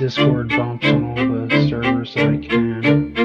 Discord bumps on all the servers that I can.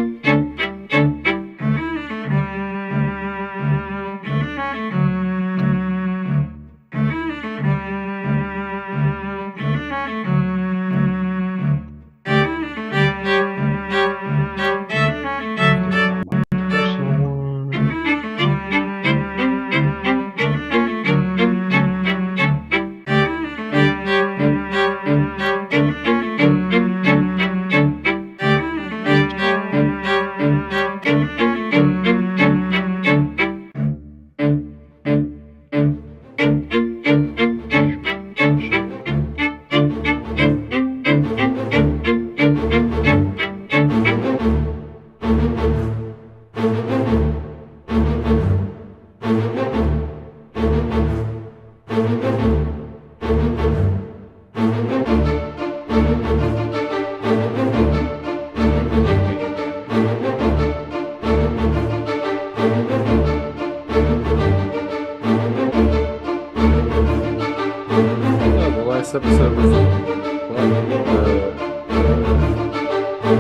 Episode was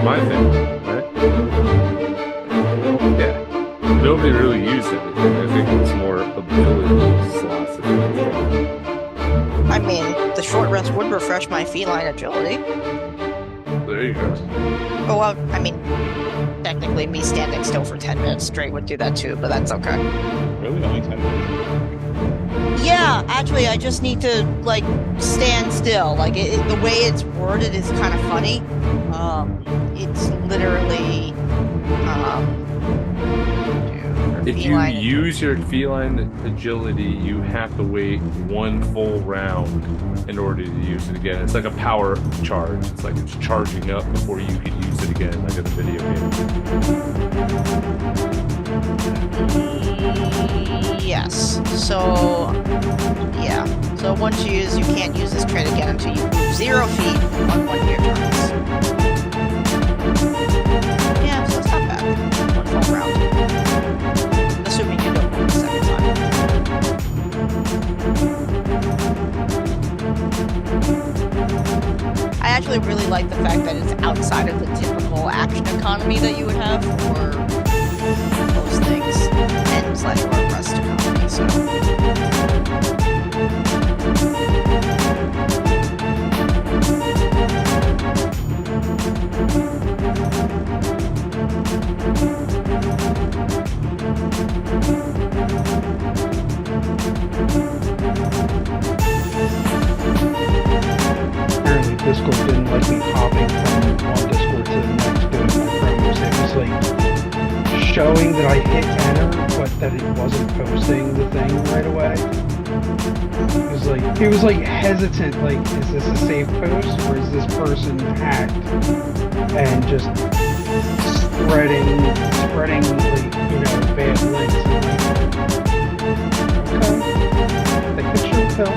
my thing, right? Yeah. Nobody really used anything. I think it was more ability slots. I mean, the short rest would refresh my feline agility. There you go. Oh, well, I mean, technically me standing still for 10 minutes straight would do that too, but that's okay. Really? Only 10 minutes? Yeah, actually, I just need to, like, stand still. Like, the way it's worded is kind of funny. It's literally, if you use your feline agility, you have to wait one full round in order to use it again. It's like a power charge. It's like it's charging up before you can use it again, like in a video game. Yes. So, yeah. So once you use, you can't use this trait again until you move 0 feet on 1 of your turns. Yeah, so it's not bad. One full round. Assuming you don't move the second time. I actually really like the fact that it's outside of the typical action economy that you would have for those things. And / short rest economy, so. Apparently Discord didn't like me hopping from one Discord to the next doing my promos. It was like showing that I hit enter, but that it wasn't posting the thing right away. It was like hesitant, like, is this a safe post or is this person hacked and just spreading like, you know, bad links. I'm like, okay, take the chill pill.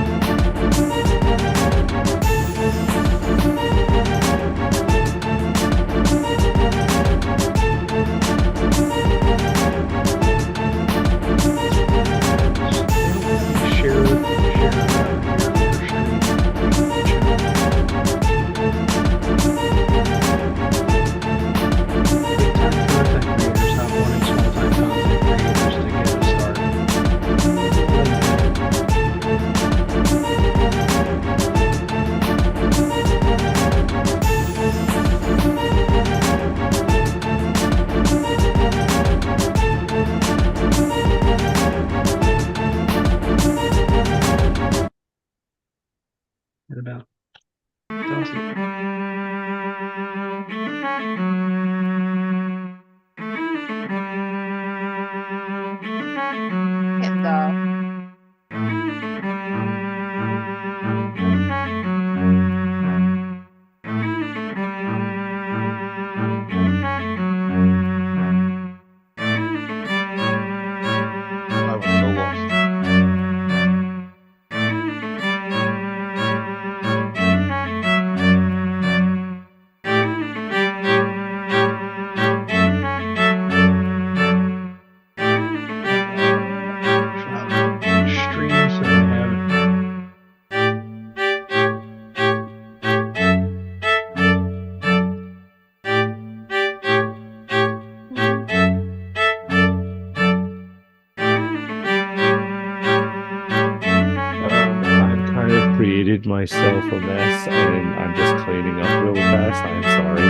myself a mess and I'm just cleaning up really fast. I am sorry.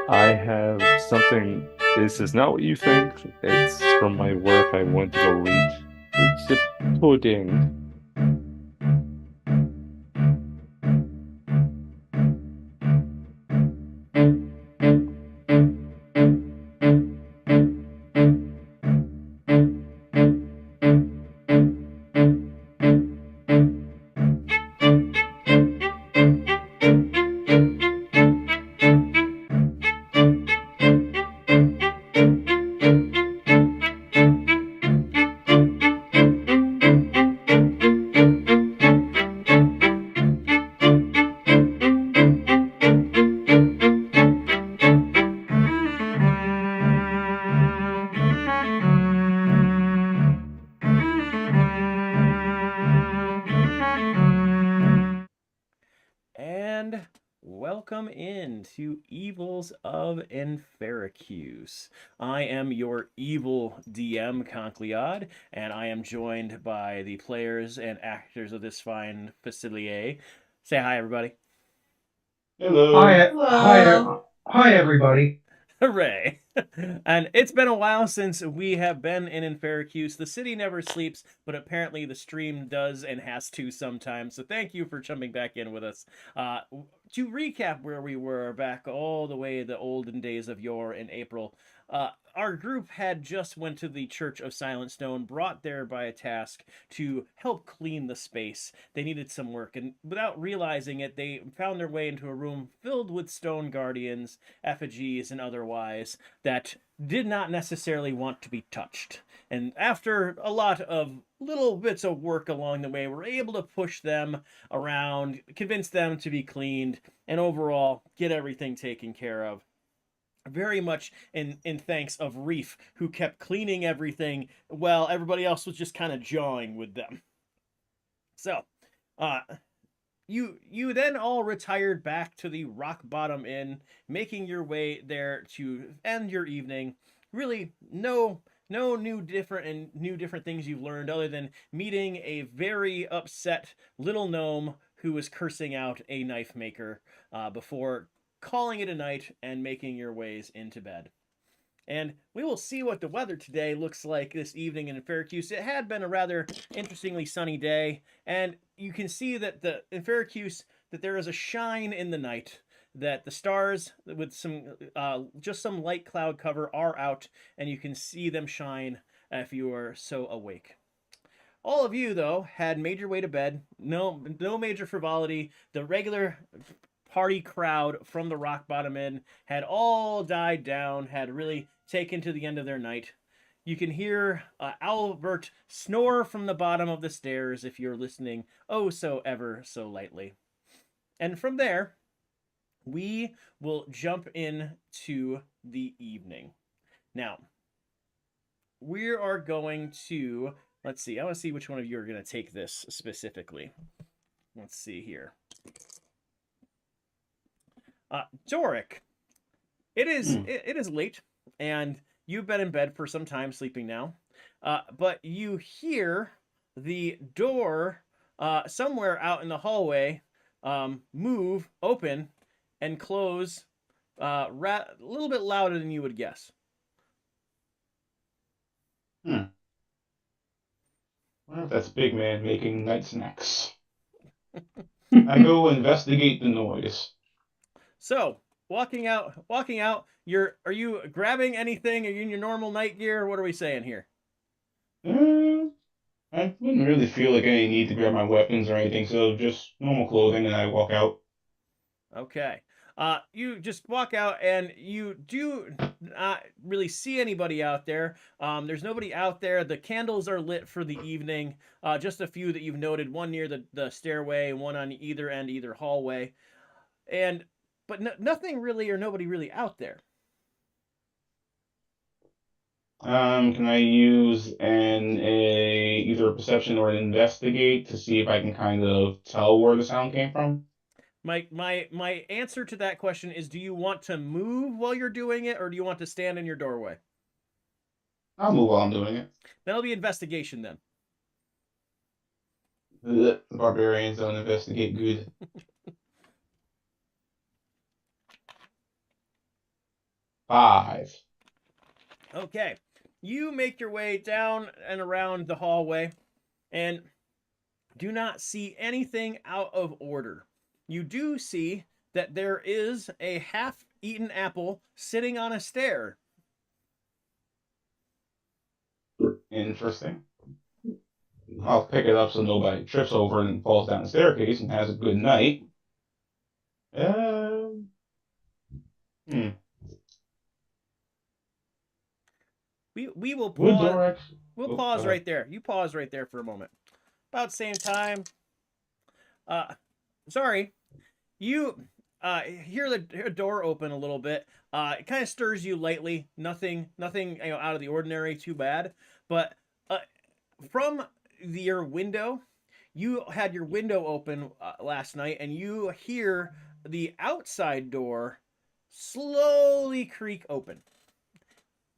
I have something. This is not what you think. It's from my work. I went to go reach the pudding. And welcome in to Evils of Enferacuse. I am your evil DM, Concleod, and I am joined by the players and actors of this fine facility. Say hi, everybody. Hello. Hi, everybody. Hooray! And it's been a while since we have been in Enferacuse. The city never sleeps, but apparently the stream does and has to sometimes. So thank you for jumping back in with us. To recap where we were back all the way the olden days of yore in April, our group had just went to the Church of Silent Stone, brought there by a task to help clean the space. They needed some work, and without realizing it, they found their way into a room filled with stone guardians, effigies, and otherwise that did not necessarily want to be touched. And after a lot of little bits of work along the way, we're able to push them around, convince them to be cleaned, and overall get everything taken care of. Very much in thanks of Reef, who kept cleaning everything while everybody else was just kind of jawing with them. So, you then all retired back to the Rock Bottom Inn, making your way there to end your evening. Really, no new different things you've learned other than meeting a very upset little gnome who was cursing out a knife maker before calling it a night and making your ways into bed. And we will see what the weather today looks like this evening in Enferacuse. It had been a rather interestingly sunny day, and you can see that in Enferacuse that there is a shine in the night, that the stars with some just some light cloud cover are out, and you can see them shine if you are so awake. All of you, though, had made your way to bed. No major frivolity. The regular party crowd from the Rock Bottom Inn had all died down, had really taken to the end of their night. You can hear Albert snore from the bottom of the stairs if you're listening oh so ever so lightly. And from there, we will jump into the evening. Now, we are going to, let's see, I want to see which one of you are going to take this specifically. Let's see here. Doric, it is late, and you've been in bed for some time, sleeping now. But you hear the door somewhere out in the hallway move, open, and close a little bit louder than you would guess. Well, that's Big Man making night snacks. I go investigate the noise. So, walking out, are you grabbing anything? Are you in your normal night gear? What are we saying here? I wouldn't really feel like I need to grab my weapons or anything, so just normal clothing, and I walk out. Okay. You just walk out, and you do not really see anybody out there. There's nobody out there. The candles are lit for the evening. Just a few that you've noted, one near the stairway, one on either end, either hallway. But nothing really or nobody really out there. Can I use either a perception or an investigate to see if I can kind of tell where the sound came from? My answer to that question is: do you want to move while you're doing it, or do you want to stand in your doorway? I'll move while I'm doing it. That'll be investigation then. The barbarians don't investigate good. Five. Okay. You make your way down and around the hallway and do not see anything out of order. You do see that there is a half-eaten apple sitting on a stair. Interesting. I'll pick it up so nobody trips over and falls down the staircase and has a good night. Hmm. We will Wood pause. door. We'll Oh, pause go ahead. right there. You pause right there for a moment. About the same time. Sorry. You hear the door open a little bit. It kind of stirs you lightly. Nothing out of the ordinary. Too bad. But from your window, you had your window open last night, and you hear the outside door slowly creak open.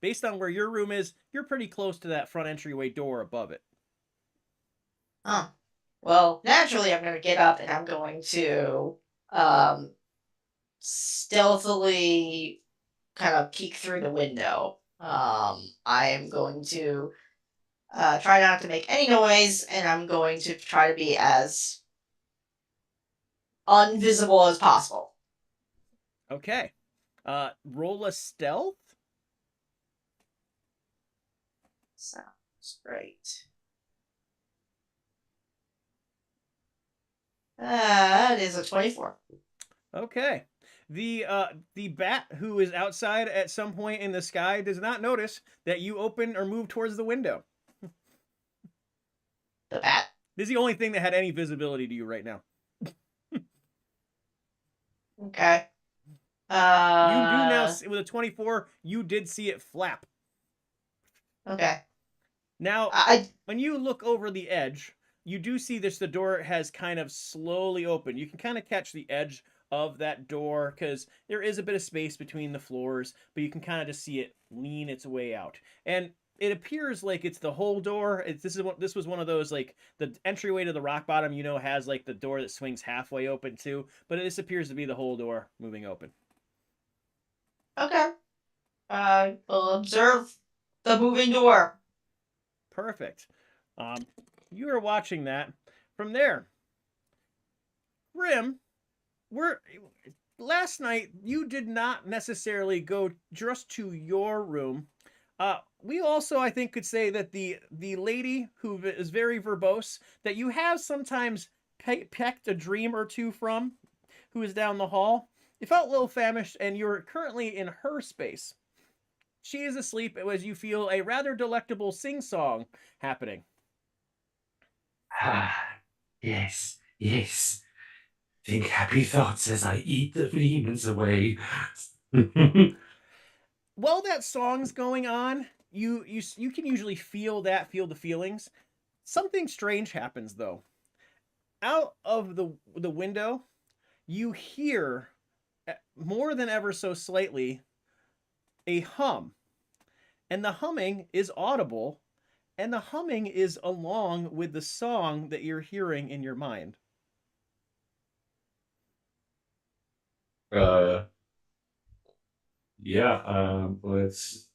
Based on where your room is, you're pretty close to that front entryway door above it. Huh. Well, naturally, I'm going to get up and I'm going to stealthily kind of peek through the window. I'm going to try not to make any noise, and I'm going to try to be as invisible as possible. Okay. Roll a stealth. Sounds great. That is a 24. Okay. The bat who is outside at some point in the sky does not notice that you open or move towards the window. The bat? This is the only thing that had any visibility to you right now. Okay. You do now, with a 24, you did see it flap. Okay. Now, when you look over the edge, you do see the door has kind of slowly opened. You can kind of catch the edge of that door because there is a bit of space between the floors, but you can kind of just see it lean its way out. And it appears like it's the whole door. This was one of those, like, the entryway to the rock bottom, has like the door that swings halfway open too, but this appears to be the whole door moving open. Okay. We'll observe the moving door. Perfect. You are watching that. From there, Grim, last night you did not necessarily go just to your room. We also, I think, could say that the lady who is very verbose, that you have sometimes pecked a dream or two from, who is down the hall, you felt a little famished, and you're currently in her space. She is asleep as you feel a rather delectable sing-song happening. Ah, yes, yes. Think happy thoughts as I eat the demons away. While that song's going on, you can usually feel the feelings. Something strange happens though. Out of the window, you hear, more than ever so slightly, a hum. And the humming is audible, and the humming is along with the song that you're hearing in your mind. Yeah, let's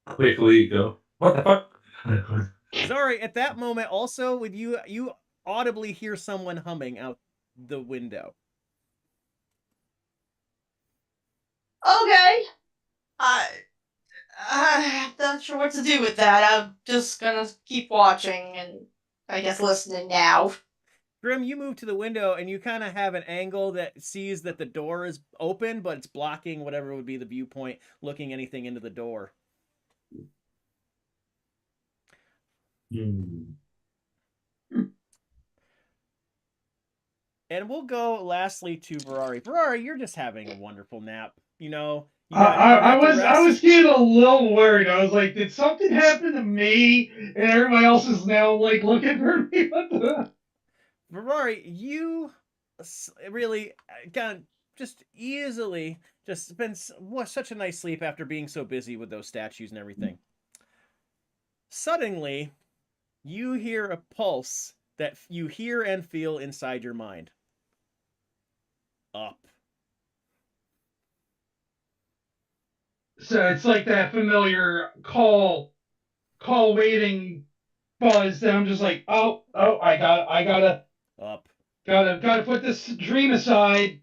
quickly go. What the fuck? Sorry, at that moment also with you audibly hear someone humming out the window. Okay. I'm not sure what to do with that. I'm just gonna keep watching and I guess listening now. Grim, you move to the window and you kind of have an angle that sees that the door is open, but it's blocking whatever would be the viewpoint looking anything into the door. And we'll go lastly to Ferrari. Ferrari, you're just having a wonderful nap. I was getting a little worried. I was like, did something happen to me? And everybody else is now like looking for me. What the? Ferrari, you really kind of just easily just been such a nice sleep after being so busy with those statues and everything. Suddenly, You hear a pulse that you hear and feel inside your mind. Up. So it's like that familiar call waiting buzz that I'm just like, oh, Up. gotta put this dream aside.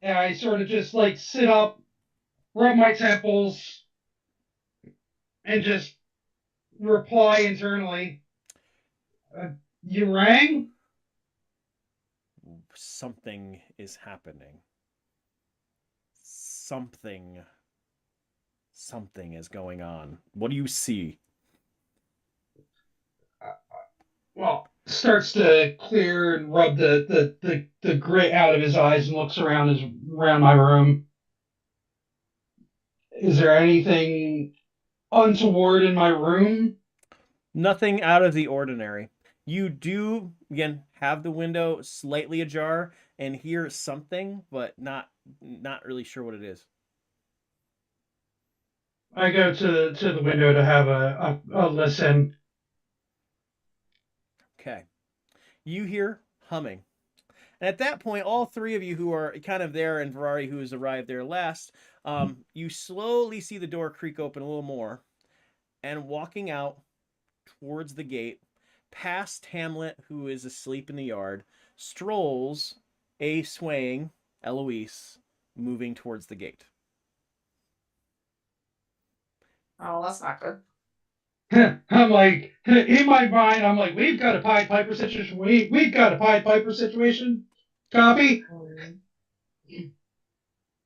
And I sort of just like sit up, rub my temples, and just reply internally. You rang? Something is happening. Something is going on. What do you see? Well, starts to clear and rub the grit out of his eyes and looks around my room. Is there anything untoward in my room? Nothing out of the ordinary. You do, again, have the window slightly ajar and hear something, but not really sure what it is. I go to the window to have a listen. Okay. You hear humming. And at that point, all three of you who are kind of there, and Ferrari, who has arrived there last, you slowly see the door creak open a little more. And walking out towards the gate, past Hamlet, who is asleep in the yard, strolls a swaying Eloise, moving towards the gate. Oh, that's not good. I'm like, in my mind, I'm like, we've got a Pied Piper situation. We've got a Pied Piper situation. Copy.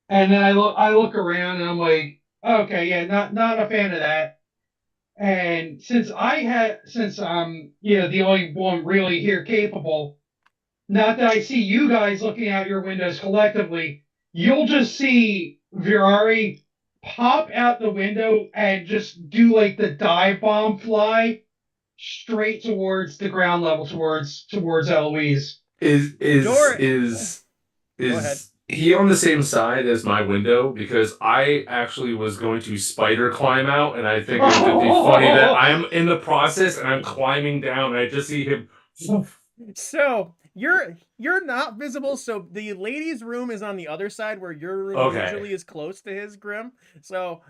And then I look around and I'm like, okay, yeah, not a fan of that. And since I'm the only one really here capable, not that I see you guys looking out your windows collectively, you'll just see Virari pop out the window and just do like the dive bomb fly straight towards the ground level, towards Eloise. Is he on the same side as my window? Because I actually was going to spider climb out, and I think it would be funny that I'm in the process and I'm climbing down, and I just see him. So you're not visible. So the ladies' room is on the other side, where your room usually is close to his, Grim. So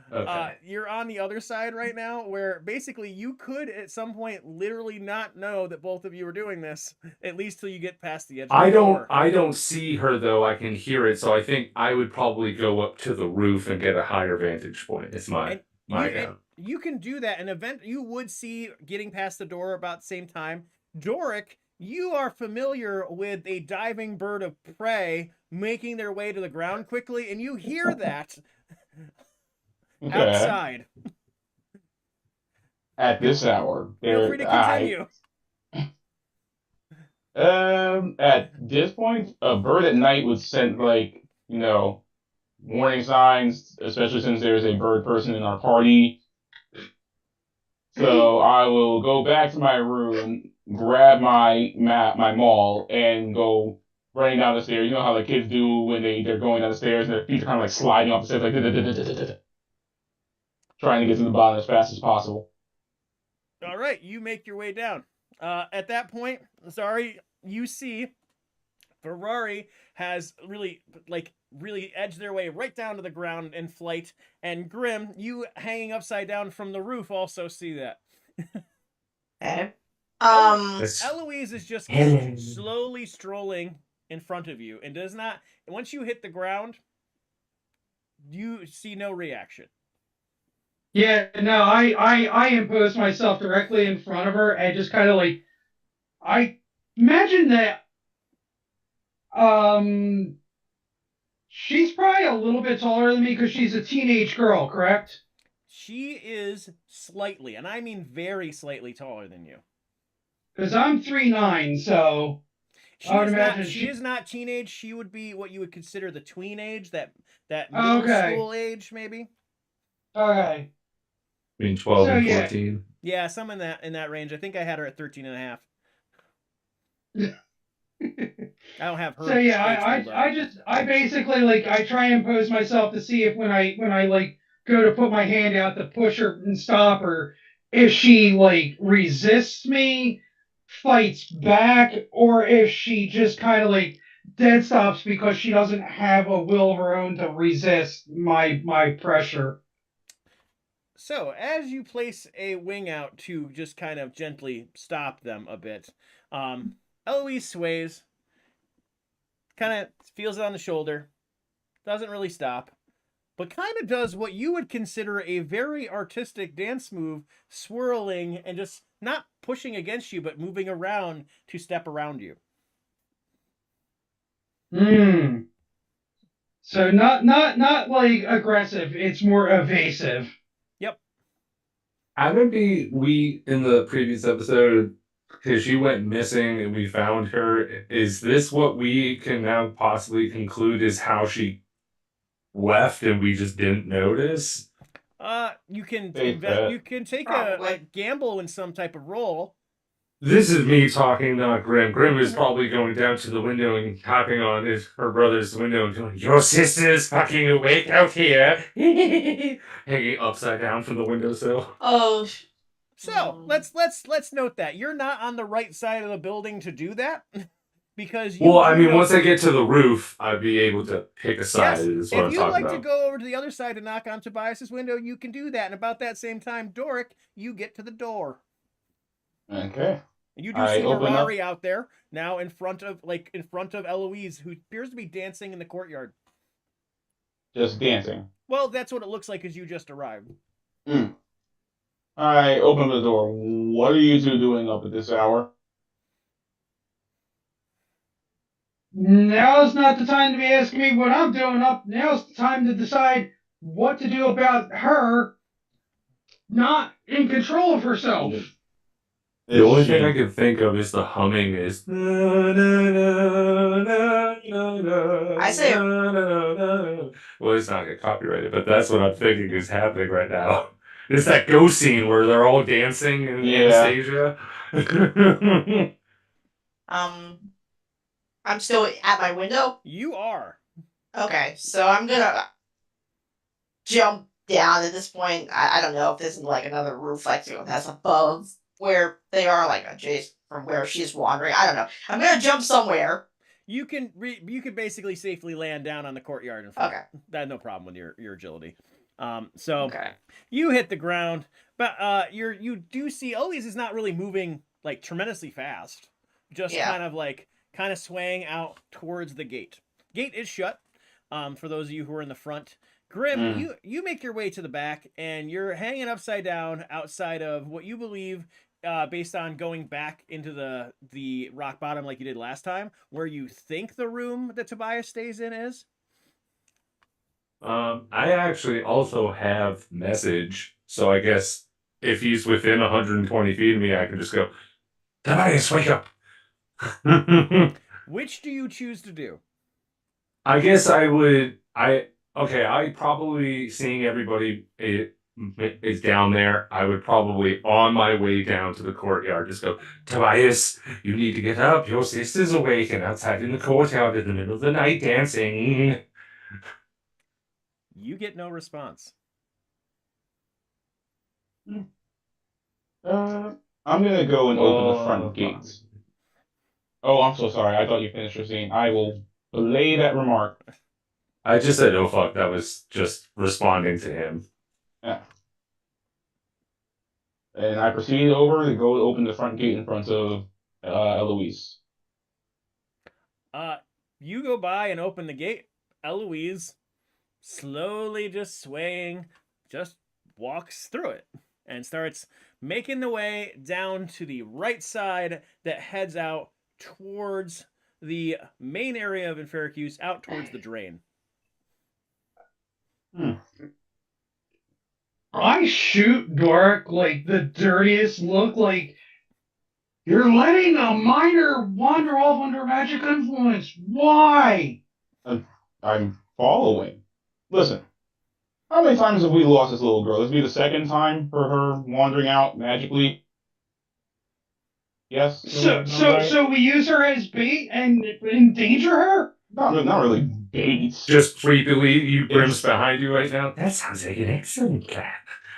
you're on the other side right now, where basically you could at some point literally not know that both of you are doing this, at least till you get past the edge of the door. I don't see her though. I can hear it, so I think I would probably go up to the roof and get a higher vantage point. It's my guess. You can do that. An event you would see getting past the door about the same time. Doric, you are familiar with a diving bird of prey making their way to the ground quickly, and you hear that outside. At this hour. Feel free to continue. At this point, a bird at night would send, warning signs, especially since there's a bird person in our party. So I will go back to my room, grab my maul, and go running down the stairs. You know how the kids do when they're going down the stairs and their feet are kind of like sliding off the stairs, like trying to get to the bottom as fast as possible. All right, you make your way down. At that point, you see Ferrari has really edged their way right down to the ground in flight, and Grim, you hanging upside down from the roof, also see that. Okay. Eloise is just slowly strolling in front of you, and does not. Once you hit the ground, you see no reaction. Yeah, no, I impose myself directly in front of her and just kind of like, I imagine that, she's probably a little bit taller than me because she's a teenage girl, correct? She is slightly, and I mean very slightly taller than you. Because I'm 3'9", so I would imagine she is not teenage. She would be what you would consider the tween age, that middle school age, maybe. Okay. Between 12 and 14. Yeah, some in that range. I think I had her at 13 and a half. I don't have her. So yeah, I basically I try and pose myself to see if when I go to put my hand out to push her and stop her, if she like resists me, fights back, or if she just kind of like dead stops because she doesn't have a will of her own to resist my pressure. So, as you place a wing out to just kind of gently stop them a bit, Eloise sways, kind of feels it on the shoulder, doesn't really stop, but kind of does what you would consider a very artistic dance move, swirling and just not pushing against you, but moving around to step around you. Hmm. So not like aggressive. It's more evasive. Yep. Haven't we in the previous episode, because she went missing and we found her, is this what we can now possibly conclude is how she left and we just didn't notice? You can Safe bet. you can take Probably. a gamble in some type of roll. This is me talking, not Grim. Grim is probably going down to the window and tapping on her brother's window and going, "Your sister's fucking awake out here," hanging upside down from the windowsill. Oh. So let's note that you're not on the right side of the building to do that, because Well, I mean, once I get to the roof, I'd be able to pick a side. Yes, Is what I'm if you'd talking like about. to go over to the other side and knock on Tobias's window, you can do that. And about that same time, Doric, you get to the door. Okay. And you do I see open up- Harari out there now in front of Eloise, who appears to be dancing in the courtyard. Just dancing. Well, that's what it looks like as you just arrived. I open the door. What are you two doing up at this hour? Now's not the time to be asking me what I'm doing up. Now's the time to decide what to do about her not in control of herself. The only thing I can think of is the humming is. I say- Well, it's not get copyrighted, but that's what I'm thinking is happening right now. It's that ghost scene where they're all dancing in Anastasia. I'm still at my window. You are. Okay, so I'm gonna jump down at this point. I don't know if this is like another roof, like that's above where they are, like adjacent from where she's wandering. I don't know. I'm gonna jump somewhere. You can basically safely land down on the courtyard in front. Okay. That no problem with your agility. So Okay. you hit the ground, but you do see Eloise is not really moving like tremendously fast. Just kind of swaying out towards the gate. Gate is shut. For those of you who are in the front. Grim, you make your way to the back, and you're hanging upside down outside of what you believe, based on going back into the rock bottom like you did last time, where you think the room that Tobias stays in is. I actually also have message, so I guess if he's within 120 feet of me, I can just go, "Tobias, wake up!" Which do you choose to do? I guess I would. I probably seeing everybody is down there. I would probably on my way down to the courtyard just go, "Tobias, you need to get up. Your sister's awake and outside in the courtyard in the middle of the night dancing." You get no response. I'm gonna go and open the front gates. Oh, I'm so sorry. I thought you finished your scene. I will belay that remark. I just said, "Oh fuck," that was just responding to him. Yeah. And I proceed over to go open the front gate in front of Eloise. You go by and open the gate. Eloise, slowly just swaying, just walks through it and starts making the way down to the right side that heads out towards the main area of Enferacuse, out towards the drain. I shoot Doric like the dirtiest look, like you're letting a minor wander off under magic influence. Why? I'm following. Listen, how many times have we lost this little girl? This will be the second time for her wandering out magically. Yes. So we use her as bait and endanger her? Not really bait. Just creepily, Grim's behind you right now. That sounds like an excellent plan.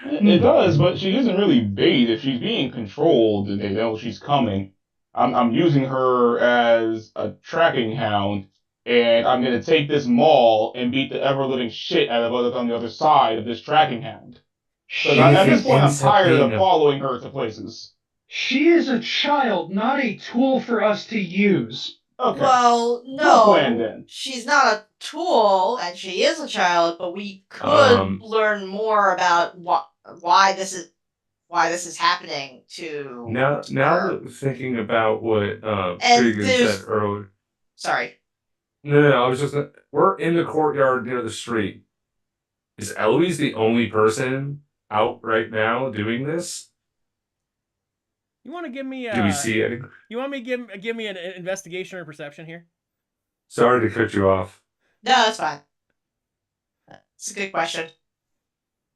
It does, but she isn't really bait. If she's being controlled and they know she's coming, I'm using her as a tracking hound, and I'm gonna take this maul and beat the ever living shit out of others on the other side of this tracking hound. Because She at If this it is point, I'm ends up tired being of a following her to places. she is a child, not a tool for us to use. Okay, Well, well planned no, then. she's not a tool, and she is a child. But we could Um, learn more about why this is happening to now her. that thinking about what And Trigan said there's earlier. sorry. No, I was just we're in the courtyard near the street. Is Eloise the only person out right now doing this? You want to give me Do we see any? you want me to give me an investigation or perception here? Sorry to cut you off. No, that's fine. It's a good question.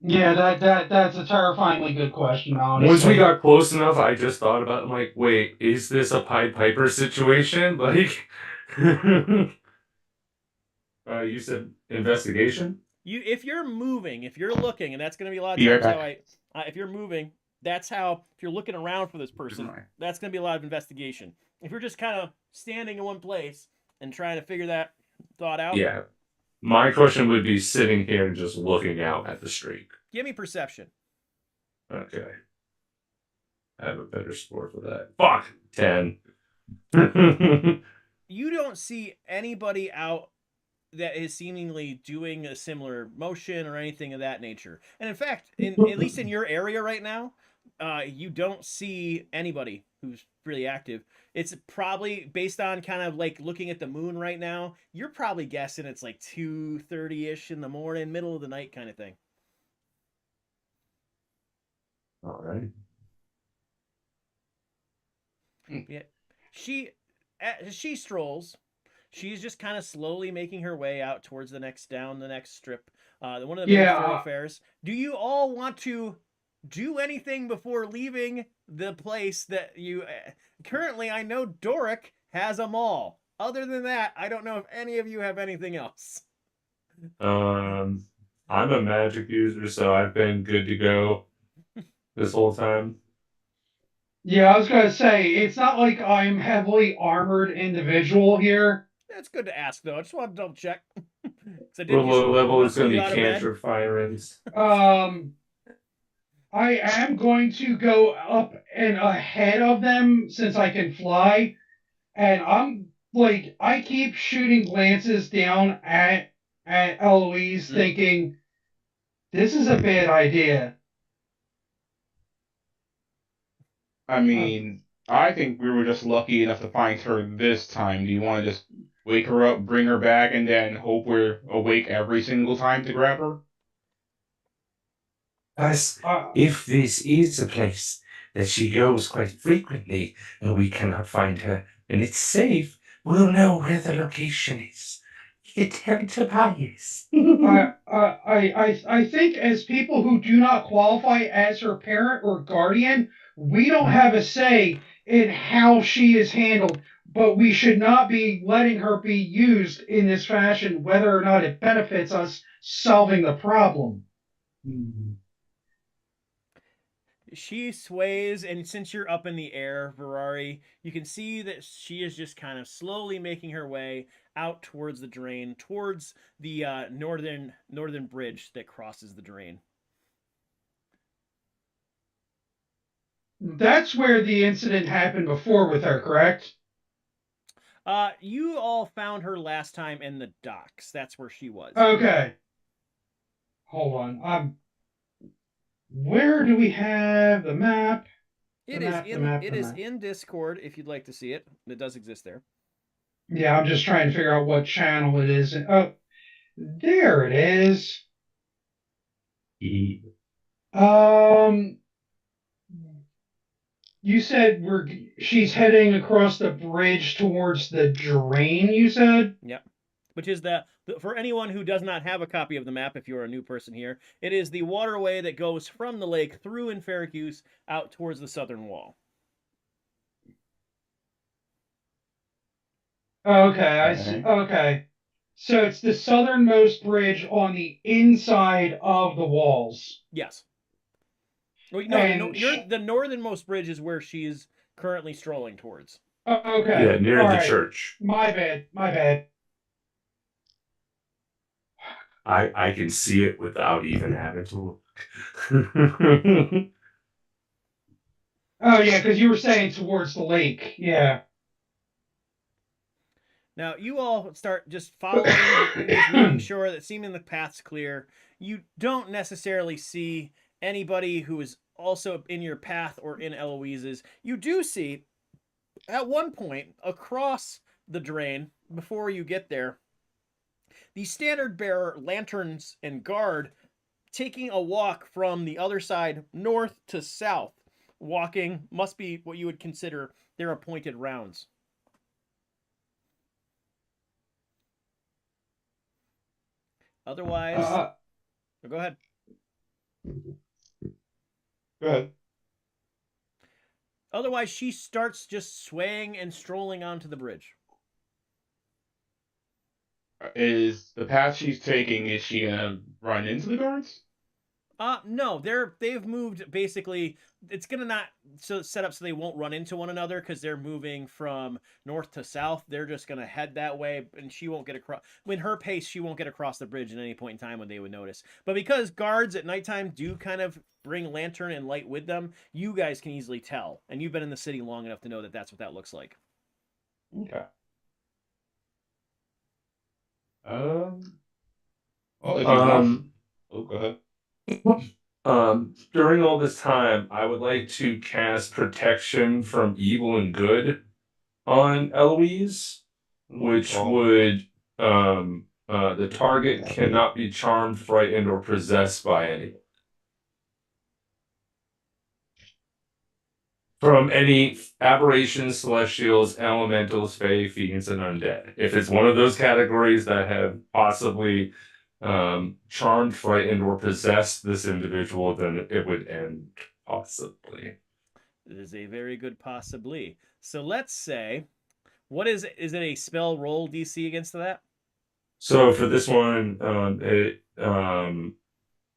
Yeah, that's a terrifyingly good question, honestly. Once we got close enough, I just thought about it. I'm like, wait, is this a Pied Piper situation? Like, you said investigation? If you're moving, if you're looking, and that's going to be a lot of Be right times back. how if you're moving, that's how if you're looking around for this person, that's going to be a lot of investigation. If you're just kind of standing in one place and trying to figure that thought out, Yeah. My question would be sitting here and just looking out at the street. give me perception. Okay. I have a better score for that. Fuck! 10. You don't see anybody out that is seemingly doing a similar motion or anything of that nature. And in fact, at least in your area right now, you don't see anybody who's really active. It's probably based on kind of like looking at the moon right now. You're probably guessing it's like 2:30ish in the morning, middle of the night kind of thing. All right. Yeah, she strolls. She's just kind of slowly making her way out towards the next strip, one of the main thoroughfares. Do you all want to do anything before leaving the place that you currently? I know Doric has a mall. Other than that, I don't know if any of you have anything else. I'm a magic user, so I've been good to go this whole time. Yeah, I was gonna say it's not like I'm heavily armored individual here. That's good to ask, though. I just want to double check. What level is going to be cantrip firings? I am going to go up and ahead of them since I can fly, and I keep shooting glances down at Eloise, thinking this is a bad idea. I mean, I think we were just lucky enough to find her this time. Do you want to just wake her up, bring her back, and then hope we're awake every single time to grab her? As if this is a place that she goes quite frequently and we cannot find her and it's safe, we'll know where the location is. You can tell Tobias. I think as people who do not qualify as her parent or guardian, we don't have a say in how she is handled, but we should not be letting her be used in this fashion, whether or not it benefits us solving the problem. She sways, and since you're up in the air, Ferrari, you can see that she is just kind of slowly making her way out towards the drain, towards the northern bridge that crosses the drain. That's where the incident happened before with her, correct? You all found her last time in the docks. That's where she was. Okay. Hold on. Where do we have the map? It is in Discord if you'd like to see it. It does exist there. Yeah, I'm just trying to figure out what channel it is. Oh, there it is. You said she's heading across the bridge towards the drain, you said? Yep. Which is for anyone who does not have a copy of the map, if you're a new person here, it is the waterway that goes from the lake through Enferacuse out towards the southern wall. Okay, I see. Okay. So it's the southernmost bridge on the inside of the walls. Yes. Well, no, And the northernmost bridge is where she is currently strolling towards. okay. Yeah, near All the right. church. My bad. My bad. I can see it without even having to look. Oh yeah, because you were saying towards the lake. Yeah. Now, you all start just following, just making sure that seeming the path's clear. You don't necessarily see anybody who is also in your path or in Eloise's. You do see, at one point, across the drain, before you get there, the standard bearer, lanterns, and guard taking a walk from the other side north to south. Walking must be what you would consider their appointed rounds. Otherwise, go ahead. Go ahead. Otherwise, she starts just swaying and strolling onto the bridge. Is the path she's taking, is she gonna run into the guards? No, they've moved basically. It's gonna not set up so they won't run into one another because they're moving from north to south. They're just gonna head that way, and she won't get across. When her pace, she won't get across the bridge at any point in time when they would notice. But because guards at nighttime do kind of bring lantern and light with them, you guys can easily tell, and you've been in the city long enough to know that that's what that looks like. Okay. Well, if you want. Oh, go ahead. During all this time, I would like to cast protection from evil and good on Eloise, which would the target cannot be charmed, frightened, or possessed by anyone. From any aberrations, celestials, elementals, fae, fiends, and undead. If it's one of those categories that have possibly charmed, frightened, or possessed this individual, then it would end possibly. It is a very good possibly. So let's say, what is it? Is it a spell roll DC against that? So for this one,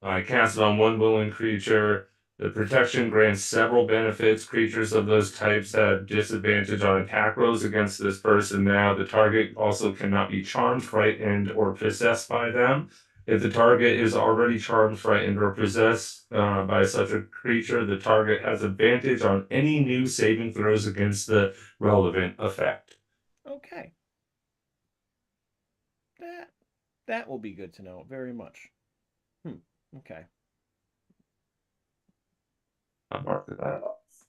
I cast it on one willing creature. The protection grants several benefits. Creatures of those types have disadvantage on attack rolls against this person now. The target also cannot be charmed, frightened, or possessed by them. If the target is already charmed, frightened, or possessed by such a creature, the target has advantage on any new saving throws against the relevant effect. Okay. That will be good to know very much. Okay. I'll mark that off.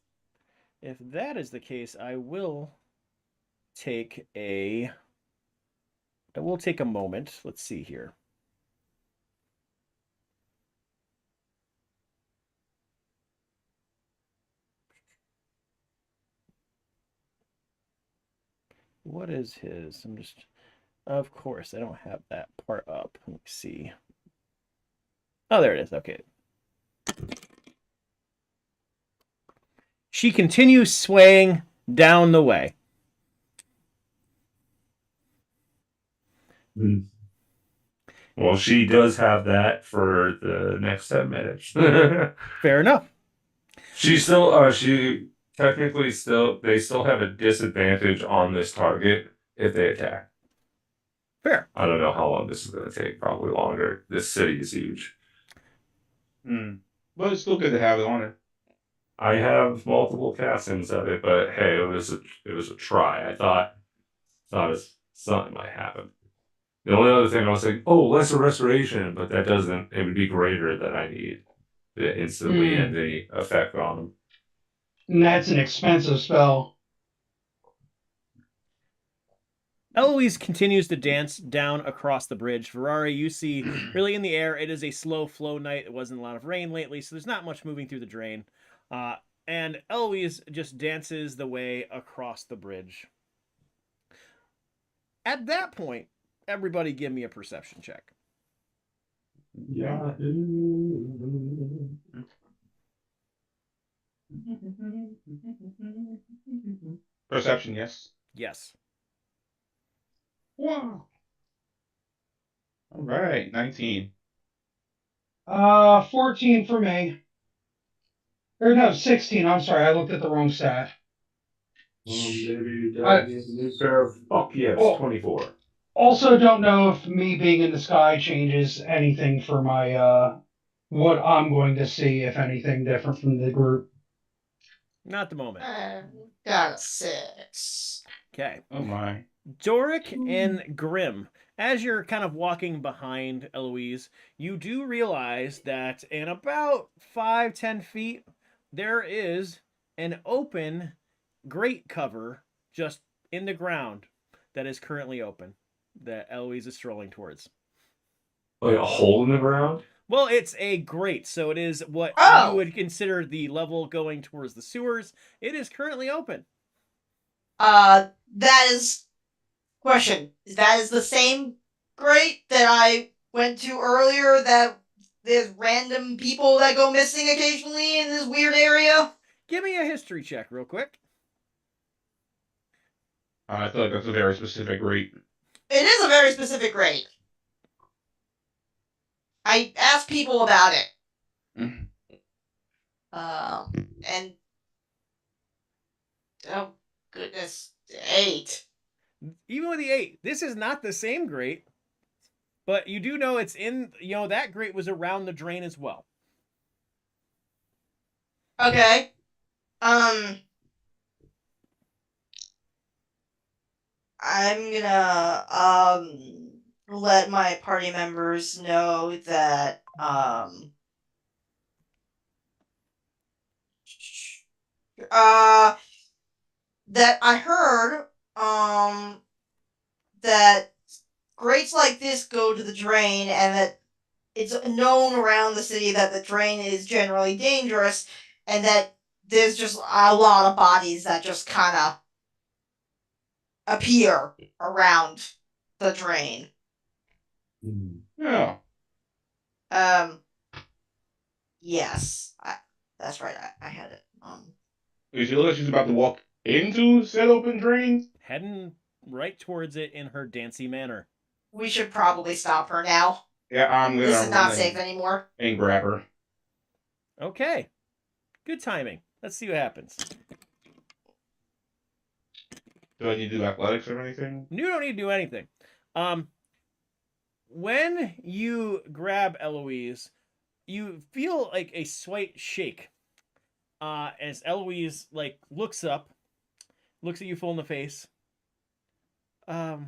If that is the case, I will take a moment. Let's see here. What is his? Of course, I don't have that part up. Let me see. Oh, there it is. Okay. She continues swaying down the way. Well, she does have that for the next 10 minutes. Fair enough. She technically they still have a disadvantage on this target if they attack. Fair. I don't know how long this is going to take. Probably longer. This city is huge. But it's still good to have it on it. I have multiple castings of it, but hey, it was a try. I thought something might happen. The only other thing I was thinking, lesser restoration, but that doesn't. It would be greater than I need to instantly end the effect on them. And that's an expensive spell. Eloise continues to dance down across the bridge. Ferrari, you see, really in the air, it is a slow flow night. It wasn't a lot of rain lately, so there's not much moving through the drain. And Eloise just dances the way across the bridge. At that point, everybody give me a perception check. Yeah. Perception, yes. Yes. Wow. All right, 19. 14 for me. Or no, 16. I'm sorry, I looked at the wrong stat. Maybe I, fuck yes, oh, 24. also don't know if me being in the sky changes anything for my what I'm going to see, if anything different from the group. Not at the moment. Got a 6. Okay. Oh my. Doric and Grim, as you're kind of walking behind Eloise, you do realize that in about 5-10 feet, there is an open grate cover just in the ground that is currently open that Eloise is strolling towards. Like a hole in the ground? Well, it's a grate, so it is what you Oh! would consider the level going towards the sewers. It is currently open. That is... Question. That is the same grate that I went to earlier that there's random people that go missing occasionally in this weird area? Give me a history check real quick. I feel like that's a very specific rate. It is a very specific grate. I asked people about it. And... Oh, goodness. 8. Even with the 8, this is not the same grate, but you do know it's in, that grate was around the drain as well. Okay. I'm gonna, let my party members know that, that I heard, that grates like this go to the drain, and that it's known around the city that the drain is generally dangerous, and that there's just a lot of bodies that just kind of appear around the drain. Yeah. Yes, that's right. I had it. She looks like she's about to walk into said open drain. Heading right towards it in her dancy manner. We should probably stop her now. Yeah, I'm gonna. This is not safe anymore. And grab her. Okay. Good timing. Let's see what happens. Do I need to do athletics or anything? You don't need to do anything. When you grab Eloise, you feel like a slight shake. As Eloise looks up, looks at you full in the face. Oh,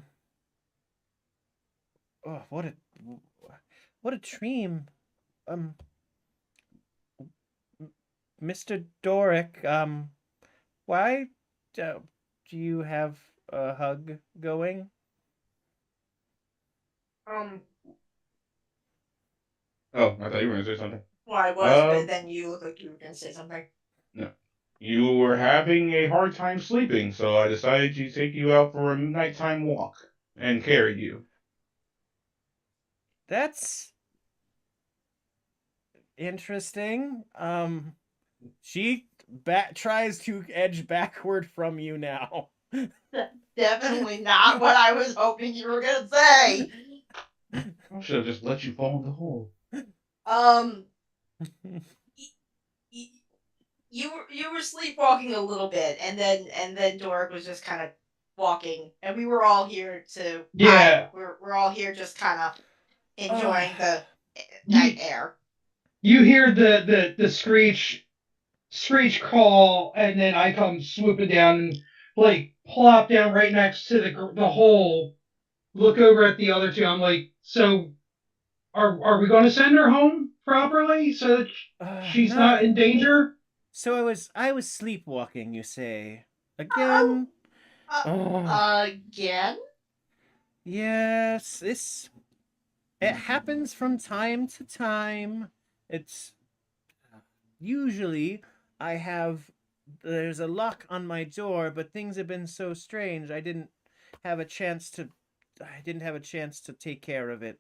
what a dream. Mr. Doric, why do you have a hug going? Oh, I thought you were gonna say something. Well, I was, but then you look like you were going to say something. No. You were having a hard time sleeping, so I decided to take you out for a nighttime walk and carry you. That's interesting. She tries to edge backward from you now. Definitely not what I was hoping you were going to say. I should have just let you fall in the hole. You were sleepwalking a little bit, and then Doric was just kind of walking, and we were all here to... Yeah. We're all here just kind of enjoying the night air. You hear the screech call, and then I come swooping down and plop down right next to the hole. Look over at the other two. I'm like, so are we going to send her home properly so that she's not in danger? So I was sleepwalking, you say? Again? Again? Yes, it happens from time to time. It's usually there's a lock on my door, but things have been so strange I didn't have a chance to take care of it.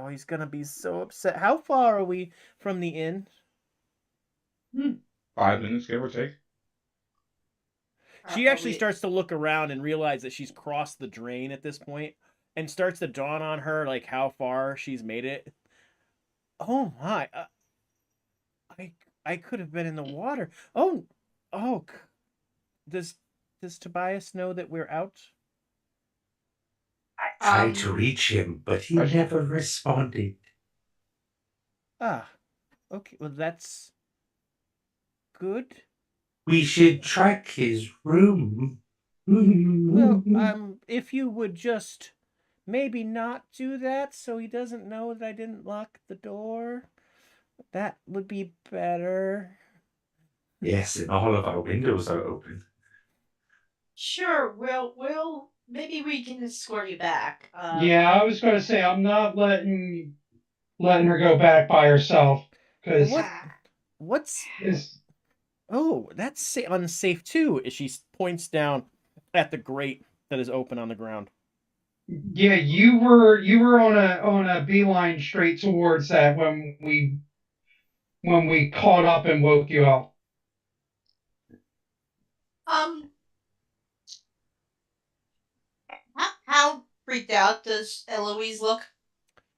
He's gonna be so upset. How far are we from the inn? 5 minutes, give or take. She actually starts to look around and realize that she's crossed the drain at this point, and starts to dawn on her how far she's made it. Oh my! I could have been in the water. Oh, oh. Does Tobias know that we're out? I tried to reach him, but he never responded. Ah, okay. Well, that's good. We should track his room. Well, if you would just maybe not do that so he doesn't know that I didn't lock the door, that would be better. Yes, and all of our windows are open. Sure, we'll maybe we can escort you back. Yeah, I was going to say I'm not letting her go back by herself because What's it's Oh, that's unsafe too. As she points down at the grate that is open on the ground. yeah, you were on a beeline straight towards that when we caught up and woke you up. Um, how freaked out does Eloise look?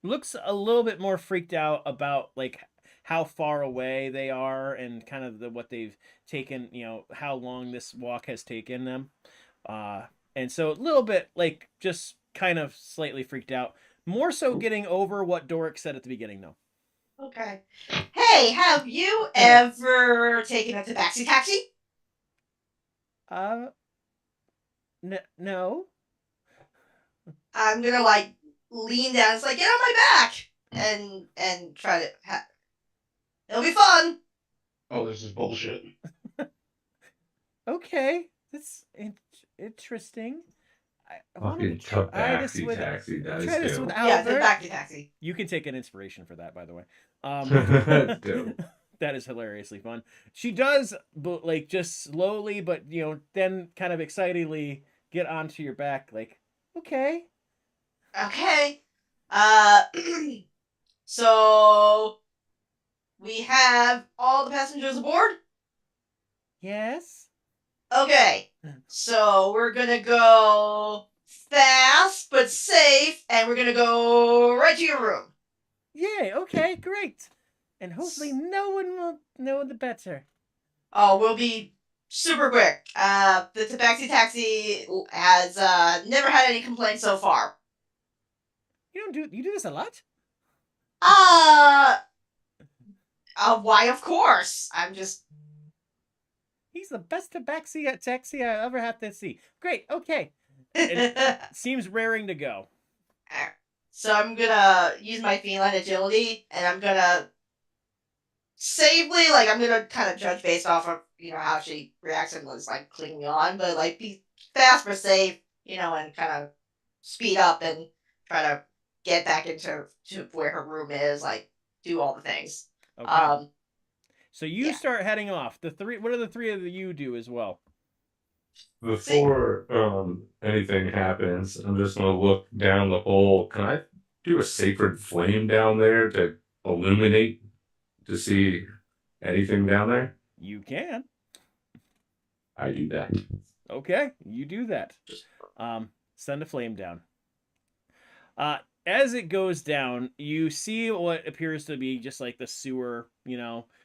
Looks a little bit more freaked out about like how far away they are and kind of what they've taken, how long this walk has taken them. And so a little bit like just kind of slightly freaked out. More so getting over what Doric said at the beginning though. Okay. Hey, have you ever taken a tabaxi taxi? No. I'm gonna like lean down. It's like, get on my back and try to. It'll be fun. Oh, this is bullshit. Okay, that's interesting. Fucking taxi. That try this is with dope. Yeah, Albert. tabaxi taxi. You can take an inspiration for that, by the way. That's dope. That is hilariously fun. She does, but like just slowly, but then kind of excitedly get onto your back. Like, okay. Okay. So we have all the passengers aboard? Yes. Okay. So we're gonna go fast but safe, and we're gonna go right to your room. Yay. Okay. Great. And hopefully no one will know the better. Oh, we'll be super quick. The tabaxi taxi has never had any complaints so far. You do this a lot? Why, of course. I'm just... He's the best taxi I ever have to see. Great, okay. It seems raring to go. So I'm gonna use my feline agility, and I'm gonna safely, I'm gonna kind of judge based off of, how she reacts and was, clinging on, but, be fast but safe, and kind of speed up and try to get back into where her room is, do all the things. Okay. So you start heading off. What do the three of you do as well? Before anything happens, I'm just gonna look down the hole. Can I do a sacred flame down there to illuminate to see anything down there? You can. I do that. Okay, you do that. Send a flame down. As it goes down, you see what appears to be just like the sewer,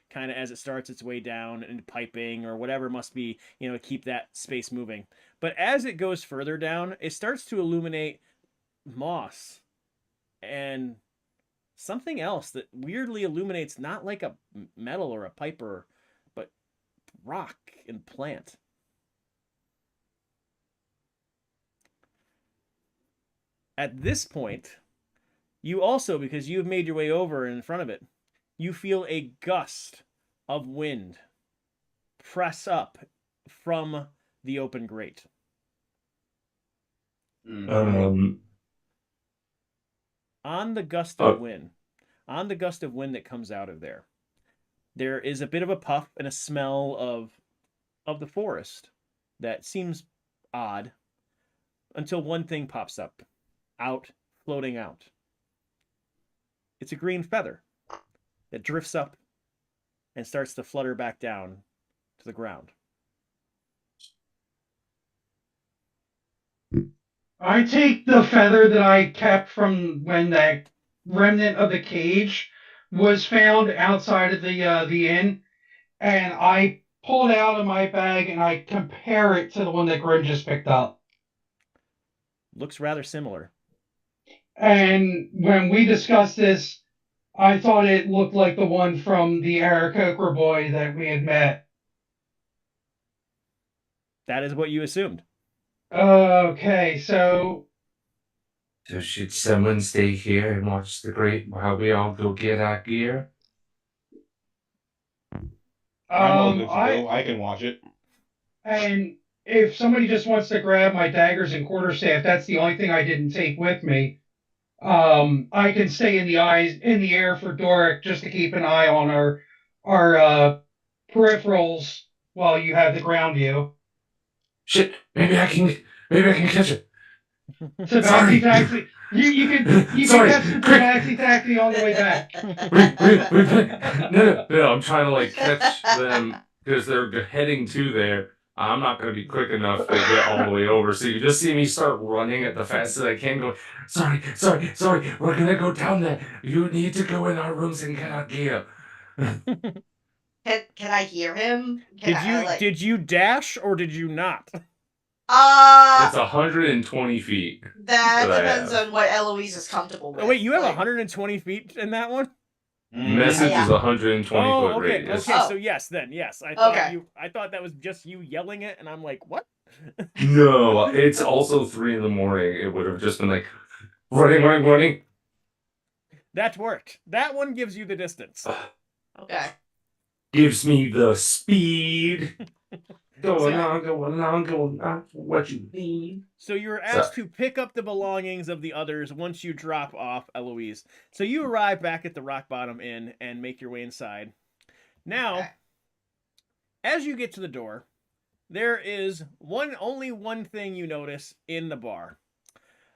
kind of as it starts its way down and piping or whatever must be, keep that space moving. But as it goes further down, it starts to illuminate moss and something else that weirdly illuminates not like a metal or a piper, but rock and plant. At this point, you also, because you've made your way over in front of it, you feel a gust of wind press up from the open grate. On the gust of wind that comes out of there, there is a bit of a puff and a smell of the forest that seems odd until one thing pops up, floating out. It's a green feather that drifts up and starts to flutter back down to the ground. I take the feather that I kept from when that remnant of the cage was found outside of the inn, and I pull it out of my bag and I compare it to the one that Grim just picked up. Looks rather similar. And when we discussed this, I thought it looked like the one from the Aarakocra boy that we had met. That is what you assumed. Okay, so So should someone stay here and watch the great while we all go get our gear? I'm all good to I go. I can watch it. and if somebody just wants to grab my daggers and quarterstaff, that's the only thing I didn't take with me. I can stay in the air for Doric just to keep an eye on our peripherals while you have the ground view. Shit, maybe I can catch it. So Sorry. Maxi Taxi, you can Sorry, catch the quick. Maxi Taxi on the way back. No, I'm trying to like catch them because they're heading to there. I'm not going to be quick enough to get all the way over. So you just see me start running at the fastest I can, going, sorry, we're going to go down there. You need to go in our rooms and get our gear. Can I hear him? Can Did you dash or did you not? It's 120 feet. That that I depends have. on what Eloise is comfortable with. Oh, wait, you have Like, 120 feet in that one? Message Yeah. is 120 foot okay, radius. okay. Oh. So yes, I thought that was just you yelling it, and I'm like, what? No, it's also 3 in the morning. It would have just been like, running. That worked. That one gives you the distance. okay. Gives me the speed. Going on. What you need? So you're asked to pick up the belongings of the others once you drop off Eloise. So you arrive back at the Rock Bottom Inn and make your way inside. Now, Okay. as you get to the door, there is only one thing you notice in the bar.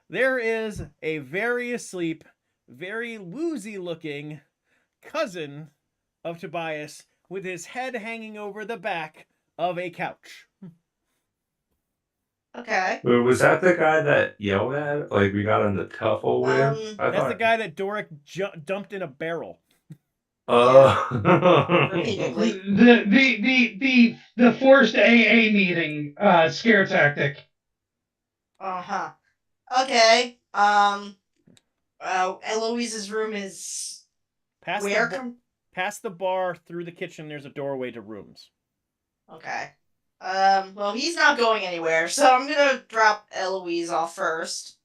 There is a very asleep, very woozy looking cousin of Tobias with his head hanging over the back of a couch. Okay. Was that the guy that yelled at? Like we got in the tuffle with? That's the guy that Doric dumped in a barrel. Repeatedly. The forced AA meeting scare tactic. Uh-huh. Okay. Eloise's room is Past past the bar, through the kitchen, there's a doorway to rooms. Okay. Well, he's not going anywhere, so I'm gonna drop Eloise off first.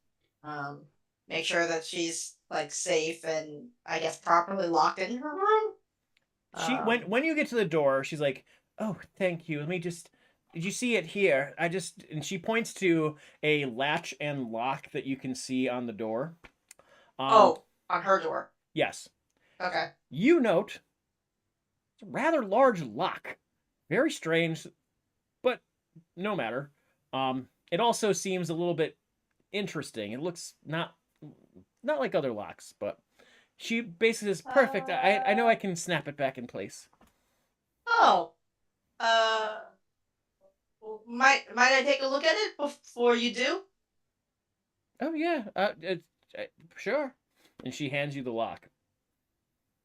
Make sure that she's like safe and I guess properly locked in her room. She when you get to the door, she's like, "Oh, thank you. Let me just. Did you see it here? And she points to a latch and lock that you can see on the door. On her door. Yes. Okay. You note it's a rather large lock. Very strange, but no matter. It also seems a little bit interesting. It looks not like other locks, but she basically says, "Perfect. I know I can snap it back in place." Oh. Might I take a look at it before you do? Oh yeah. Sure. And she hands you the lock.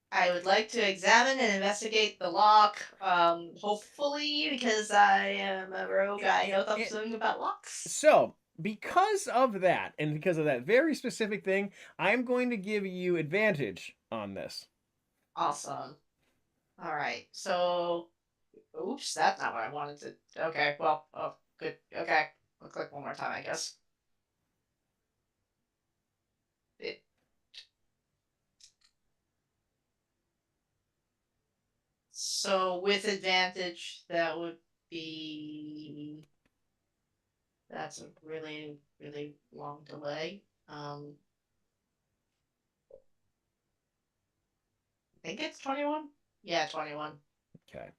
I would like to examine and investigate the lock. Hopefully, because I am a rogue, I know something about locks. So, because of that, and because of that very specific thing, I'm going to give you advantage on this. Awesome. All right. So, oops, that's not what I wanted to. Okay. Well. Oh, good. Okay. I'll click one more time, I guess. So with advantage, that would be. That's a really, really long delay. I think it's 21. Yeah, 21. Okay.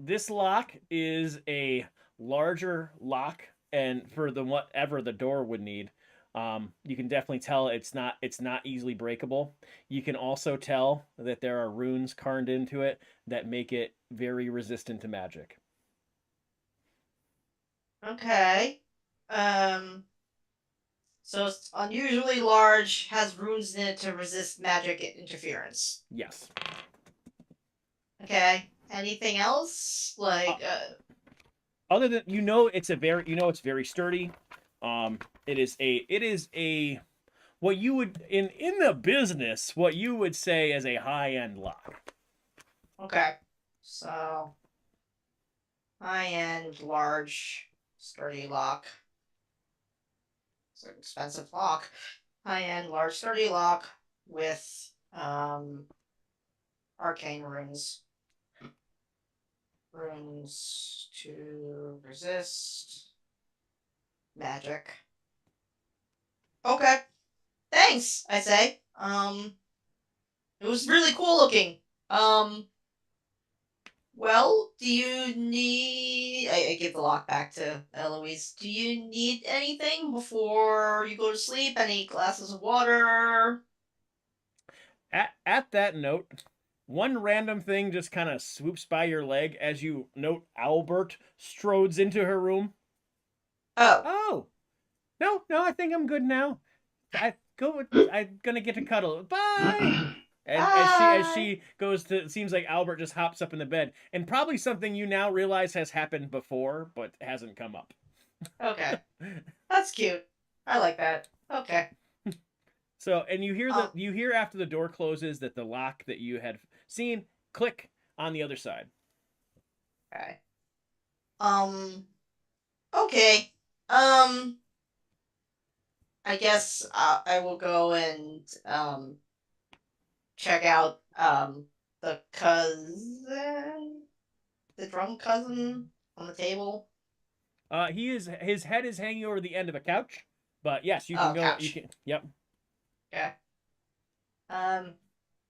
This lock is a larger lock, and for the whatever the door would need, you can definitely tell it's not easily breakable. You can also tell that there are runes carved into it that make it very resistant to magic. Okay. So it's unusually large, has runes in it to resist magic interference. Yes. Okay. Anything else? Like, other than it's very sturdy. It is a what you would in the business what you would say as a high-end lock. Okay. So high-end, large, sturdy lock. It's an expensive lock. High-end, large, sturdy lock with arcane runes. Runes to resist magic. Okay. Thanks, I say. It was really cool looking. Well, do you need... I give the lock back to Eloise. Do you need anything before you go to sleep? Any glasses of water? At that note, one random thing just kind of swoops by your leg as you note Albert strodes into her room. Oh. No, I think I'm good now. I'm gonna get to cuddle. Bye! And as she goes to, it seems like Albert just hops up in the bed, and probably something you now realize has happened before, but hasn't come up. Okay, that's cute. I like that. Okay. So, and you hear after the door closes that the lock that you had seen click on the other side. Okay. Okay. I guess I will go and check out the drunk cousin on the table. His head is hanging over the end of a couch, but yes, you can go. Couch. You can. Yep. Okay.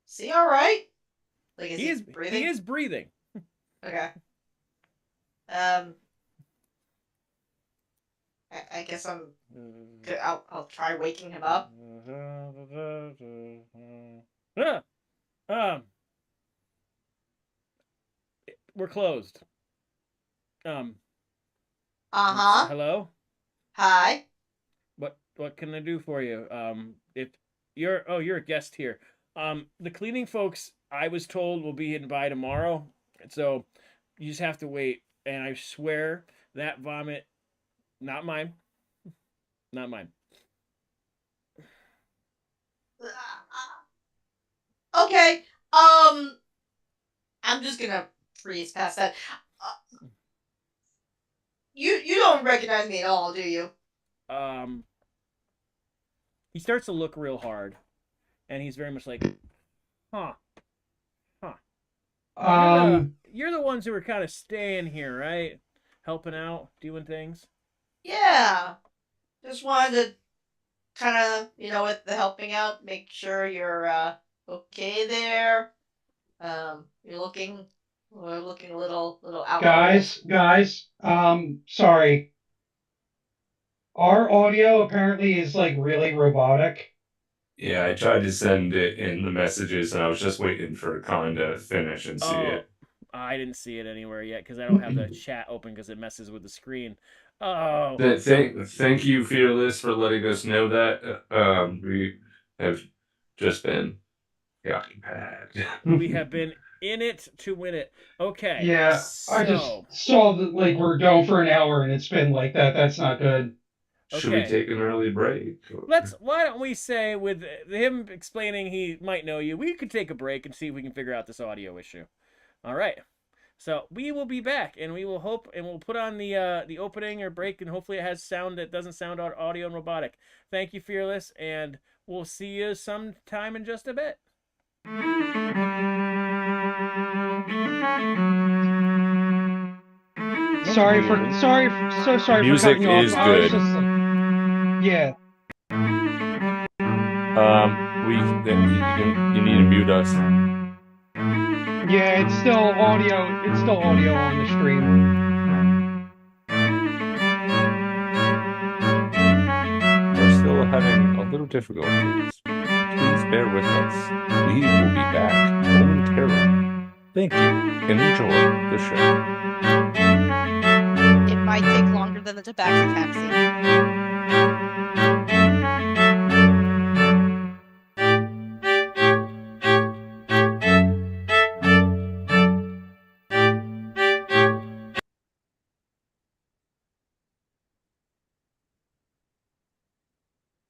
Is he all right? Like, is he breathing? He is breathing. Okay. I guess I'll try waking him up. We're closed. Hello? Hi. What can I do for you? If you're a guest here. The cleaning folks, I was told, will be in by tomorrow. So you just have to wait. And I swear that vomit, not mine. Not mine. Okay. I'm just gonna freeze past that. You don't recognize me at all, do you? He starts to look real hard, and he's very much like, huh. You're the ones who are kind of staying here, right? Helping out, doing things. Yeah. Just wanted to kind of, with the helping out, make sure you're okay there. You're looking a little out. Guys, sorry. Our audio apparently is like really robotic. Yeah, I tried to send it in the messages, and I was just waiting for Con to finish and see it. I didn't see it anywhere yet because I don't have the chat open because it messes with the screen. Oh. Thank you, Fearless, for letting us know that. We have just been preoccupied. We have been in it to win it. Okay. Yeah, so... I just saw that we're going for an hour and it's been like that. That's not good. Should we take an early break? Why don't we say, with him explaining he might know you, we could take a break and see if we can figure out this audio issue. All right. So we will be back, and we will hope, and we'll put on the opening or break, and hopefully it has sound that doesn't sound audio and robotic. Thank you, Fearless, and we'll see you sometime in just a bit. Sorry for music cutting you off. Is good. Yeah. You need to mute us. Yeah, it's still audio. It's still audio on the stream. We're still having a little difficulties. Please bear with us. We will be back momentarily. Thank you, and enjoy the show. It might take longer than the Tabaxi taxi.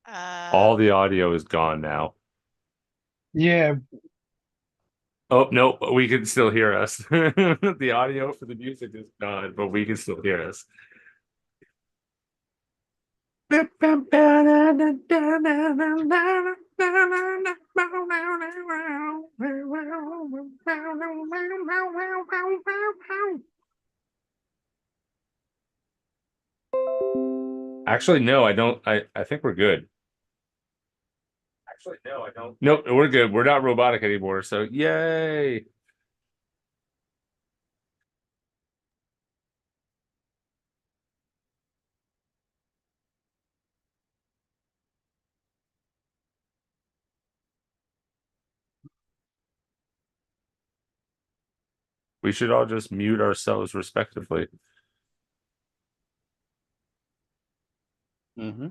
All the audio is gone now. Yeah. Oh no, we can still hear us. The audio for the music is gone, but we can still hear us. Actually, no, I don't. I think we're good. Actually, no, I don't. Nope, we're good. We're not robotic anymore. So, yay. We should all just mute ourselves respectively. Mm-hmm.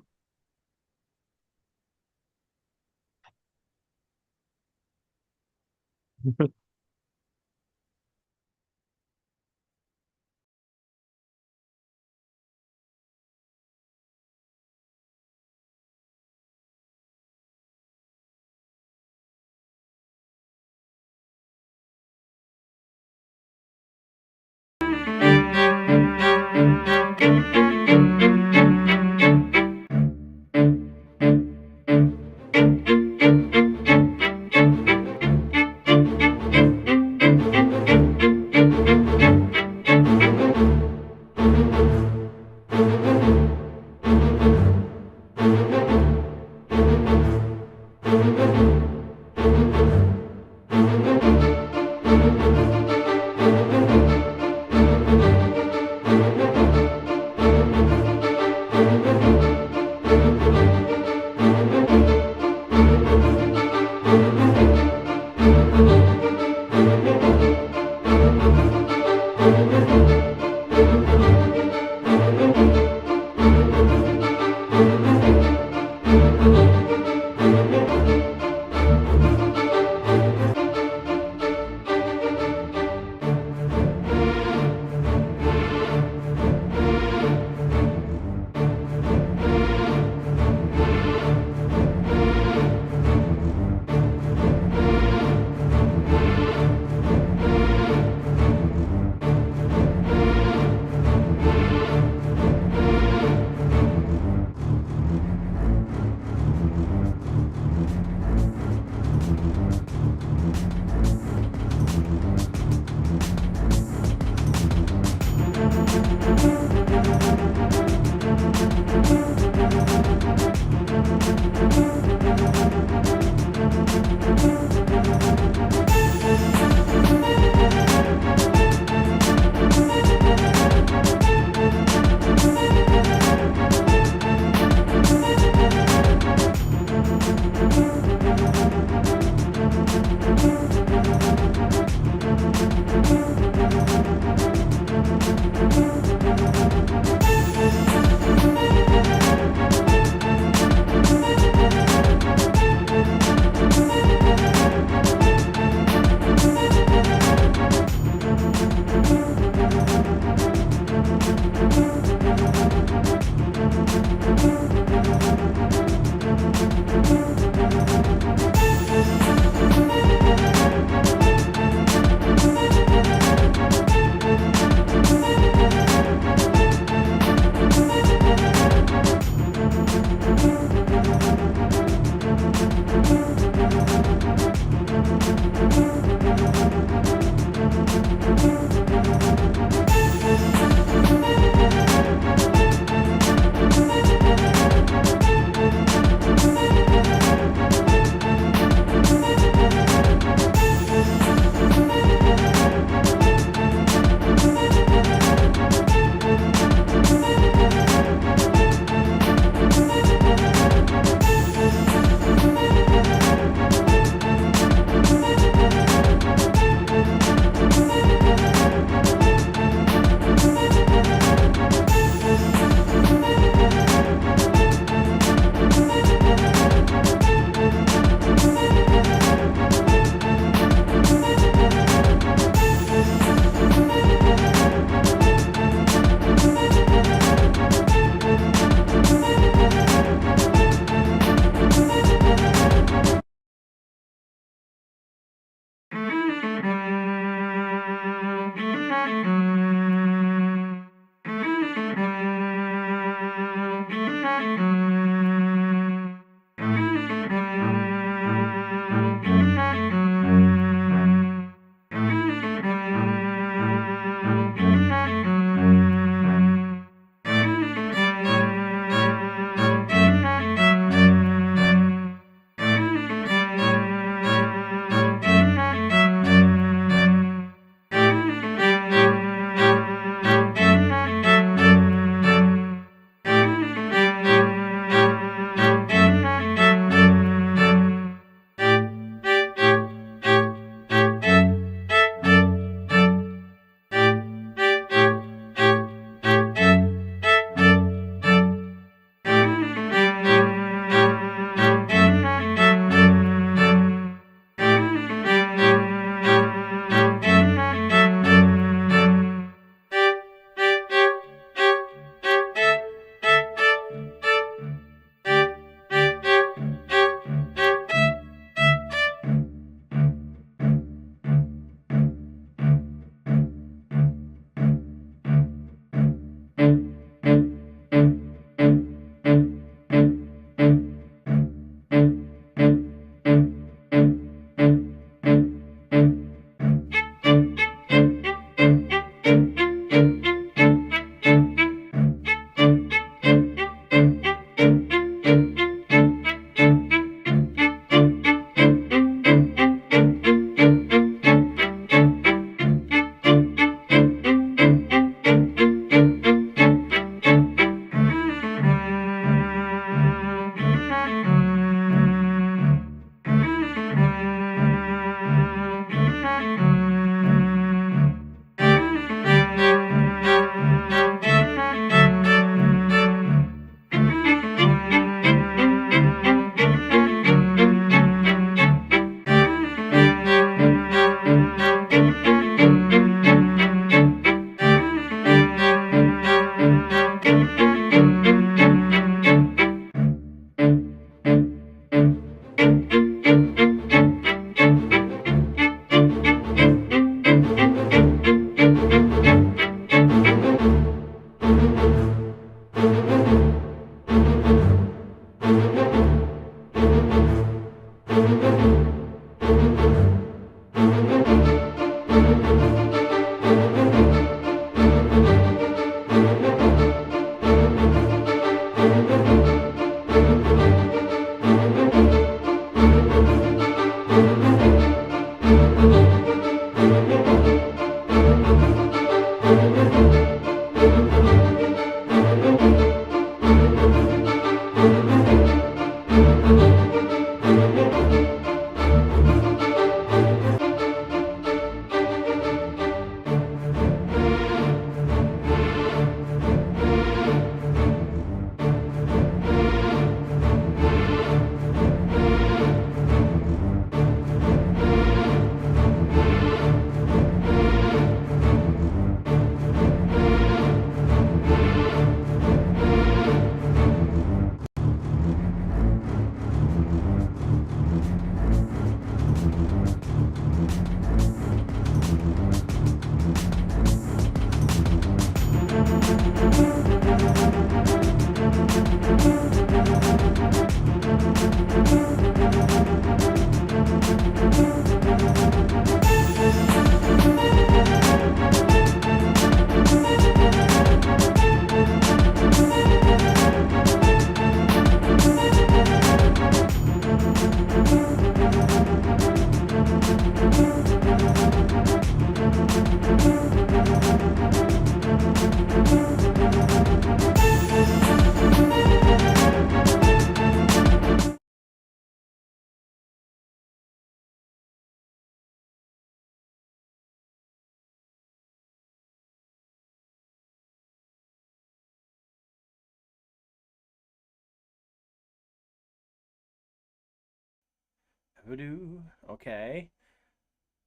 Voodoo. Okay.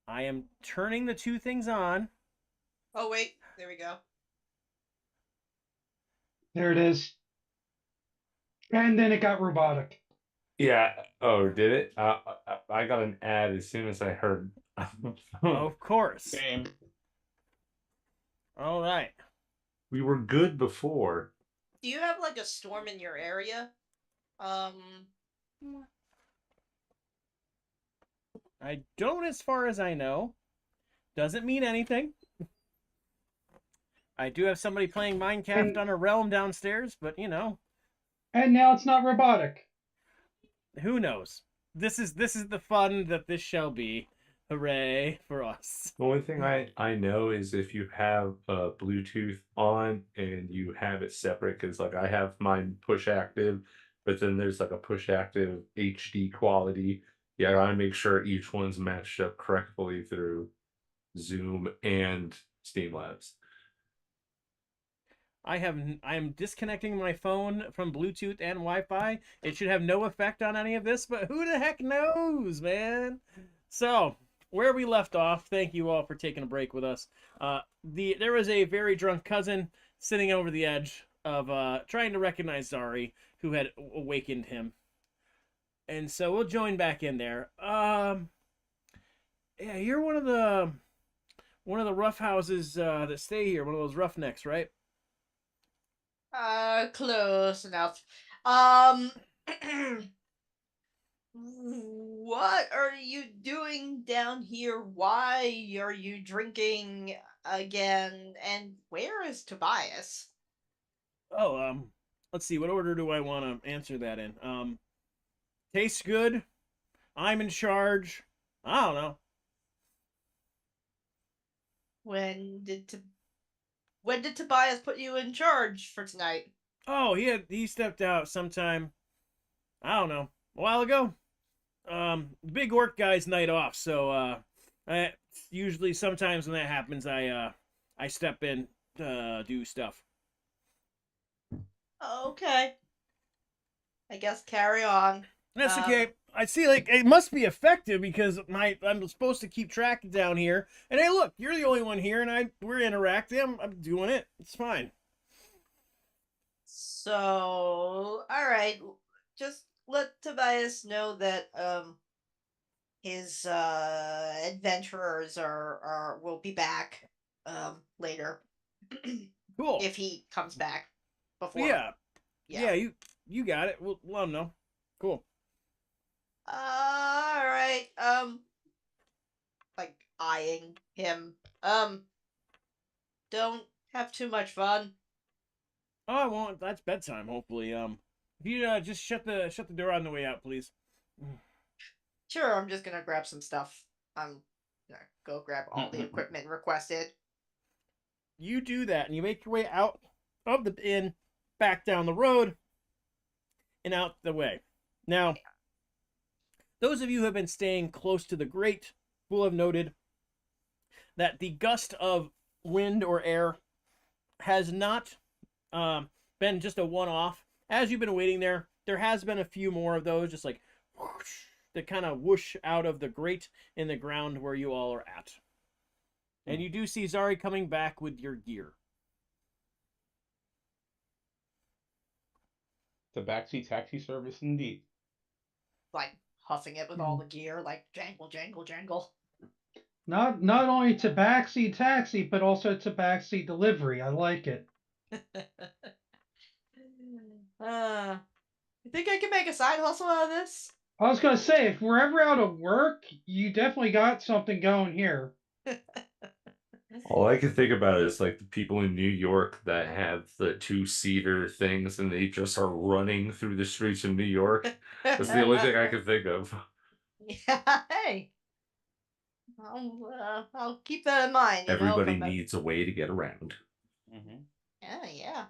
I am turning the two things on. Oh, wait. There we go. There it is. And then it got robotic. Yeah. Oh, did it? I got an ad as soon as I heard. Of course. Same. All right. We were good before. Do you have like a storm in your area? I don't, as far as I know. Doesn't mean anything. I do have somebody playing Minecraft And on a realm downstairs, but you know, and now it's not robotic. who knows? This is the fun that this shall be. Hooray for us. The only thing I know is if you have Bluetooth on and you have it separate, because like I have mine push active, but then there's like a push active HD quality. Yeah, I make sure each one's matched up correctly through Zoom and Streamlabs. I am disconnecting my phone from Bluetooth and Wi-Fi. It should have no effect on any of this, but who the heck knows, man? So, where we left off, thank you all for taking a break with us. There was a very drunk cousin sitting over the edge of trying to recognize Zari, who had awakened him. And so we'll join back in there. Yeah, you're one of the rough houses that stay here, one of those roughnecks, right? Close enough. What are you doing down here? Why are you drinking again? And where is Tobias? Oh, let's see. What order do I want to answer that in? Tastes good. I'm in charge. I don't know. When did Tobias put you in charge for tonight? Oh, he stepped out sometime. I don't know, a while ago. Big orc guy's night off, so usually sometimes when that happens, I step in to do stuff. Okay. I guess carry on. That's okay. I see, like, it must be effective because I'm supposed to keep track down here. And hey, look, you're the only one here, and we're interacting. I'm doing it. It's fine. So, all right, just let Tobias know that his adventurers will be back later. Cool. If he comes back before. Yeah, you got it. We'll let him know. Cool. All right. Like eyeing him. Don't have too much fun. Oh, I won't. That's bedtime. Hopefully. If you just shut the door on the way out, please. Sure. I'm just gonna grab some stuff. I'm gonna go grab all the equipment requested. You do that, and you make your way out of the inn, back down the road, and out the way. Now, those of you who have been staying close to the grate will have noted that the gust of wind or air has not been just a one-off. As you've been waiting there has been a few more of those, just like whoosh, that kind of whoosh out of the grate in the ground where you all are at. And you do see Zari coming back with your gear. The backseat taxi service, indeed. Like huffing it with all the gear, like jangle, jangle, jangle. Not only tabaxi taxi, but also tabaxi delivery. I like it. You think I can make a side hustle out of this? I was gonna say, if we're ever out of work, you definitely got something going here. All I can think about is like the people in New York that have the two-seater things and they just are running through the streets of New York. That's the only thing I can think of. Yeah, hey. I'll keep that in mind. Everybody needs a way to get around. Mm-hmm. Yeah.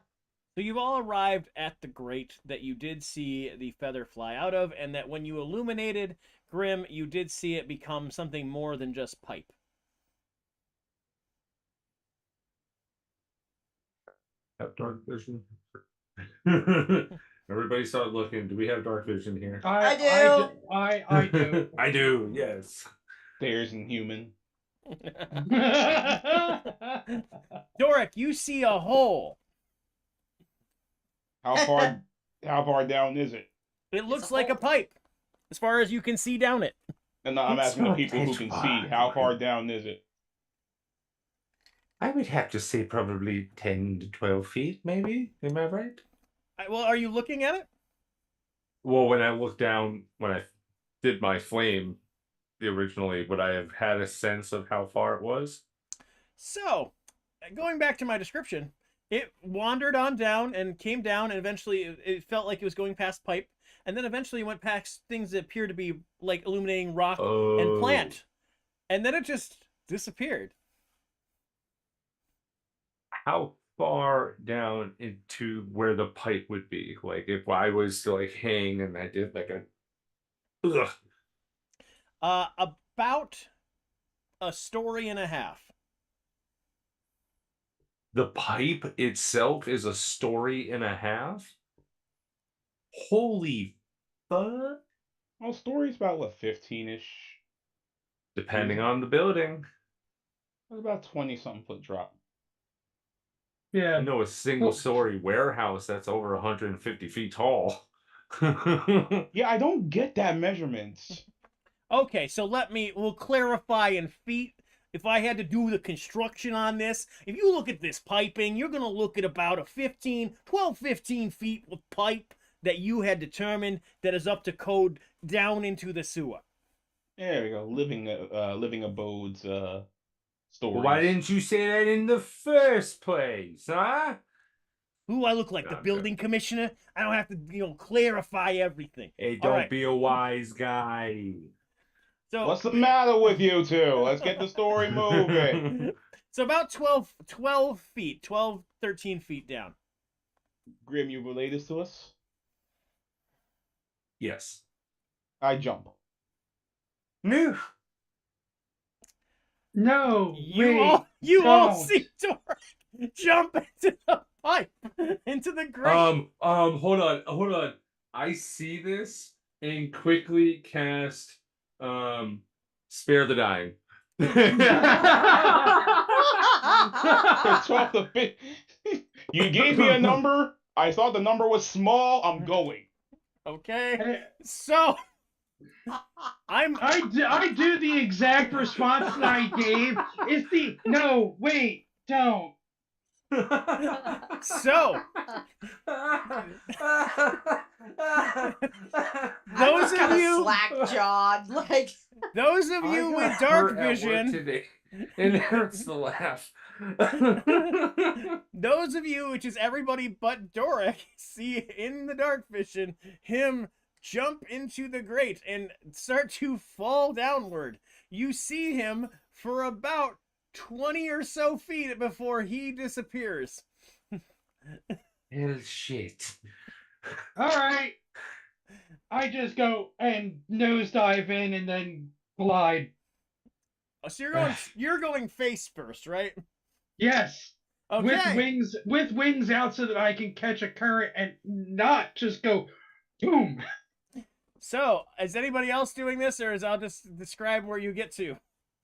So you've all arrived at the grate that you did see the feather fly out of, and that when you illuminated Grim, you did see it become something more than just pipe. Have dark vision. Everybody start looking. Do we have dark vision here? I do. I do. I do, yes. There's inhuman. Doric, you see a hole. How far down is it? It looks like a pipe, as far as you can see down it. And I'm It's asking the not people who that can far, see, how far right? down is it? I would have to say probably 10 to 12 feet, maybe. Am I right? Well, are you looking at it? Well, when I looked down, when I did my flame originally, would I have had a sense of how far it was? So, going back to my description, it wandered on down and came down, and eventually it felt like it was going past pipe, and then eventually went past things that appear to be like illuminating rock and plant, and then it just disappeared. How far down into where the pipe would be? Like if I was to like hang and I did like a ugh. About a story and a half. The pipe itself is a story and a half? Holy fuck. Well, story's about what, 15-ish? Depending on the building. That's about 20-something foot drop. I Yeah. know a single story warehouse that's over 150 feet tall. Yeah, I don't get that measurement. Okay, so we'll clarify in feet. If I had to do the construction on this, if you look at this piping, you're going to look at about a 12, 15 feet of pipe that you had determined that is up to code down into the sewer. There we go. Living abodes, stories. Why didn't you say that in the first place, huh? Ooh, I look like the building commissioner. I don't have to, clarify everything. Hey, don't be a wise guy. So what's the matter with you two? Let's get the story moving. So about 12 feet, 12, 13 feet down. Grim, you relay this to us? Yes. I jump. No. No. You all see Doric jump into the pipe, into the grate. Hold on. I see this and quickly cast Spare the Dying. You gave me a number. I thought the number was small. I'm going. Okay. So I do the exact response that I gave. It's the no, wait, don't. So those of you slack jawed, like those of you with dark vision today, and it hurts to laugh. Those of you, which is everybody but Doric, see in the dark vision him jump into the grate and start to fall downward. You see him for about 20 or so feet before he disappears. Hell shit. All right. I just go and nosedive in and then glide. Oh, so you're going face first, right? Yes. Okay. With wings out so that I can catch a current and not just go boom. So, is anybody else doing this, or I'll just describe where you get to?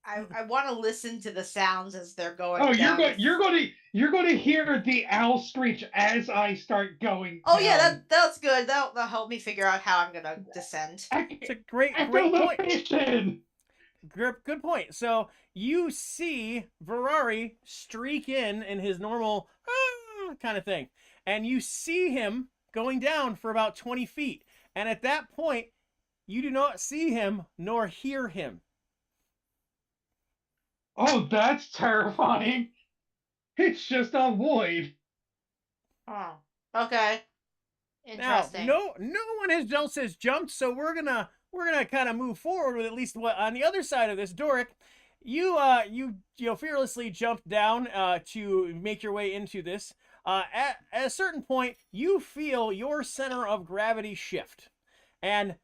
I want to listen to the sounds as they're going. Oh, down. you're going to hear the owl screech as I start going. Oh down. yeah, that's good. That'll help me figure out how I'm gonna descend. It's a great point. Good point. So you see Ferrari streak in his normal kind of thing, and you see him going down for about 20 feet. And at that point, you do not see him nor hear him. Oh, that's terrifying. It's just a void. Oh, okay. Interesting. Now, no one else has jumped, so we're gonna kind of move forward with at least what on the other side of this. Doric, you fearlessly jumped down to make your way into this. At a certain point, you feel your center of gravity shift, and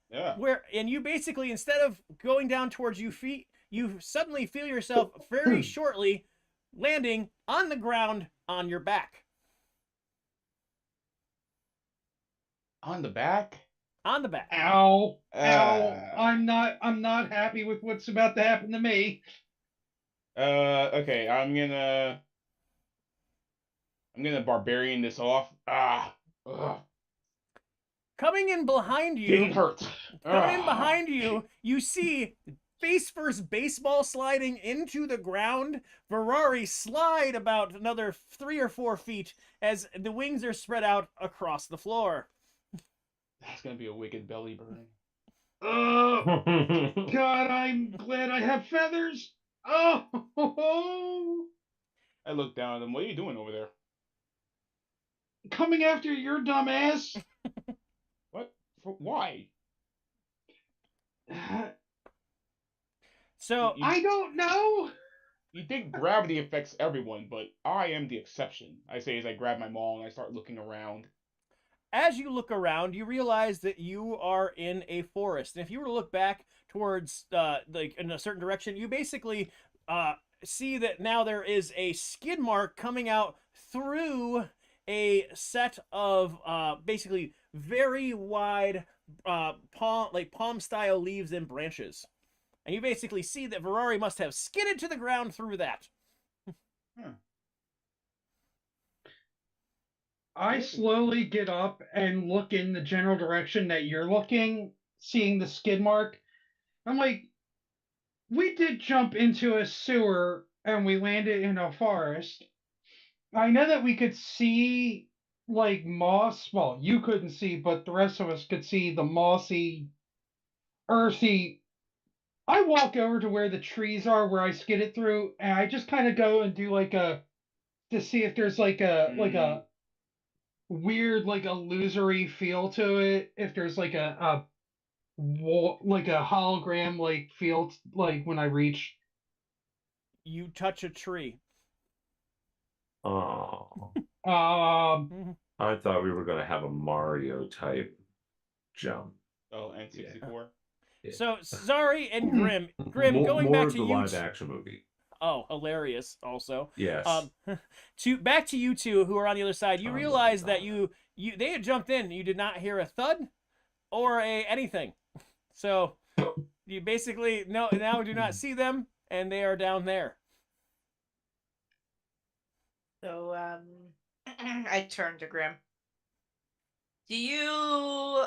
you basically, instead of going down towards your feet, you suddenly feel yourself very shortly landing on the ground on your back. On the back? On the back. Ow. I'm not happy with what's about to happen to me. Okay, I'm gonna barbarian this off. Coming in behind you. Didn't hurt. Coming in behind you, you see face-first baseball sliding into the ground. Ferrari slide about another 3 or 4 feet as the wings are spread out across the floor. That's gonna be a wicked belly burn. Oh, God, I'm glad I have feathers. Oh, I look down at them. What are you doing over there? coming after your dumb ass. What? Why? So I don't know. You think gravity affects everyone, but I am the exception. I say as I grab my maul and I start looking around. as you look around, you realize that you are in a forest. And if you were to look back towards, like in a certain direction, you basically see that now there is a skid mark coming out through a set of basically very wide palm style leaves and branches. And you basically see that Ferrari must have skidded to the ground through that. I slowly get up and look in the general direction that you're looking, seeing the skid mark. I'm like, we did jump into a sewer and we landed in a forest. I know that we could see like moss. Well, you couldn't see, but the rest of us could see the mossy, earthy. I walk over to where the trees are, where I skidded through, and I just kind of go and do like a to see if there's like a weird like illusory feel to it. If there's like a like a hologram like feel like when I reach. You touch a tree. Oh, Um, I thought we were gonna have a Mario type jump. Oh, N64. Yeah. So Zari and Grim, going more back of to the you. live action movie. Oh, hilarious! Also, Yes. back to you two who are on the other side. You Oh, realize my that they had jumped in. You did not hear a thud or a anything. So you basically now do not see them, and they are down there. So, I turn to Grim. Do you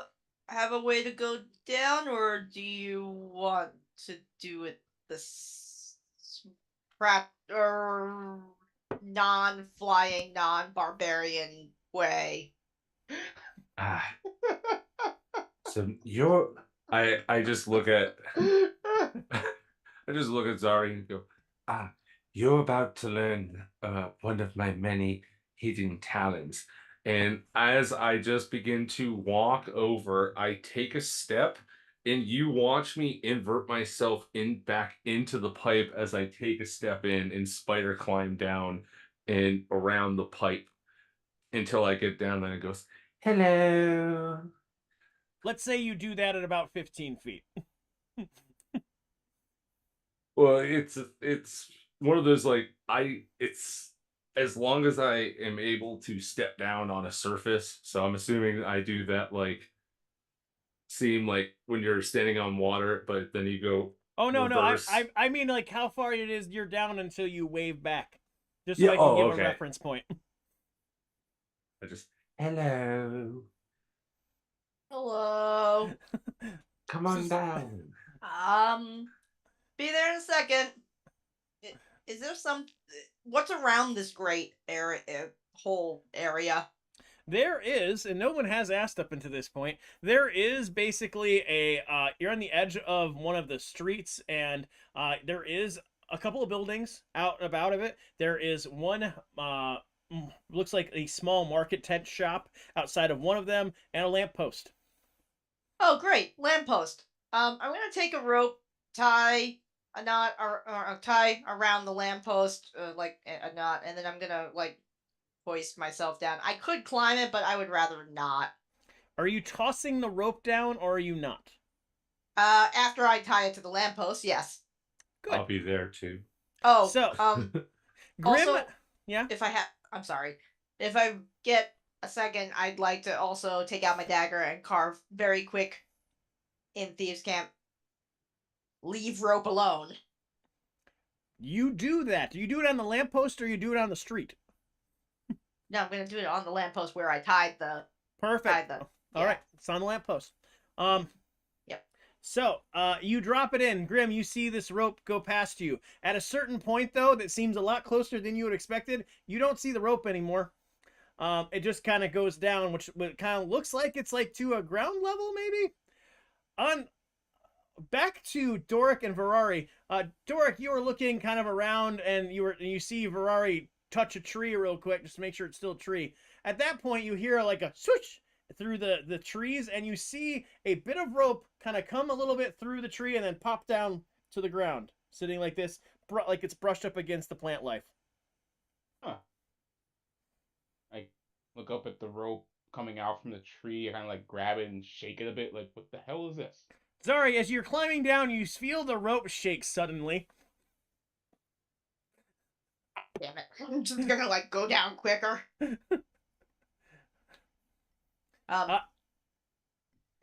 have a way to go down, or do you want to do it the or non-flying, non-barbarian way? Ah. So you're. I just look at I just look at Zari and go, You're about to learn one of my many hidden talents. and as I just begin to walk over, I take a step and you watch me invert myself back into the pipe as I take a step in and spider climb down and around the pipe until I get down and it goes, Hello. Let's say you do that at about 15 feet. well, it's one of those like it's as long as I am able to step down on a surface, so I'm assuming I do that like seem like when you're standing on water, but then you go Oh no, reverse. I mean like how far it is you're down until you wave back, just so Yeah, I can give okay. a reference point. I just Hello. Hello. Come on down. Be there in a second. Is there what's around this great area, whole area? There is, and no one has asked up until this point, there is basically you're on the edge of one of the streets, and there is a couple of buildings out and about of it. There is one, looks like a small market tent shop outside of one of them, and a lamppost. Oh, great. Lamppost. I'm going to take a rope, tie a knot, or tie around the lamppost, like a knot, and then I'm going to, like, hoist myself down. I could climb it, but I would rather not. Are you tossing the rope down, or are you not? After I tie it to the lamppost, yes. Good. I'll be there too. Oh, So, Grim, also, yeah? I'm sorry. If I get a second, I'd like to also take out my dagger and carve very quick in Thieves' Camp. Leave rope alone. You do that. Do you do it on the lamppost, or you do it on the street? No, I'm gonna do it on the lamppost where I tied the. Perfect. All right, it's on the lamppost. Yep. So, you drop it in. Grim, you see this rope go past you. At a certain point, though, that seems a lot closer than you had expected, you don't see the rope anymore. It just kind of goes down, which kind of looks like it's like to a ground level, maybe? Back to Doric and Ferrari. Doric, you were looking kind of around, and you see Ferrari touch a tree real quick just to make sure it's still a tree. At that point, you hear like a swoosh through the trees, and you see a bit of rope kind of come a little bit through the tree and then pop down to the ground, sitting like this, like it's brushed up against the plant life. Huh. I look up at the rope coming out from the tree. I kind of like grab it and shake it a bit. Like, what the hell is this? Sorry, as you're climbing down, you feel the rope shake suddenly. Damn it. I'm just gonna like go down quicker.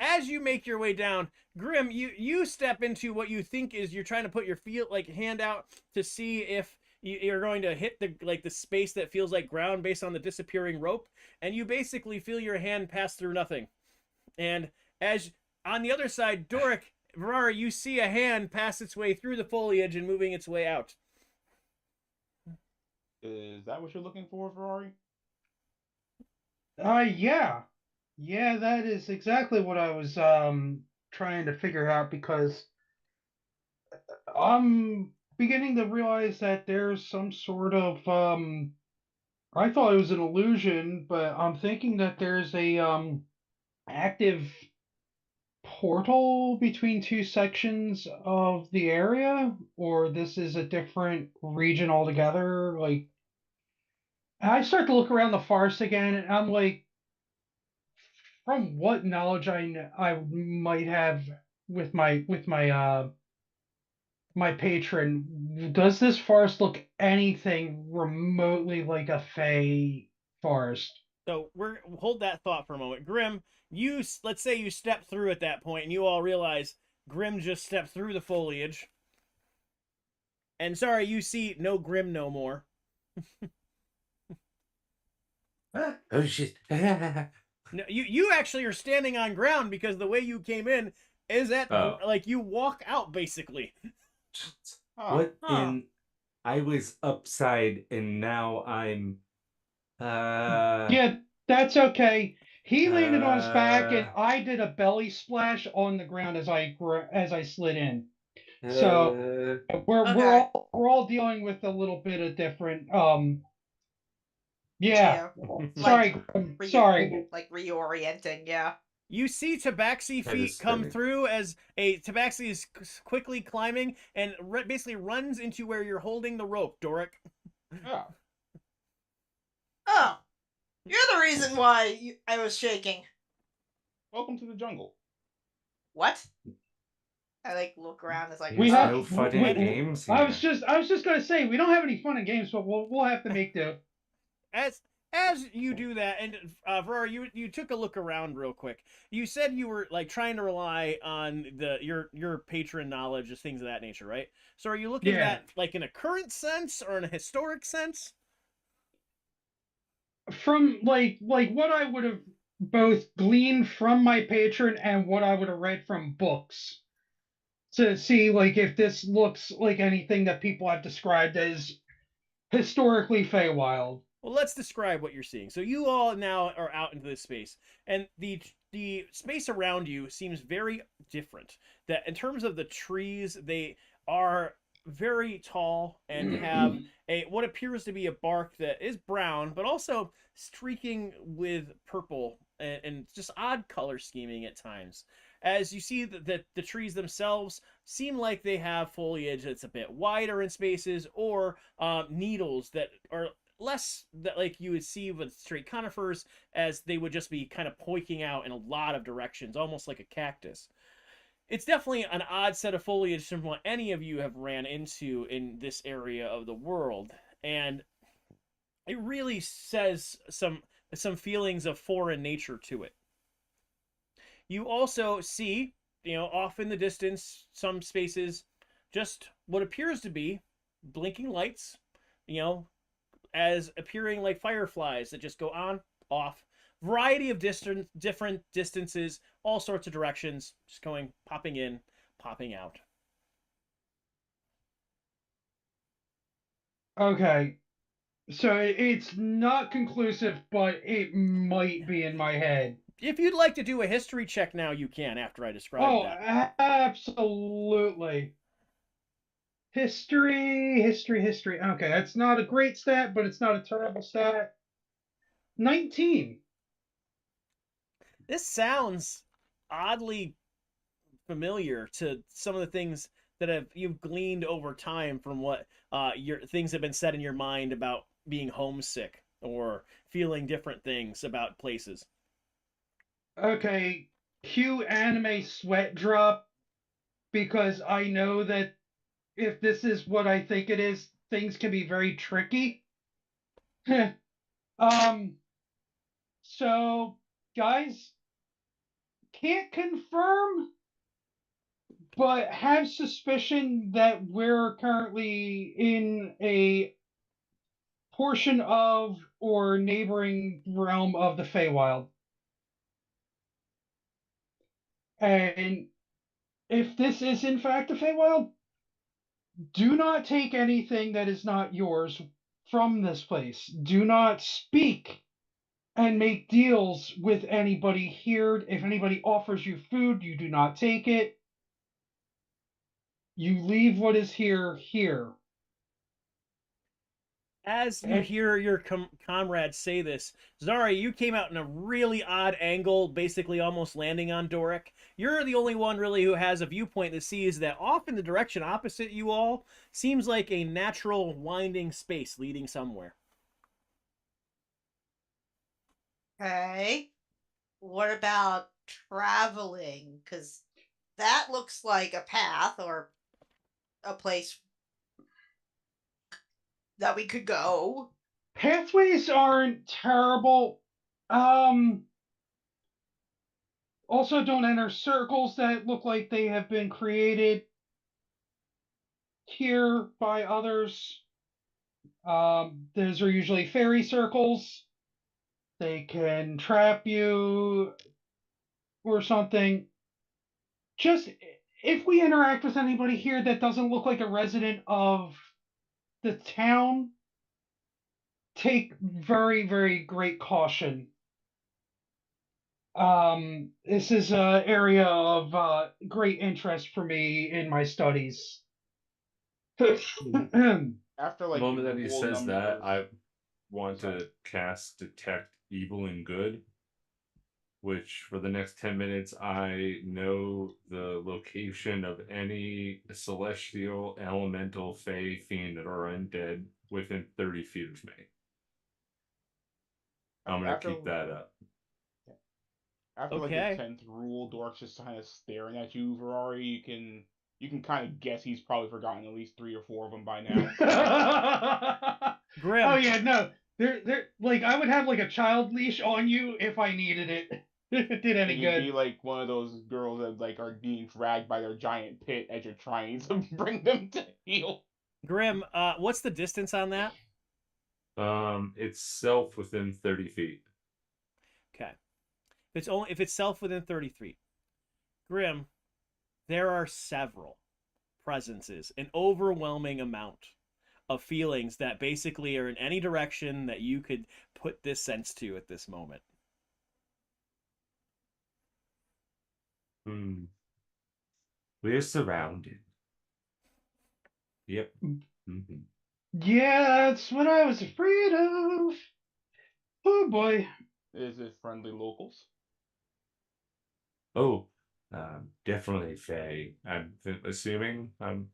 As you make your way down, Grim, you step into what you think is you're trying to put your hand out to see if you're going to hit the space that feels like ground based on the disappearing rope, and you basically feel your hand pass through nothing. And as on the other side, Doric, Ferrari, you see a hand pass its way through the foliage and moving its way out. Is that what you're looking for, Ferrari? Yeah. Yeah, that is exactly what I was trying to figure out, because I'm beginning to realize that there's some sort of I thought it was an illusion, but I'm thinking that there's a active portal between two sections of the area, or this is a different region altogether. Like, I start to look around the forest again, and I'm like, from what knowledge I might have with my patron, does this forest look anything remotely like a Fey forest? So hold that thought for a moment. Grim, let's say you step through at that point, and you all realize Grim just stepped through the foliage. And sorry, you see no Grim no more. Oh shit. No, you actually are standing on ground, because the way you came in is that like you walk out basically. What in? I was upside and now I'm. Yeah, that's okay. He landed on his back, and I did a belly splash on the ground as I slid in. So we're all dealing with a little bit of different yeah. Sorry, sorry. Like reorienting, yeah. You see Tabaxi feet come through as Tabaxi is quickly climbing and basically runs into where you're holding the rope, Doric. Yeah. Oh, you're the reason why I was shaking. Welcome to the jungle. What? I like look around. It's like we have no fun in games here. I was just gonna say, we don't have any fun in games, but we'll have to make do. As you do that, and Ferrari, you took a look around real quick. You said you were like trying to rely on your patron knowledge, of things of that nature, right? So are you looking at like in a current sense or in a historic sense? From like what I would have both gleaned from my patron and what I would have read from books, to see like if this looks like anything that people have described as historically Feywild. Well, let's describe what you're seeing. So you all now are out into this space, and the space around you seems very different. That in terms of the trees, they are very tall and have what appears to be a bark that is brown, but also streaking with purple and just odd color scheming at times. As you see that the trees themselves seem like they have foliage that's a bit wider in spaces, or needles that are less that like you would see with straight conifers, as they would just be kind of poking out in a lot of directions, almost like a cactus. It's definitely an odd set of foliage from what any of you have ran into in this area of the world, and it really says some feelings of foreign nature to it. You also see, off in the distance, some spaces, just what appears to be blinking lights, as appearing like fireflies that just go on, off, variety of different distances all sorts of directions, just going, popping in, popping out. Okay. So it's not conclusive, but it might be in my head. If you'd like to do a history check now, you can after I describe Oh, that. absolutely. History. Okay, that's not a great stat, but it's not a terrible stat. 19. This sounds oddly familiar to some of the things that you've gleaned over time from what your things have been said in your mind about being homesick or feeling different things about places. Okay, cue anime sweat drop because I know that if this is what I think it is, things can be very tricky. um, so guys, can't confirm, but have suspicion that we're currently in a portion of or neighboring realm of the Feywild. And if this is in fact the Feywild, do not take anything that is not yours from this place. Do not speak and make deals with anybody here. If anybody offers you food, you do not take it. You leave what is here here. As you hear your comrades say this, Zari, you came out in a really odd angle, basically almost landing on Doric. You're the only one really who has a viewpoint that sees that off in the direction opposite you all seems like a natural winding space leading somewhere. Okay. What about traveling? Because that looks like a path or a place that we could go. Pathways aren't terrible. Um, Also, don't enter circles that look like they have been created here by others. Those are usually fairy circles. They can trap you or something. Just if we interact with anybody here that doesn't look like a resident of the town, take very, very great caution. This is an area of great interest for me in my studies. After The like moment that he equal says that, numbers- I want to cast Detect Evil and Good, which for the next 10 minutes, I know the location of any celestial, elemental, fey, fiend, or undead within 30 feet of me. I'm going to after keep that up. after like Okay. the 10th rule, Dork's just kind of staring at you, Ferrari. You can kind of guess he's probably forgotten at least 3 or 4 of them by now. Grim. Oh yeah, no. They're like I would have like a child leash on you if I needed it. If it did any And you'd good. be like one of those girls that like are being dragged by their giant pit as you're trying to bring them to heal. Grim, what's the distance on that? It's self within 30 feet. Okay. If it's self within 30 feet. Grim, there are several presences, an overwhelming amount of feelings that basically are in any direction that you could put this sense to at this moment. We're surrounded. Yep. Mm-hmm. Yeah, that's what I was afraid of. Oh boy. Is it friendly locals? Oh, definitely Faye. I'm assuming I'm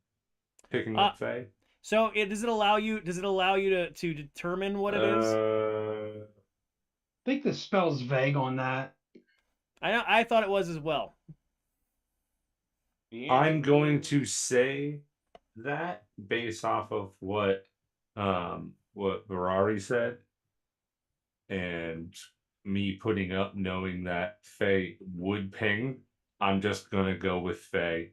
picking up Faye. So does it allow you to determine what it is? I think the spell's vague on that. I thought it was as well. I'm going to say that based off of what Ferrari said, and me putting up knowing that Faye would ping, I'm just gonna go with Faye.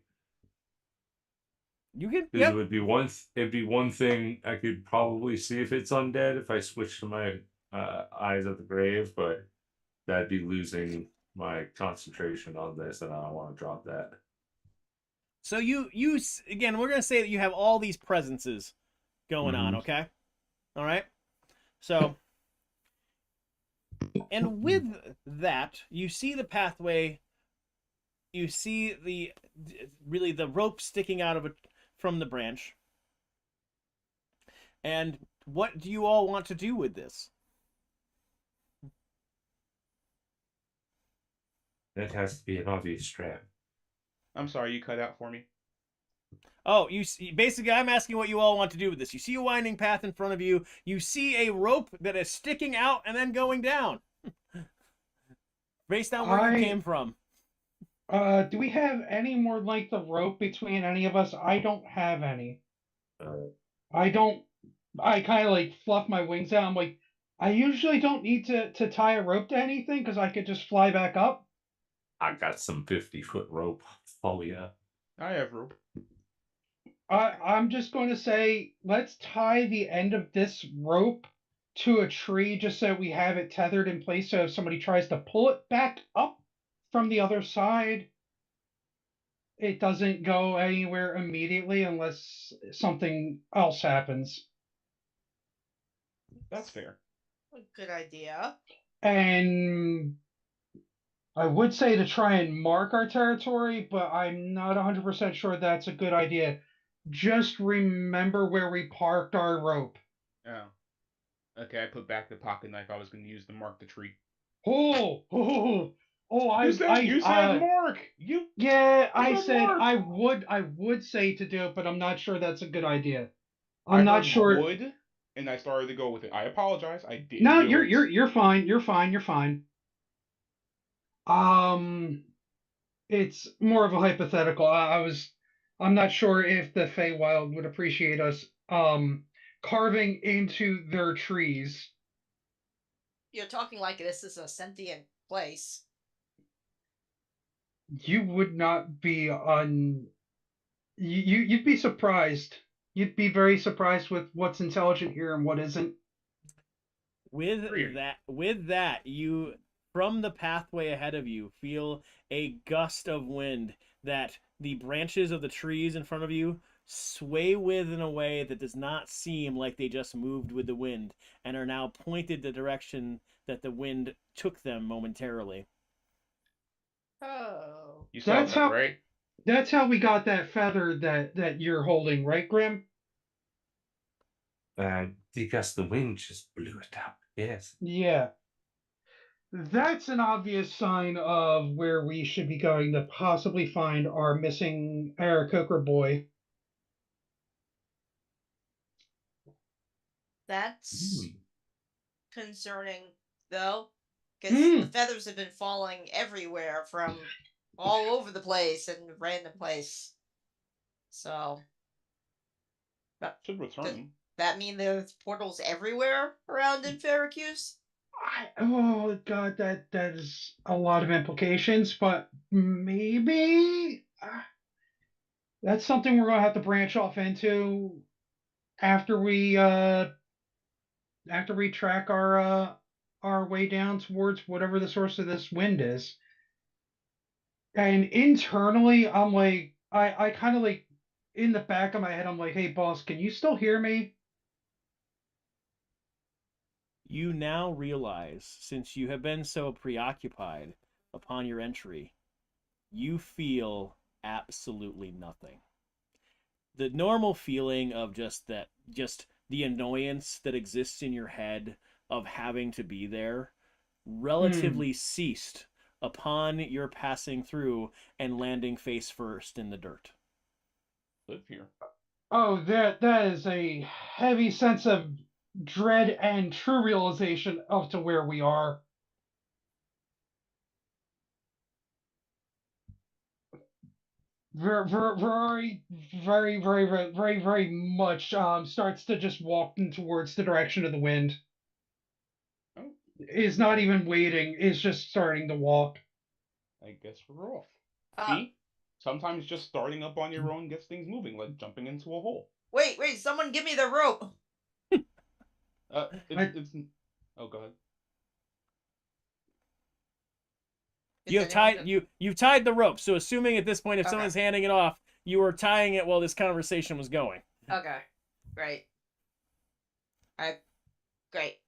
You can. Because it'd be one thing I could probably see if it's undead if I switch to my eyes at the grave, but that'd be losing my concentration on this, and I don't want to drop that. So you again, we're gonna say that you have all these presences going on, okay? All right. So, and with that, you see the pathway. You see the rope sticking out of it from the branch. And what do you all want to do with this? That has to be an obvious trap. I'm sorry, you cut out for me. Oh, you see, basically, I'm asking what you all want to do with this. You see a winding path in front of you. You see a rope that is sticking out and then going down, based on where you came from. Do we have any more length of rope between any of us? I don't have any. I don't. I kind of like fluff my wings out. I'm like, I usually don't need to tie a rope to anything because I could just fly back up. I got some 50-foot rope. Oh yeah. I have rope. I'm just going to say, let's tie the end of this rope to a tree just so we have it tethered in place. So if somebody tries to pull it back up from the other side, it doesn't go anywhere immediately unless something else happens. That's fair. Good idea. And I would say to try and mark our territory, but I'm not 100% sure that's a good idea. Just remember where we parked our rope. Oh. Okay, I put back the pocket knife I was going to use to mark the tree. Oh, You said mark. I said mark. I would say to do it, but I'm not sure that's a good idea. I I'm not heard sure. would, and I started to go with it. I apologize. I didn't. No, do it. you're fine. You're fine. You're fine. It's more of a hypothetical. I'm not sure if the Feywild would appreciate us carving into their trees. You're talking like this is a sentient place. You would not be you'd be surprised. You'd be very surprised with what's intelligent here and what isn't. With that, you from the pathway ahead of you feel a gust of wind that the branches of the trees in front of you sway with in a way that does not seem like they just moved with the wind and are now pointed the direction that the wind took them momentarily. Oh. You saw that, right? That's how we got that feather that you're holding, right, Grim? Because the wind just blew it up. Yes. Yeah. That's an obvious sign of where we should be going to possibly find our missing Aarakocra boy. That's concerning, though, because the feathers have been falling everywhere from all over the place and random place. So, should return. That mean there's portals everywhere around Enferacuse? Oh god, that is a lot of implications, but maybe that's something we're gonna have to branch off into after we track our way down towards whatever the source of this wind is. And internally, I'm like, I kind of like in the back of my head, I'm like, hey boss, can you still hear me? You now realize, since you have been so preoccupied upon your entry, you feel absolutely nothing. The normal feeling of just the annoyance that exists in your head of having to be there relatively ceased upon your passing through and landing face first in the dirt. Live here. Oh, that is a heavy sense of dread and true realization of to where we are. Very much starts to just walk towards the direction of the wind. Oh. Is not even waiting, is just starting to walk. I guess we're off. See? Sometimes just starting up on your own gets things moving, like jumping into a hole. Wait, someone give me the rope! Oh, go ahead. You've tied the rope. So assuming at this point, if someone's handing it off, you were tying it while this conversation was going. Okay, great. Great.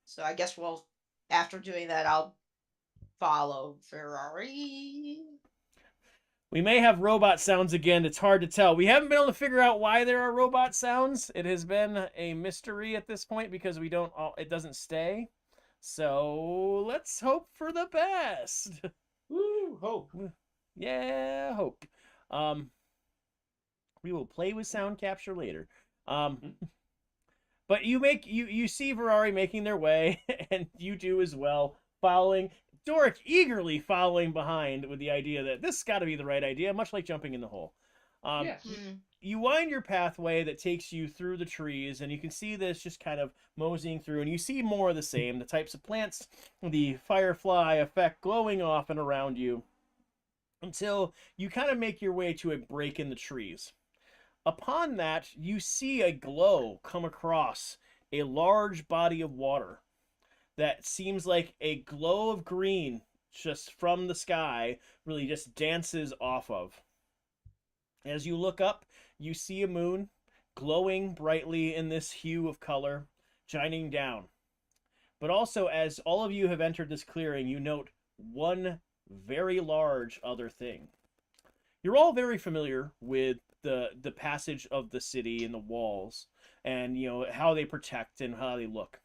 So I guess after doing that, I'll follow Ferrari. We may have robot sounds again. It's hard to tell. We haven't been able to figure out why there are robot sounds. It has been a mystery at this point because it doesn't stay. So let's hope for the best. Woo, hope. Yeah, hope. We will play with sound capture later. But you see Ferrari making their way, and you do as well, following. Doric eagerly following behind with the idea that this has got to be the right idea, much like jumping in the hole. Yes. You wind your pathway that takes you through the trees, and you can see this just kind of moseying through, and you see more of the same, the types of plants, the firefly effect glowing off and around you, until you kind of make your way to a break in the trees. Upon that, you see a glow come across a large body of water that seems like a glow of green just from the sky, really just dances off of. As you look up, you see a moon glowing brightly in this hue of color, shining down. But also, as all of you have entered this clearing, you note one very large other thing. You're all very familiar with the passage of the city and the walls, and how they protect and how they look.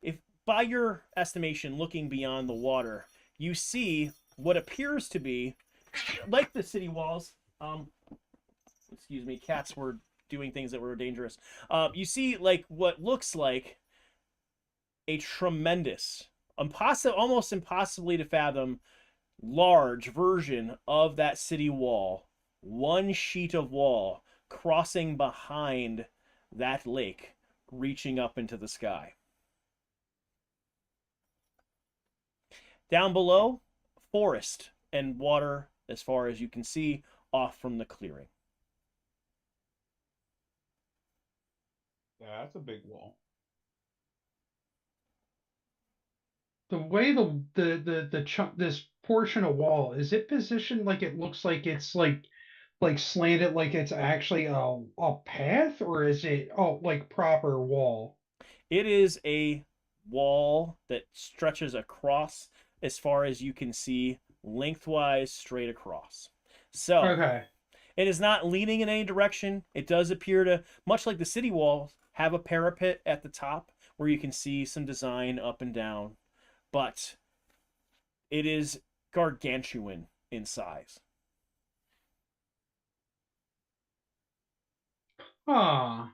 If by your estimation, looking beyond the water, you see what appears to be like the city walls. Excuse me, cats were doing things that were dangerous. You see like what looks like a tremendous, almost impossibly to fathom, large version of that city wall. One sheet of wall crossing behind that lake, reaching up into the sky. Down below, forest and water as far as you can see off from the clearing. Yeah, that's a big wall. The way the chunk, this portion of wall, is it positioned like it looks like it's like slanted, like it's actually a path, or is it like proper wall? It is a wall that stretches across as far as you can see, lengthwise straight across. So Okay. it is not leaning in any direction. It does appear to, much like the city wall, have a parapet at the top where you can see some design up and down. But it is gargantuan in size. Ah.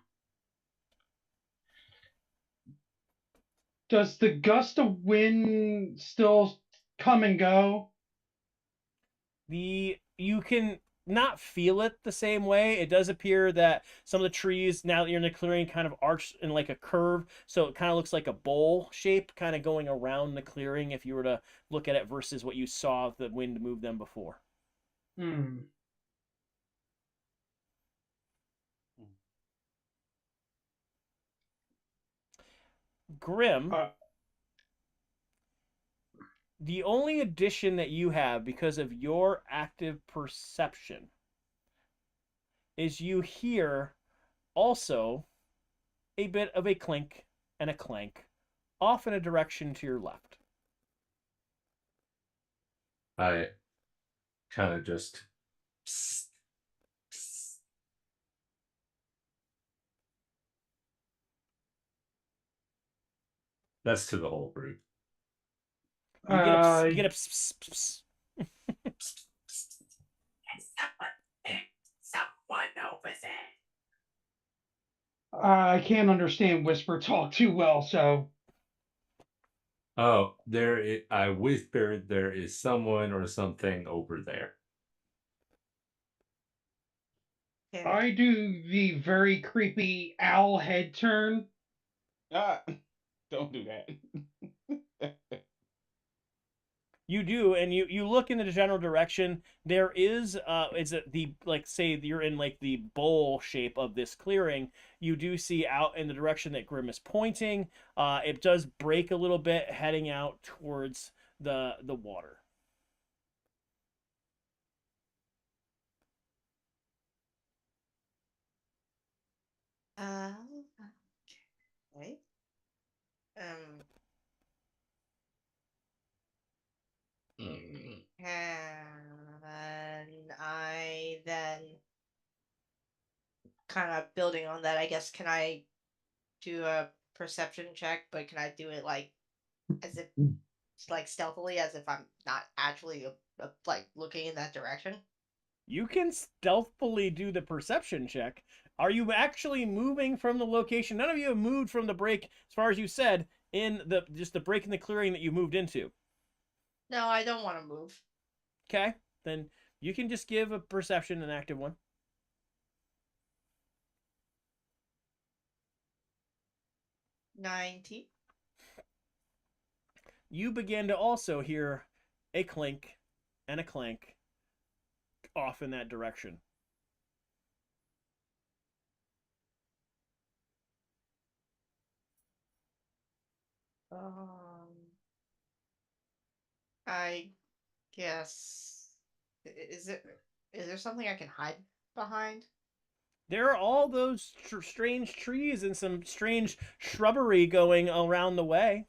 Does the gust of wind still come and go? You can not feel it the same way. It does appear that some of the trees, now that you're in the clearing, kind of arch in like a curve, so it kind of looks like a bowl shape kind of going around the clearing if you were to look at it versus what you saw the wind move them before. Grim, the only addition that you have because of your active perception is you hear also a bit of a clink and a clank off in a direction to your left. I kind of just... Psst, psst. That's to the whole group. You get a pss, pss, pss. Someone over there. I can't understand whisper talk too well, so. Oh, I whispered there is someone or something over there. I do the very creepy owl head turn. Don't do that. You do, and you look in the general direction. There is say you're in like the bowl shape of this clearing. You do see out in the direction that Grim is pointing. It does break a little bit, heading out towards the water. kind of building on that, I guess, can I do a perception check, but can I do it like as if like stealthily, as if I'm not actually like looking in that direction? You can stealthily do the perception check. Are you actually moving from the location? None of you have moved from the break, as far as you said, in the break in the clearing that you moved into. No, I don't want to move. Okay, then you can just give a perception an active one. 90. You begin to also hear a clink and a clank off in that direction. I guess is there something I can hide behind? There are all those strange trees and some strange shrubbery going around the way.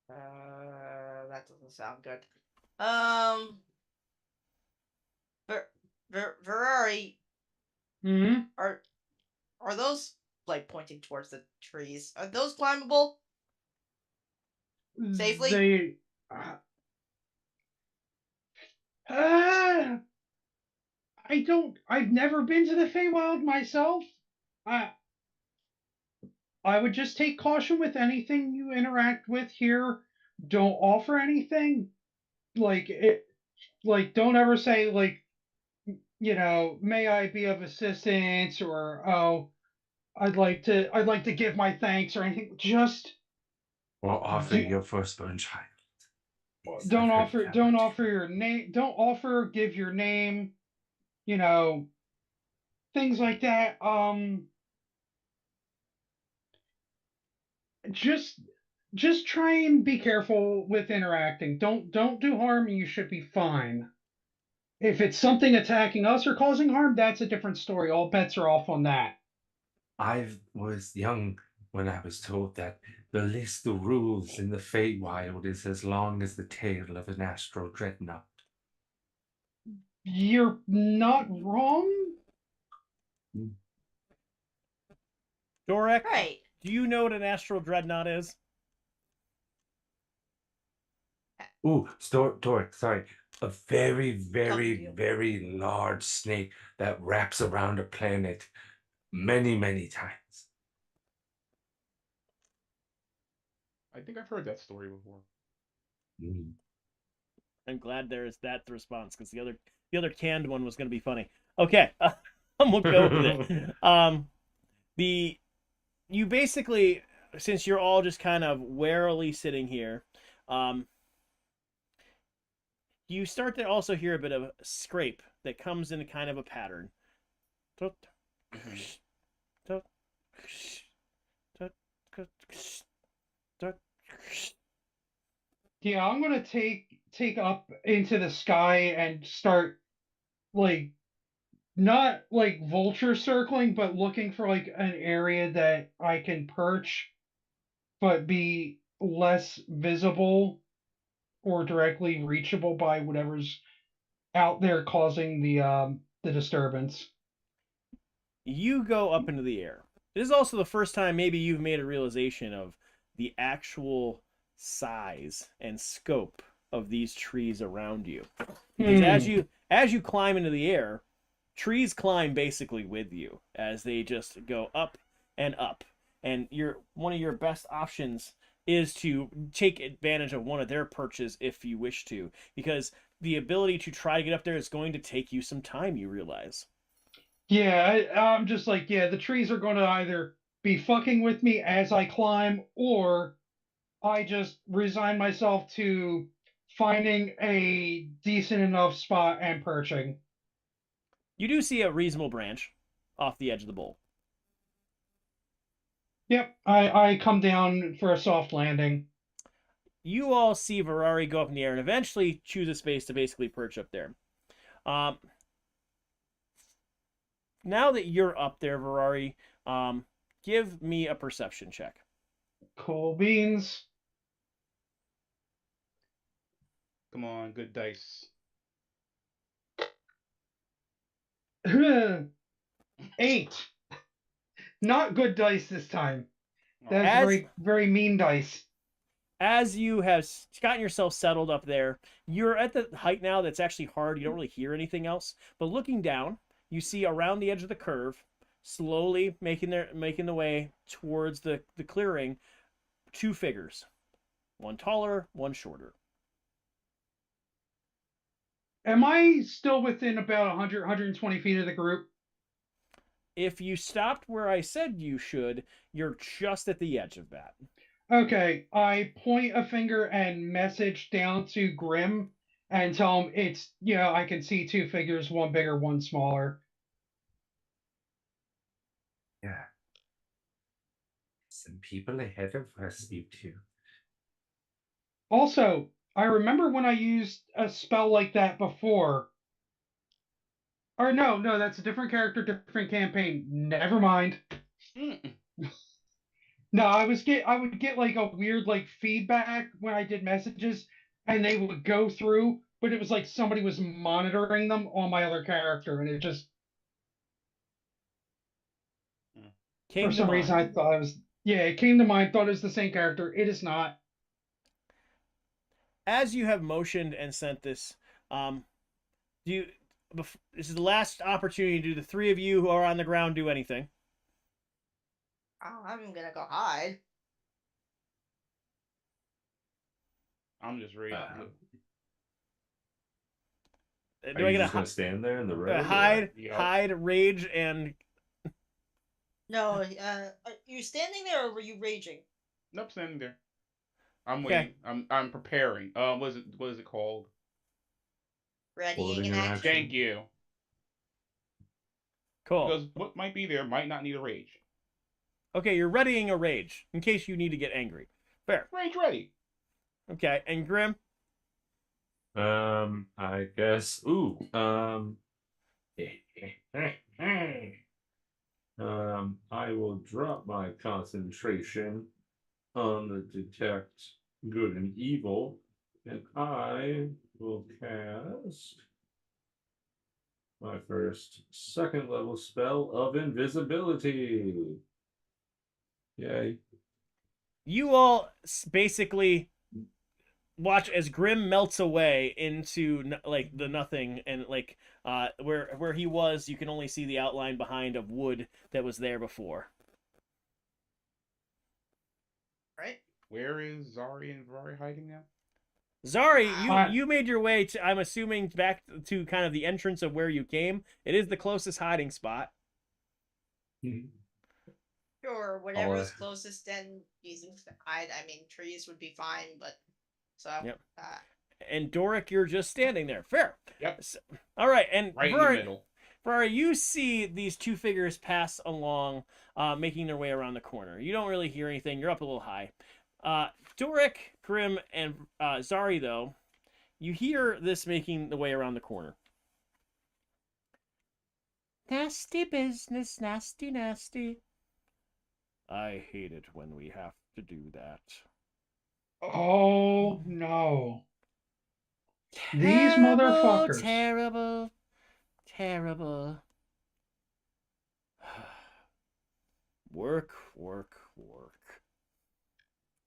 That doesn't sound good. Ferrari, Hmm. are those like pointing towards the trees? Are those climbable safely? They. Uh, I don't. I've never been to the Feywild myself. I I would just take caution with anything you interact with here. Don't offer anything. Like it. Like don't ever say like may I be of assistance or oh I'd like to give my thanks or anything. Just Or offer do, your firstborn child. Yes, don't I've heard offer that don't much. offer your name. Don't offer give your name. You know things like that. Just just try and be careful with interacting. Don't do harm and you should be fine. If it's something attacking us or causing harm, that's a different story. All bets are off on that. I was young when I was told that the list of rules in the Feywild is as long as the tail of an astral dreadnought. You're not wrong. Dorek, Right. do you know what an astral dreadnought is? Ooh, Dork, sorry. A very, Come very, to you. very large snake that wraps around a planet many, many times. I think I've heard that story before. Mm. I'm glad there is that response because the other canned one was going to be funny. Okay, we'll go with it. The you basically, since you're all just kind of warily sitting here, you start to also hear a bit of scrape that comes in kind of a pattern. Yeah, I'm gonna take up into the sky and start like not like vulture circling, but looking for like an area that I can perch, but be less visible or directly reachable by whatever's out there causing the disturbance. You go up into the air. This is also the first time maybe you've made a realization of the actual size and scope of these trees around you. Because as you climb into the air, trees climb basically with you as they just go up and up. And one of your best options is to take advantage of one of their perches if you wish to, because the ability to try to get up there is going to take you some time, you realize. Yeah, I'm just like, yeah, the trees are going to either be fucking with me as I climb, or I just resign myself to finding a decent enough spot and perching. You do see a reasonable branch off the edge of the bowl. Yep, I come down for a soft landing. You all see Ferrari go up in the air and eventually choose a space to basically perch up there. Um, now that you're up there, Ferrari, give me a perception check. Cool beans. Come on, good dice. 8. Not good dice this time. That's As very, very mean dice. as you have gotten yourself settled up there, you're at the height now that's actually hard. You don't really hear anything else. But looking down, you see around the edge of the curve, slowly making the way towards the clearing, 2 figures. One taller, one shorter. Am I still within about 100, 120 feet of the group? If you stopped where I said you should, you're just at the edge of that. Okay, I point a finger and message down to Grim and tell him it's, I can see 2 figures, one bigger, one smaller. Yeah. Some people ahead of us, you two. Also, I remember when I used a spell like that before. Or no, that's a different character, different campaign. Never mind. No, I would get like a weird like feedback when I did messages, and they would go through, but it was like somebody was monitoring them on my other character, and it just for some reason I thought it was it came to mind, thought it was the same character. It is not. As you have motioned and sent this, do you? This is the last opportunity. Do the 3 of you who are on the ground do anything? I'm gonna go hide. I'm just ready. Do I get just gonna stand there in the road? Hide, rage, and No, are you standing there or were you raging? Nope, standing there. I'm waiting. I'm preparing. What is it called? Readying an action. Thank you. Cool. Because what might be there might not need a rage. Okay, you're readying a rage in case you need to get angry. Fair. Rage ready. Okay, and Grim? I guess. I will drop my concentration on the detect good and evil, and I will cast my first 2nd level spell of invisibility. Yay. You all basically watch as Grim melts away into like the nothing, and like where he was, you can only see the outline behind of wood that was there before. Right. Where is Zari and Ferrari hiding now? Zari, you made your way to, I'm assuming, back to kind of the entrance of where you came. It is the closest hiding spot. Sure, whatever's closest and easiest to hide. I mean, trees would be fine, but so. Yep. And Doric, you're just standing there. Fair. Yep. So, all right, and right in the middle. Ferrari, you see these 2 figures pass along, making their way around the corner. You don't really hear anything. You're up a little high. Doric, Grim, and Zari, though, you hear this making the way around the corner. Nasty business, nasty, nasty. I hate it when we have to do that. Oh no. Terrible, these motherfuckers. Terrible. Work.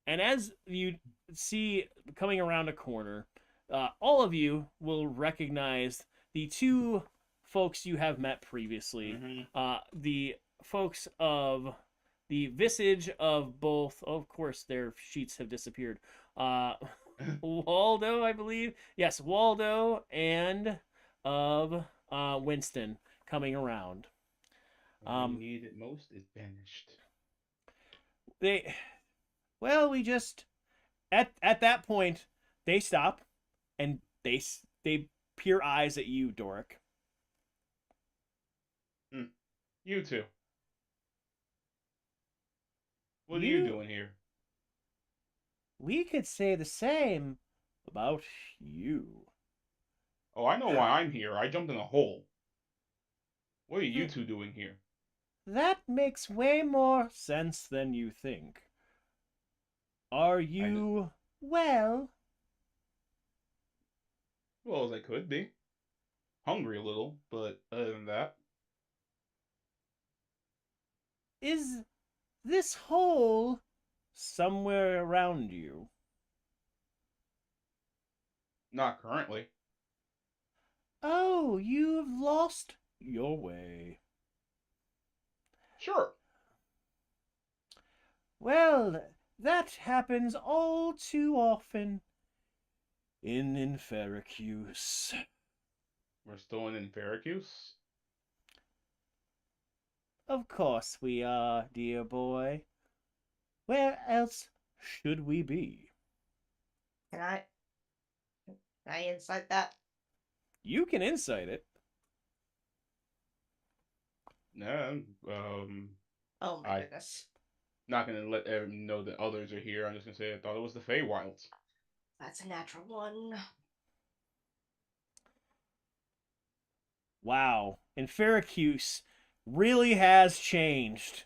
And as you see coming around a corner, all of you will recognize the 2 folks you have met previously. The folks of the visage of both, of course, their sheets have disappeared. Waldo, I believe. Yes, Waldo, and of Winston coming around. What we need it most is banished. We just at that point they stop and they peer eyes at you, Doric. You two. What are you doing here? We could say the same about you. Oh, I know why I'm here. I jumped in a hole. What are you 2 doing here? That makes way more sense than you think. Are you well? Well, as I could be. Hungry a little, but other than that. Is this hole somewhere around you? Not currently. Oh, you've lost your way. Sure. Well, that happens all too often in Enferacuse. We're still in Enferacuse? Of course we are, dear boy. Where else should we be? Can I insight that? You can insight it. No, Oh my goodness. not gonna let everyone know that others are here. I'm just gonna say I thought it was the Feywilds. That's a natural one. Wow. Enferacuse really has changed.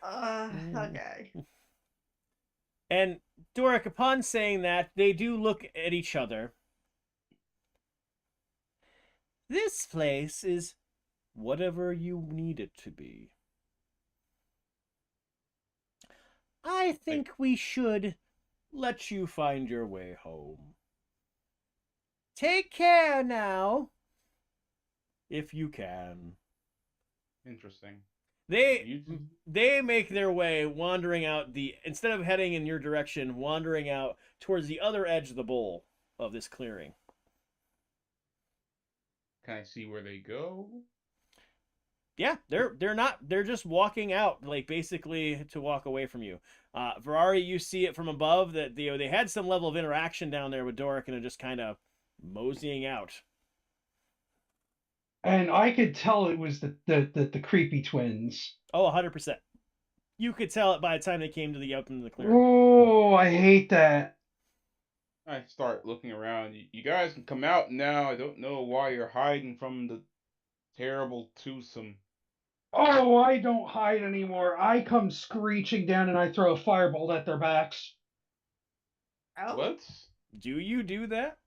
Okay. And Doric, upon saying that, they do look at each other. This place is whatever you need it to be. I think we should let you find your way home. Take care now, if you can. Interesting. They make their way wandering out instead of heading in your direction, wandering out towards the other edge of the bowl of this clearing. Can I see where they go? Yeah, they're just walking out, like basically to walk away from you. Ferrari, you see it from above that they had some level of interaction down there with Doric and are just kind of moseying out. And I could tell it was the creepy twins. Oh, 100%. You could tell it by the time they came to the open of the clearing. Oh, I hate that. I start looking around. You guys can come out now. I don't know why you're hiding from the terrible twosome. Oh, I don't hide anymore. I come screeching down and I throw a firebolt at their backs. Oh. What? Do you do that?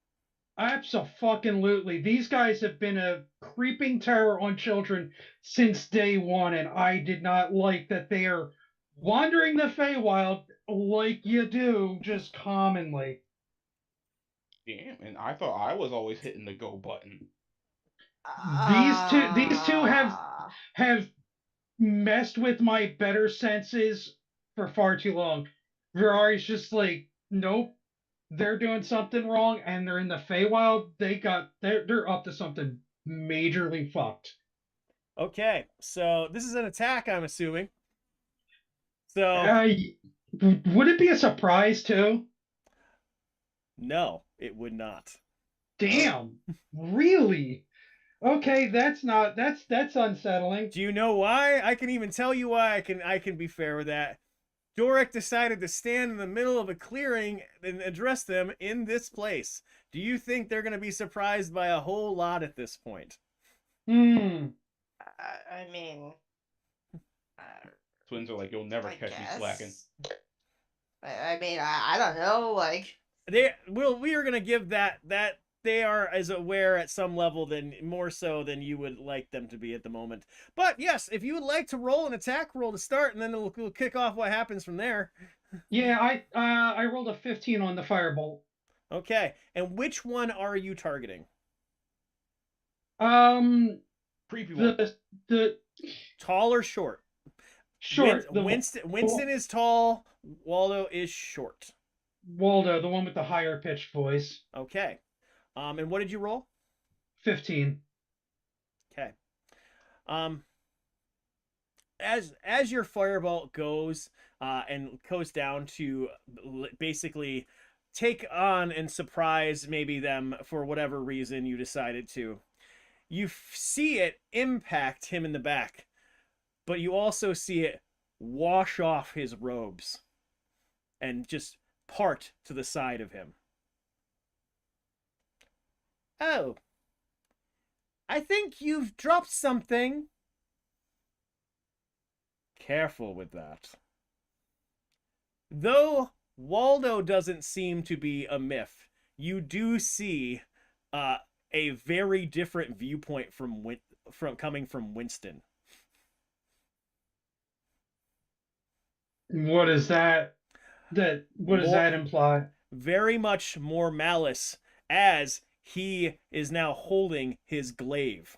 Absolutely. These guys have been a creeping terror on children since day one, and I did not like that they are wandering the Feywild like you do, just commonly. Damn, and I thought I was always hitting the go button. These two have messed with my better senses for far too long. Virari's just like, nope, they're doing something wrong, and they're in the Feywild. They're up to something majorly fucked. Okay, so this is an attack, I'm assuming. So would it be a surprise too? no, it would not. Damn, really? Okay, that's unsettling. Do you know why? I can even tell you why. I can be fair with that. Doric decided to stand in the middle of a clearing and address them in this place. Do you think they're going to be surprised by a whole lot at this point? I mean, Twins are like, you'll never catch me slacking. I mean, I don't know. Like, we are going to give that they are as aware at some level than more so than you would like them to be at the moment. But yes, if you would like to roll an attack roll to start, and then we'll kick off what happens from there. Yeah, I rolled a 15 on the firebolt. Okay, and which one are you targeting? Creepy one. The Tall or short? Short. Winston is tall. Waldo is short. Waldo, the one with the higher pitched voice. Okay. And what did you roll? 15. Okay. As your firebolt goes and goes down to basically take on and surprise maybe them for whatever reason you decided to, you see it impact him in the back, but you also see it wash off his robes and just part to the side of him. Oh, I think you've dropped something. Careful with that. Though Waldo doesn't seem to be a myth, you do see a very different viewpoint from coming from Winston. What is that? What does More, that imply? very much more malice, as he is now holding his glaive.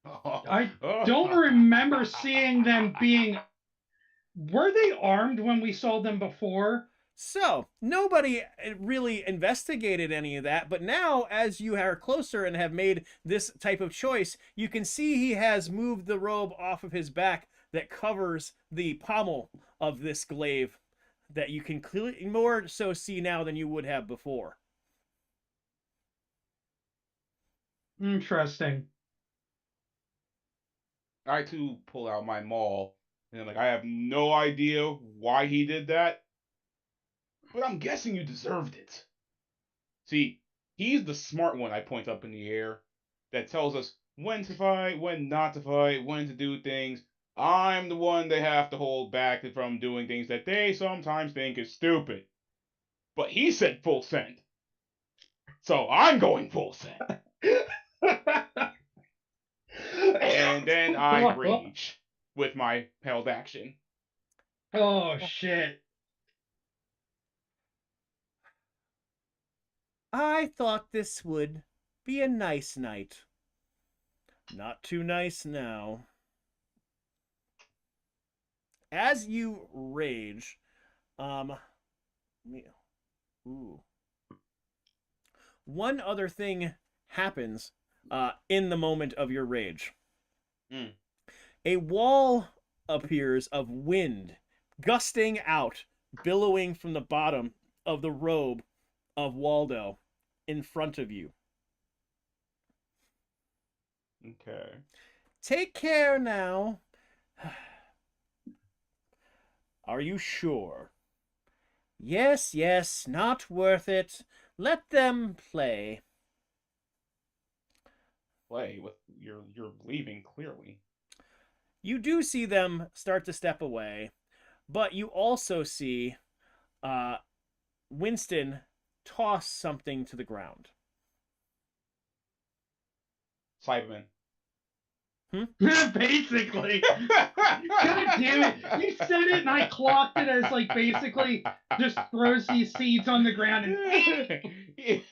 I don't remember seeing them being. Were they armed when we saw them before? So, nobody really investigated any of that, but now, as you are closer and have made this type of choice, you can see he has moved the robe off of his back that covers the pommel of this glaive, that you can clearly more so see now than you would have before. Interesting. I too pull out my maul, and I'm like, I have no idea why he did that, but I'm guessing you deserved it. See, he's the smart one, I point up in the air, that tells us when to fight, when not to fight, when to do things. I'm the one they have to hold back from doing things that they sometimes think is stupid. But he said full send. So I'm going full send. And then I rage with my held action. Oh shit. I thought this would be a nice night. Not too nice now. As you rage, ooh. One other thing happens in the moment of your rage. Mm. A wall appears of wind, gusting out, billowing from the bottom of the robe of Waldo in front of you. Okay. Take care now. Are you sure? Yes, yes, not worth it. Let them play. Play with you're leaving clearly. You do see them start to step away, but you also see Winston toss something to the ground. Cyberman. Basically. God damn it. You said it and I clocked it as like basically just throws these seeds on the ground and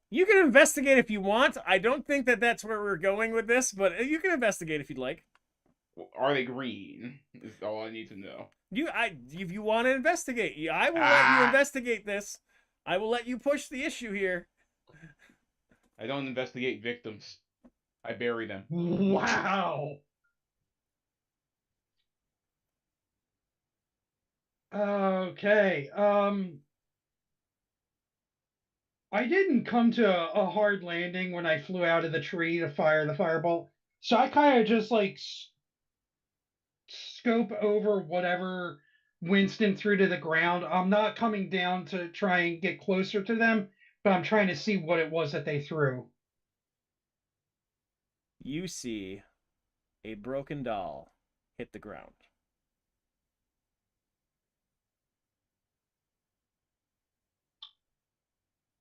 You can investigate if you want. I don't think that that's where we're going with this, but you can investigate if you'd like. Are they green? Is all I need to know. If you want to investigate, I will let you investigate this. I will let you push the issue here. I don't investigate victims. I bury them. wow. Okay. I didn't come to a hard landing when I flew out of the tree to fire the firebolt. So I kind of just like scope over whatever Winston threw to the ground. I'm not coming down to try and get closer to them, but I'm trying to see what it was that they threw. You see a broken doll hit the ground.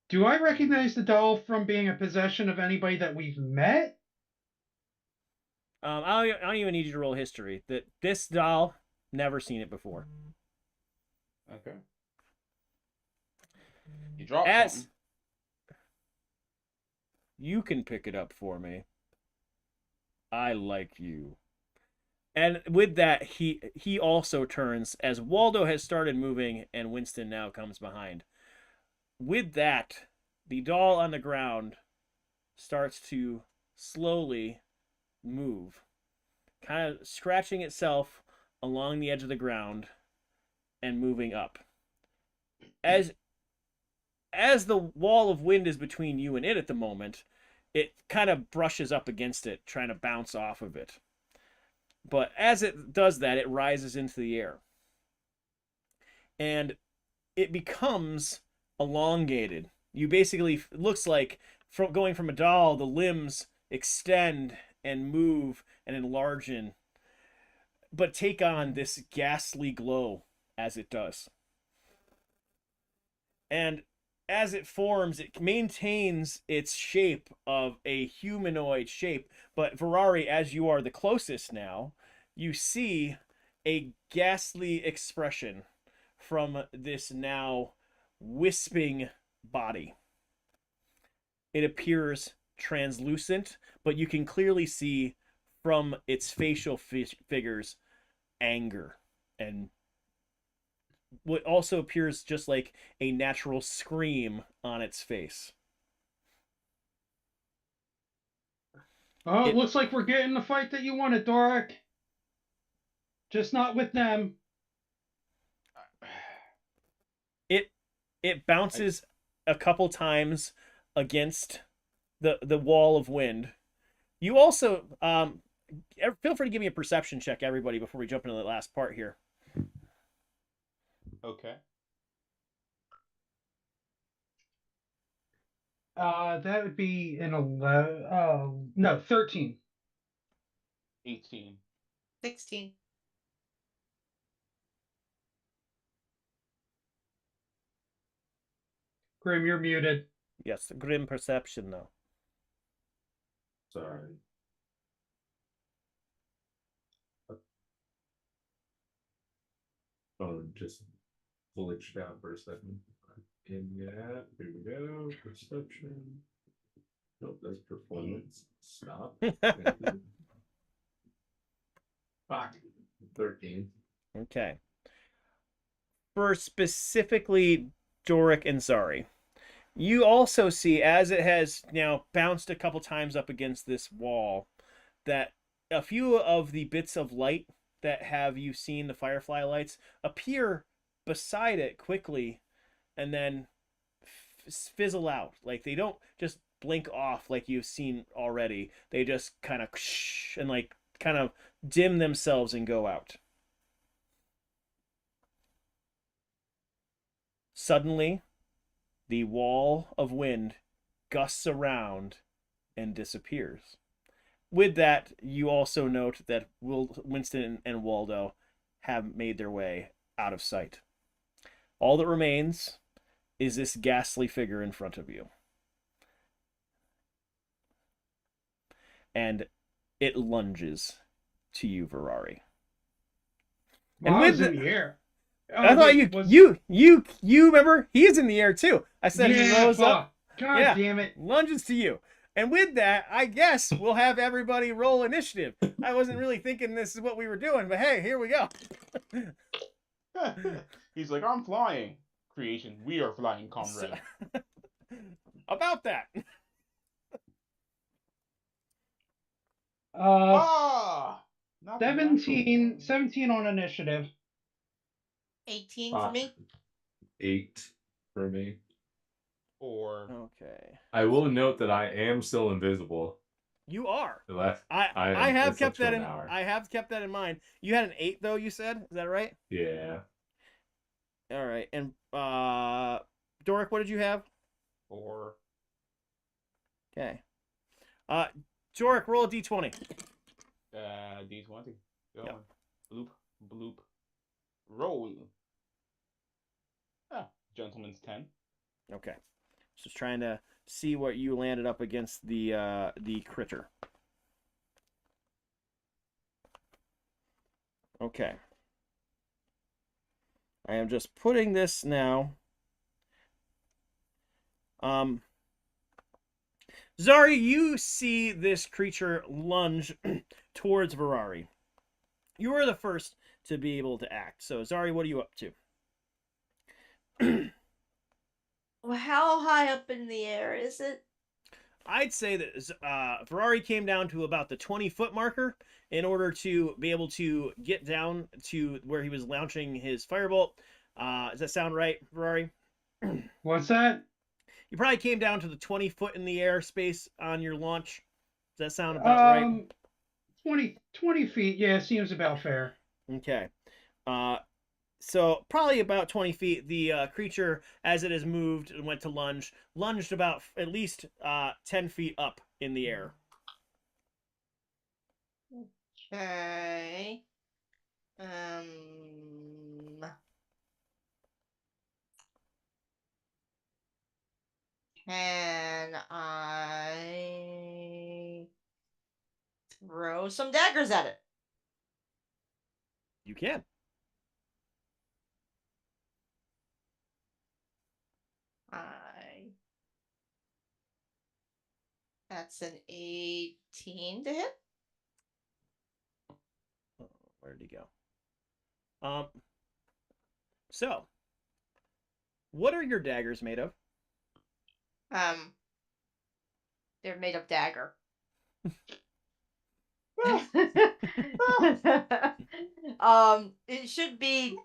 Do I recognize the doll from being a possession of anybody that we've met? I don't even need you to roll history. That this doll, never seen it before. Okay. You dropped something. You can pick it up for me. I like you. And with that, he also turns as Waldo has started moving and Winston now comes behind. With that, the doll on the ground starts to slowly move, kind of scratching itself along the edge of the ground and moving up. As the wall of wind is between you and it at the moment, it kind of brushes up against it, trying to bounce off of it. But as it does that, it rises into the air. And it becomes elongated. You basically, it looks like going from a doll, the limbs extend and move and enlarge, but take on this ghastly glow as it does. And as it forms, it maintains its shape of a humanoid shape. But Ferrari, as you are the closest now, you see a ghastly expression from this now wisping body. It appears translucent, but you can clearly see from its facial figures anger, and what also appears just like a natural scream on its face. Oh, it looks like we're getting the fight that you wanted, Doric. Just not with them. It bounces a couple times against the wall of wind. You also feel free to give me a perception check, everybody, before we jump into the last part here. Okay. That would be an 11. No, 13. 18. 16. Grim, you're muted. Yes, grim perception, though. Sorry. Oh, just glitched out for a second. And yeah, here we go. Perception. Nope, that's performance. Stop. Fuck. 13. Okay. For specifically Doric and Zari, you also see, as it has now bounced a couple times up against this wall, that a few of the bits of light that have you seen, the firefly lights, appear beside it quickly and then fizzle out. Like, they don't just blink off like you've seen already. They just kind of and like kind of dim themselves and go out. Suddenly, the wall of wind gusts around and disappears. With that, you also note that Winston and Waldo have made their way out of sight. All that remains is this ghastly figure in front of you. And it lunges to you, Virari. And with in the air. Oh, I thought you remember he's in the air too. I said he rose up. God damn it. Lunges to you. And with that, I guess we'll have everybody roll initiative. I wasn't really thinking this is what we were doing, but hey, here we go. He's like, I'm flying. Creation, we are flying, comrade. About that. 17 on initiative. 18 for me. 8 for me. 4. Okay. I will note that I am still invisible. You are. I have kept that in. I have kept that in mind. You had an 8 though. You said, is that right? Yeah. All right. And Doric, what did you have? 4. Okay. Doric, roll a d20. D20. Go Yep. on. Bloop, bloop. Roll. Gentleman's 10. Okay. Just trying to see what you landed up against the critter. Okay. I am just putting this now. Zari, you see this creature lunge towards Virari. You were the first to be able to act. So, Zari, what are you up to? Well, how high up in the air is it? I'd say that Virari came down to about the 20-foot marker in order to be able to get down to where he was launching his firebolt. Does that sound right, Virari? What's that? You probably came down to the 20-foot in the air space on your launch. Does that sound about right? 20 feet, yeah, seems about fair. Okay. So probably about 20 feet. The creature, as it has moved and went to lunged about at least 10 feet up in the air. Okay. Can I throw some daggers at it? You can. That's an 18 to hit. Where did he go? So, what are your daggers made of? They're made of dagger. It should be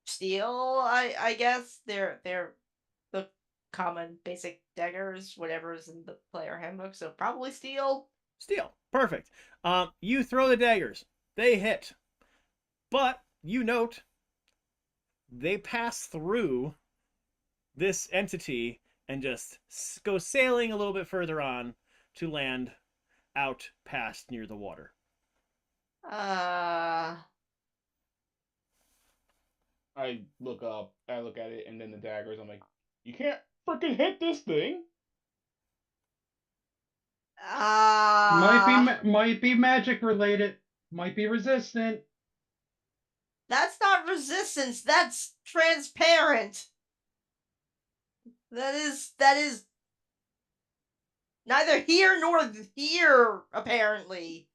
steel, I guess. They're the common basic daggers, whatever's in the player handbook, so probably steel. Steel. Perfect. You throw the daggers. They hit. But you note they pass through this entity and just go sailing a little bit further on to land out past near the water. I look up, I look at it, and then the daggers. I'm like, you can't freaking hit this thing. Might be magic related. Might be resistant. That's not resistance. That's transparent. That is neither here nor here, apparently.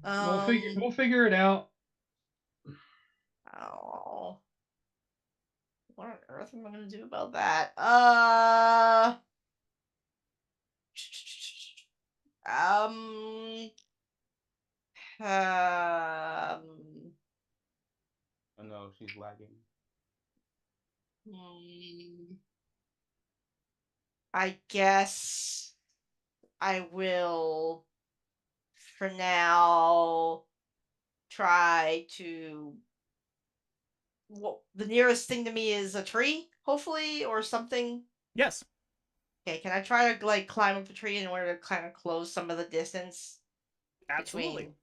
We'll figure it out. Oh. What on earth am I gonna do about that? Oh no, she's lagging. I guess I will, for now, try to. Well, the nearest thing to me is a tree, hopefully, or something. Yes. Okay, can I try to like climb up a tree in order to kind of close some of the distance? Absolutely.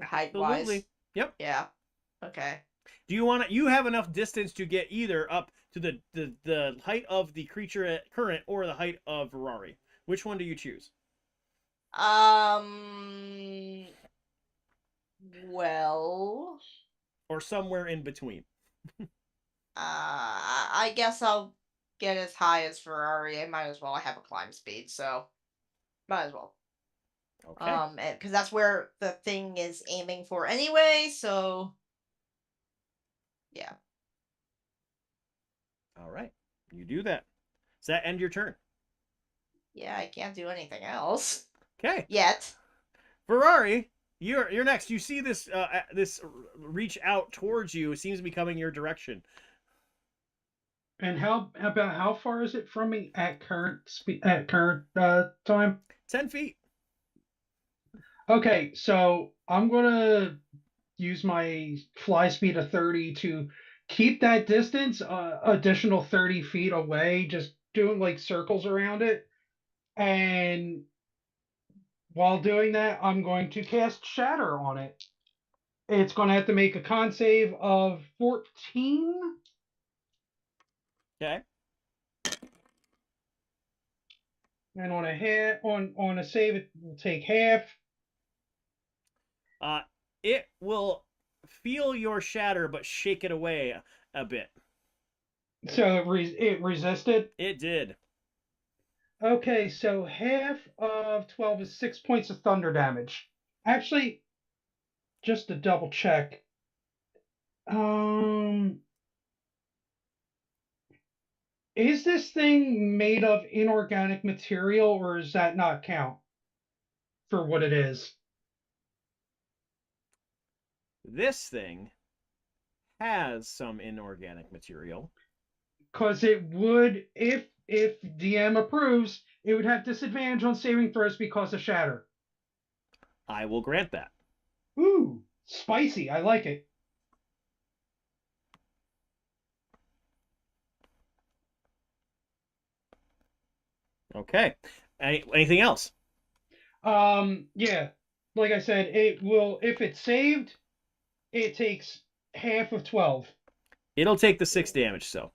Height wise. Absolutely. Yep. Yeah. Okay. Do you want to? You have enough distance to get either up to the height of the creature at current or the height of Ferrari. Which one do you choose? Well. Or somewhere in between. I guess I'll get as high as Ferrari. I might as well. I have a climb speed, so might as well. Okay. Because that's where the thing is aiming for anyway. So. Yeah. All right. You do that. Does that end your turn? Yeah, I can't do anything else. Okay. Yet. Ferrari, you're next. You see this this reach out towards you. It seems to be coming your direction. And how far is it from me at current time? 10 feet. Okay, so I'm gonna use my fly speed of 30 to keep that distance, additional 30 feet away, just doing like circles around it. And while doing that, I'm going to cast Shatter on it. It's going to have to make a con save of 14. Okay. And on a save, it will take half. It will feel your shatter, but shake it away a bit. So it resisted? It did. Okay, so half of 12 is 6 points of thunder damage. Actually, just to double check. Is this thing made of inorganic material, or does that not count for what it is? This thing has some inorganic material. Because it would, if DM approves, it would have disadvantage on saving throws because of Shatter. I will grant that. Ooh, spicy. I like it. Okay. Anything else? Yeah. Like I said, it will, if it's saved, it takes half of 12. It'll take the 6 damage, so.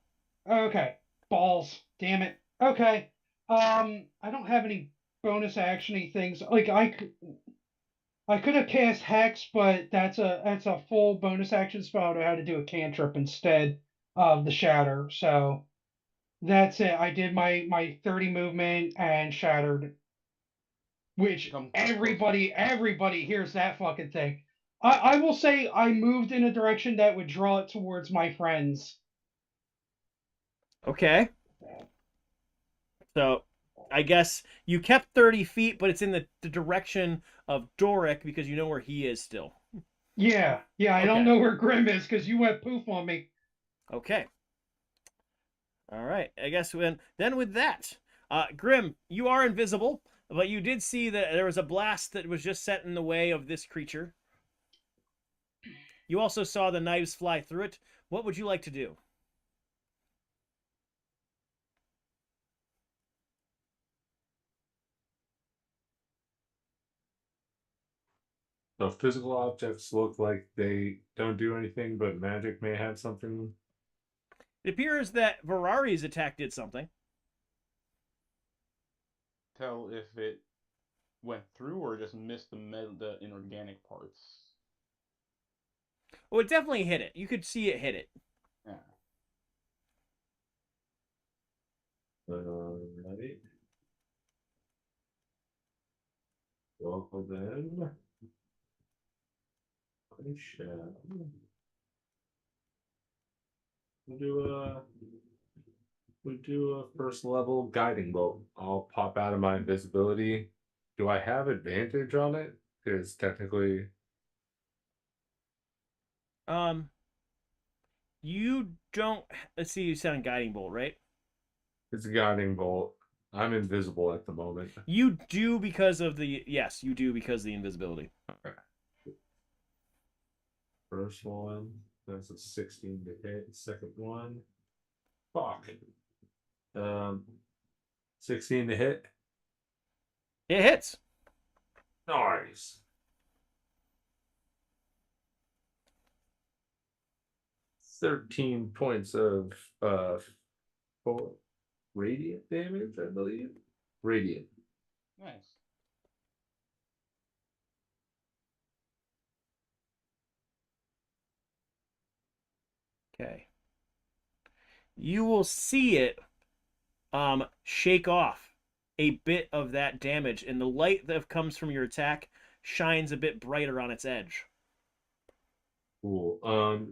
Okay. Balls. Damn it. Okay. I don't have any bonus actiony things. Like I could have cast Hex, but that's a full bonus action spell. I had to do a cantrip instead of the Shatter. So that's it. I did my 30 movement and shattered, which everybody hears that fucking thing. I will say I moved in a direction that would draw it towards my friends. Okay. So I guess you kept 30 feet, but it's in the direction of Doric because you know where he is still. Yeah, I don't know where Grim is because you went poof on me. Okay. All right. I guess then with that, Grim, you are invisible, but you did see that there was a blast that was just set in the way of this creature. You also saw the knives fly through it. What would you like to do? So physical objects look like they don't do anything, but magic may have something. It appears that Virari's attack did something. Tell if it went through or just missed the inorganic parts. Oh, it definitely hit it. You could see it hit it. Yeah. Right. Well, then I shall we'll do a first level guiding bolt. I'll pop out of my invisibility. Do I have advantage on it? Because technically, You don't. Let's see. You sound guiding bolt, right? it's a guiding bolt. I'm invisible at the moment. You do because of the yes. You do because of the invisibility. Okay. First one, that's a 16 to hit. Second one, fuck. 16 to hit. It hits. Nice. 13 points of radiant damage, I believe. Radiant. Nice. Okay. You will see it shake off a bit of that damage, and the light that comes from your attack shines a bit brighter on its edge. Cool. So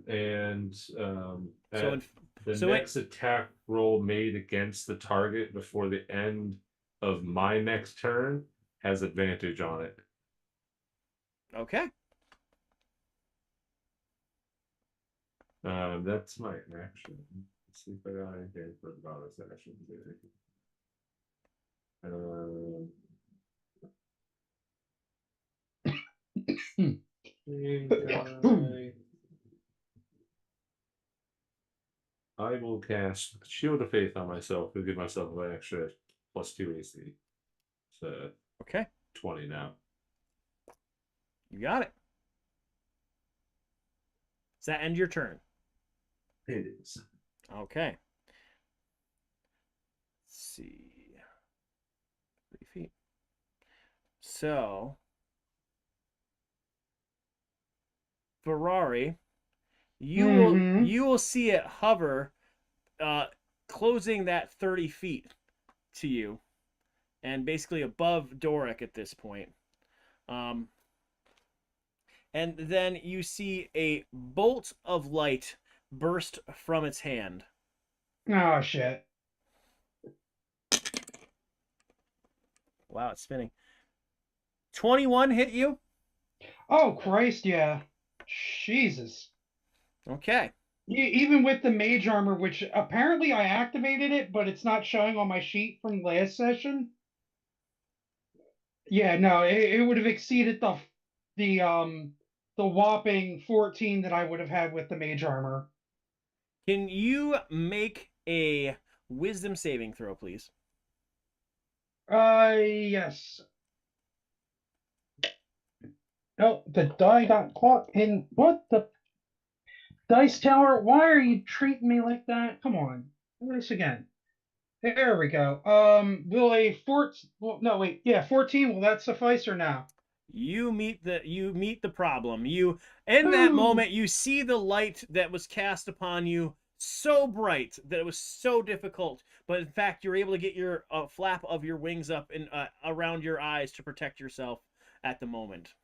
the next attack roll made against the target before the end of my next turn has advantage on it. Okay. That's my action. Let's see if I got anything for the bonus action. I will cast Shield of Faith on myself to give myself an extra +2 AC. So Okay. 20 now. You got it. Does that end your turn? It is. Okay. Let's see. 3 feet. So, Ferrari, you will see it hover, closing that 30 feet to you, and basically above Doric at this point. And then you see a bolt of light burst from its hand. Oh shit. Wow, it's spinning. 21 hit you? Oh Christ, yeah. Jesus. Okay. Even with the mage armor, which apparently I activated it, but it's not showing on my sheet from last session. Yeah, no, it would have exceeded the whopping 14 that I would have had with the mage armor. Can you make a wisdom saving throw, please? Yes. Oh, the die got caught in what the Dice Tower? Why are you treating me like that? Come on, do this again. There we go. Will a 14? Well, no, wait. Yeah, 14. Will that suffice or no? You meet the problem. You in that moment you see the light that was cast upon you so bright that it was so difficult, but in fact you're able to get your flap of your wings up and around your eyes to protect yourself at the moment.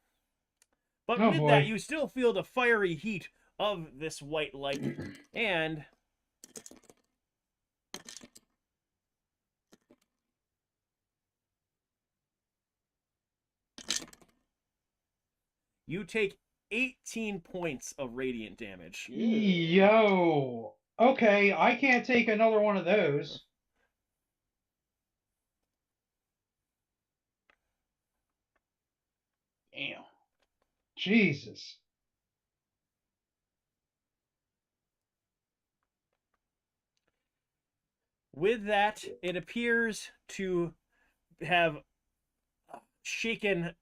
But Oh with that, boy. you still feel the fiery heat of this white light, and you take 18 points of radiant damage. Yo. Okay, I can't take another one of those. Damn. Jesus. With that, it appears to have shaken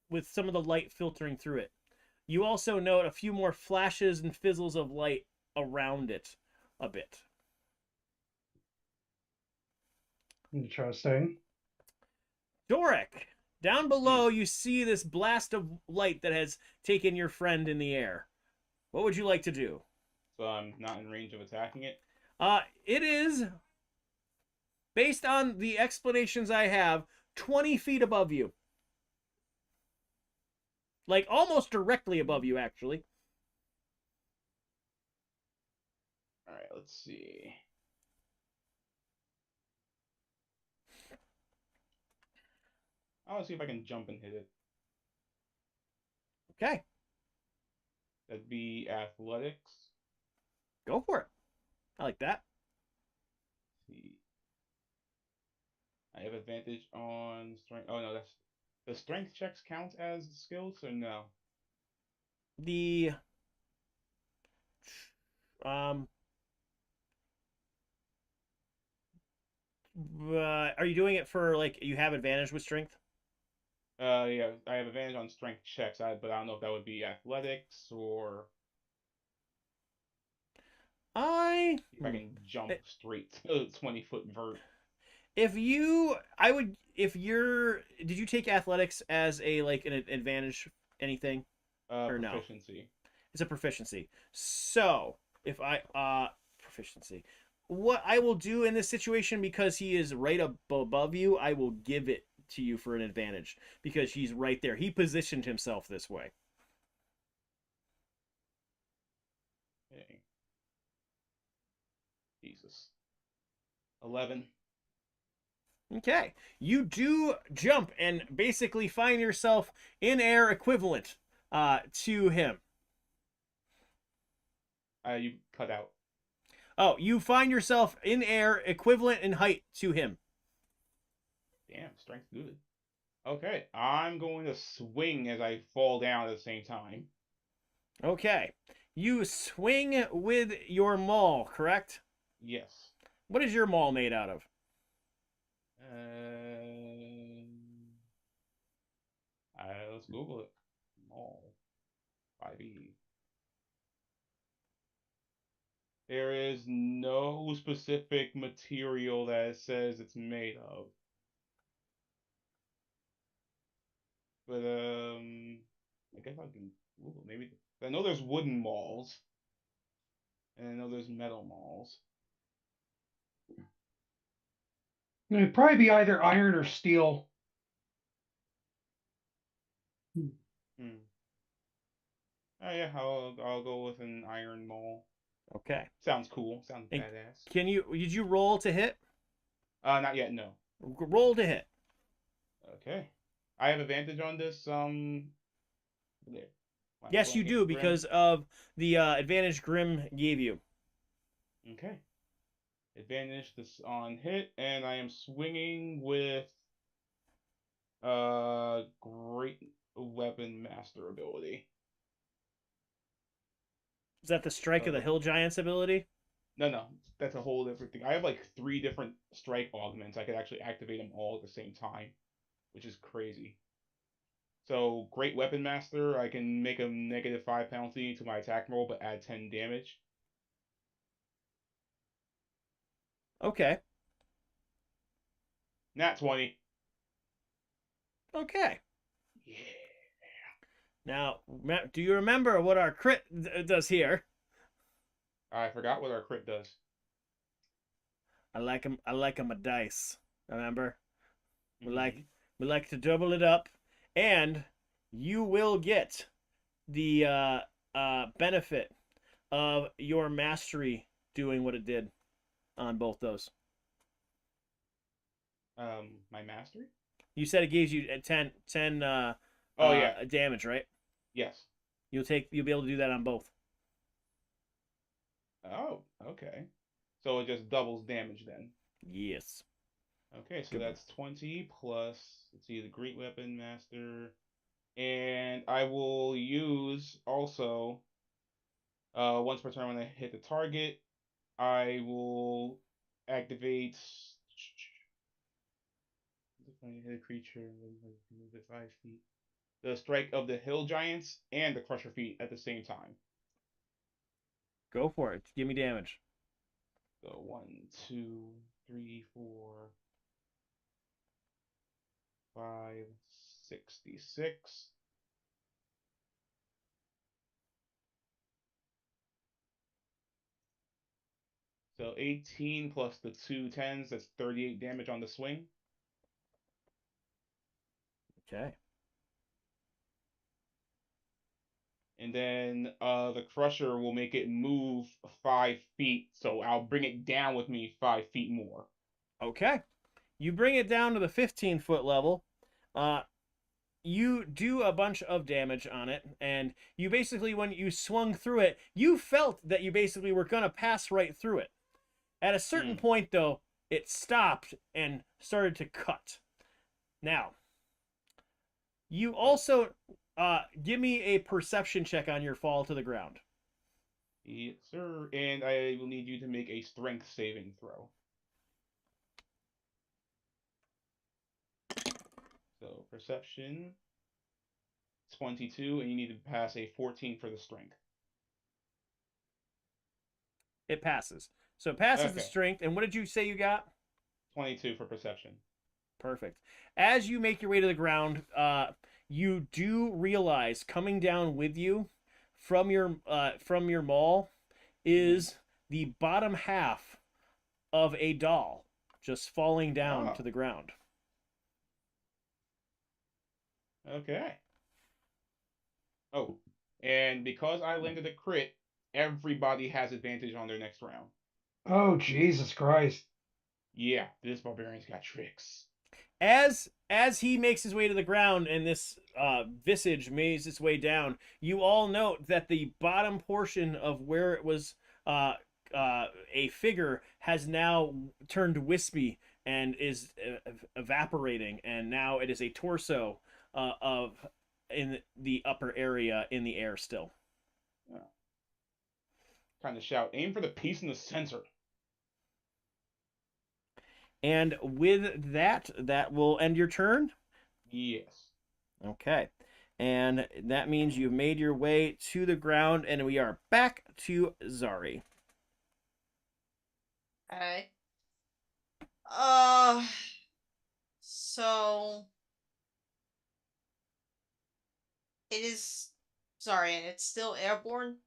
with some of the light filtering through it. You also note a few more flashes and fizzles of light around it a bit. Interesting. Doric, down below you see this blast of light that has taken your friend in the air. What would you like to do? So I'm not in range of attacking it? It is, based on the explanations I have, 20 feet above you. Like, almost directly above you, actually. Alright, let's see. I want to see if I can jump and hit it. Okay, That'd be athletics. go for it. I like that. Let's see. I have advantage on strength. Oh no, that's the strength checks count as skills or no? The um are you doing it for, like, you have advantage with strength? Yeah, I have advantage on strength checks, but I don't know if that would be athletics or if I can jump straight to 20-foot vert. If you, I would, if you're, did you take athletics as a, like, an advantage, anything? Or no? Proficiency. It's a proficiency. So, if proficiency. What I will do in this situation, because he is right above you, I will give it to you for an advantage. Because he's right there. He positioned himself this way. Okay. Jesus. 11. Okay. You do jump and basically find yourself in air equivalent to him. You cut out. Oh, you find yourself in air equivalent in height to him. Damn, strength good. Okay, I'm going to swing as I fall down at the same time. Okay. You swing with your maul, correct? Yes. What is your maul made out of? Let's Google it. Maul. 5e. There is no specific material that it says it's made of. But I guess I can Google maybe. I know there's wooden malls, and I know there's metal malls. It'd probably be either iron or steel. Hmm. Oh yeah, I'll go with an iron mall. Okay. Sounds cool. Sounds And badass. did you roll to hit? Not yet. No. Roll to hit. Okay. I have advantage on this. There. Yes, you do, because of the advantage Grim gave you. Okay. Advantage this on hit, and I am swinging with great weapon master ability. Is that the Strike of the Hill Giants ability? No, that's a whole different thing. I have like 3 different strike augments. I could actually activate them all at the same time, which is crazy. So, Great Weapon Master, I can make a -5 penalty to my attack roll, but add 10 damage. Okay. Nat 20. Okay. Yeah. Now, do you remember what our crit does here? I forgot what our crit does. I like them. I like them a dice. Remember, we Mhm. like to double it up, and you will get the benefit of your mastery doing what it did on both those. My mastery? You said it gives you 10 Oh yeah. damage, right? Yes. You'll be able to do that on both. Oh, okay. So it just doubles damage then. Yes. Okay, so Good boy. that's 20 plus, let's see, the Great Weapon Master. And I will use also, once per turn when I hit the target, I will activate. If I hit a creature, move it 5 feet. The Strike of the Hill Giants and the Crusher Feet at the same time. Go for it. Give me damage. So 1, 2, 3, 4, 5, 66. So 18 plus the 2 10s, that's 38 damage on the swing. Okay. And then the Crusher will make it move 5 feet, so I'll bring it down with me 5 feet more. Okay. You bring it down to the 15-foot level. Uh, you do a bunch of damage on it, and you basically, when you swung through it, you felt that you basically were going to pass right through it. At a certain point, though, it stopped and started to cut. Now, you also give me a perception check on your fall to the ground. Yes, sir. And I will need you to make a strength saving throw. So perception 22, and you need to pass a 14 for the strength. It passes. So it passes the Okay, strength. And what did you say you got? 22 for perception. Perfect. As you make your way to the ground, you do realize coming down with you from your maul is the bottom half of a doll just falling down Oh, to the ground. okay. Oh, and because I landed a crit, everybody has advantage on their next round. Oh, Jesus Christ. Yeah, this barbarian's got tricks. As he makes his way to the ground and this visage makes its way down, you all note that the bottom portion of where it was a figure has now turned wispy and is evaporating, and now it is a torso of in the upper area in the air still. Yeah. Kind of shout, aim for the piece in the center. And with that, that will end your turn. Yes. Okay. And that means you've made your way to the ground, and we are back to Zari. Okay. So it is. Sorry, and it's still airborne.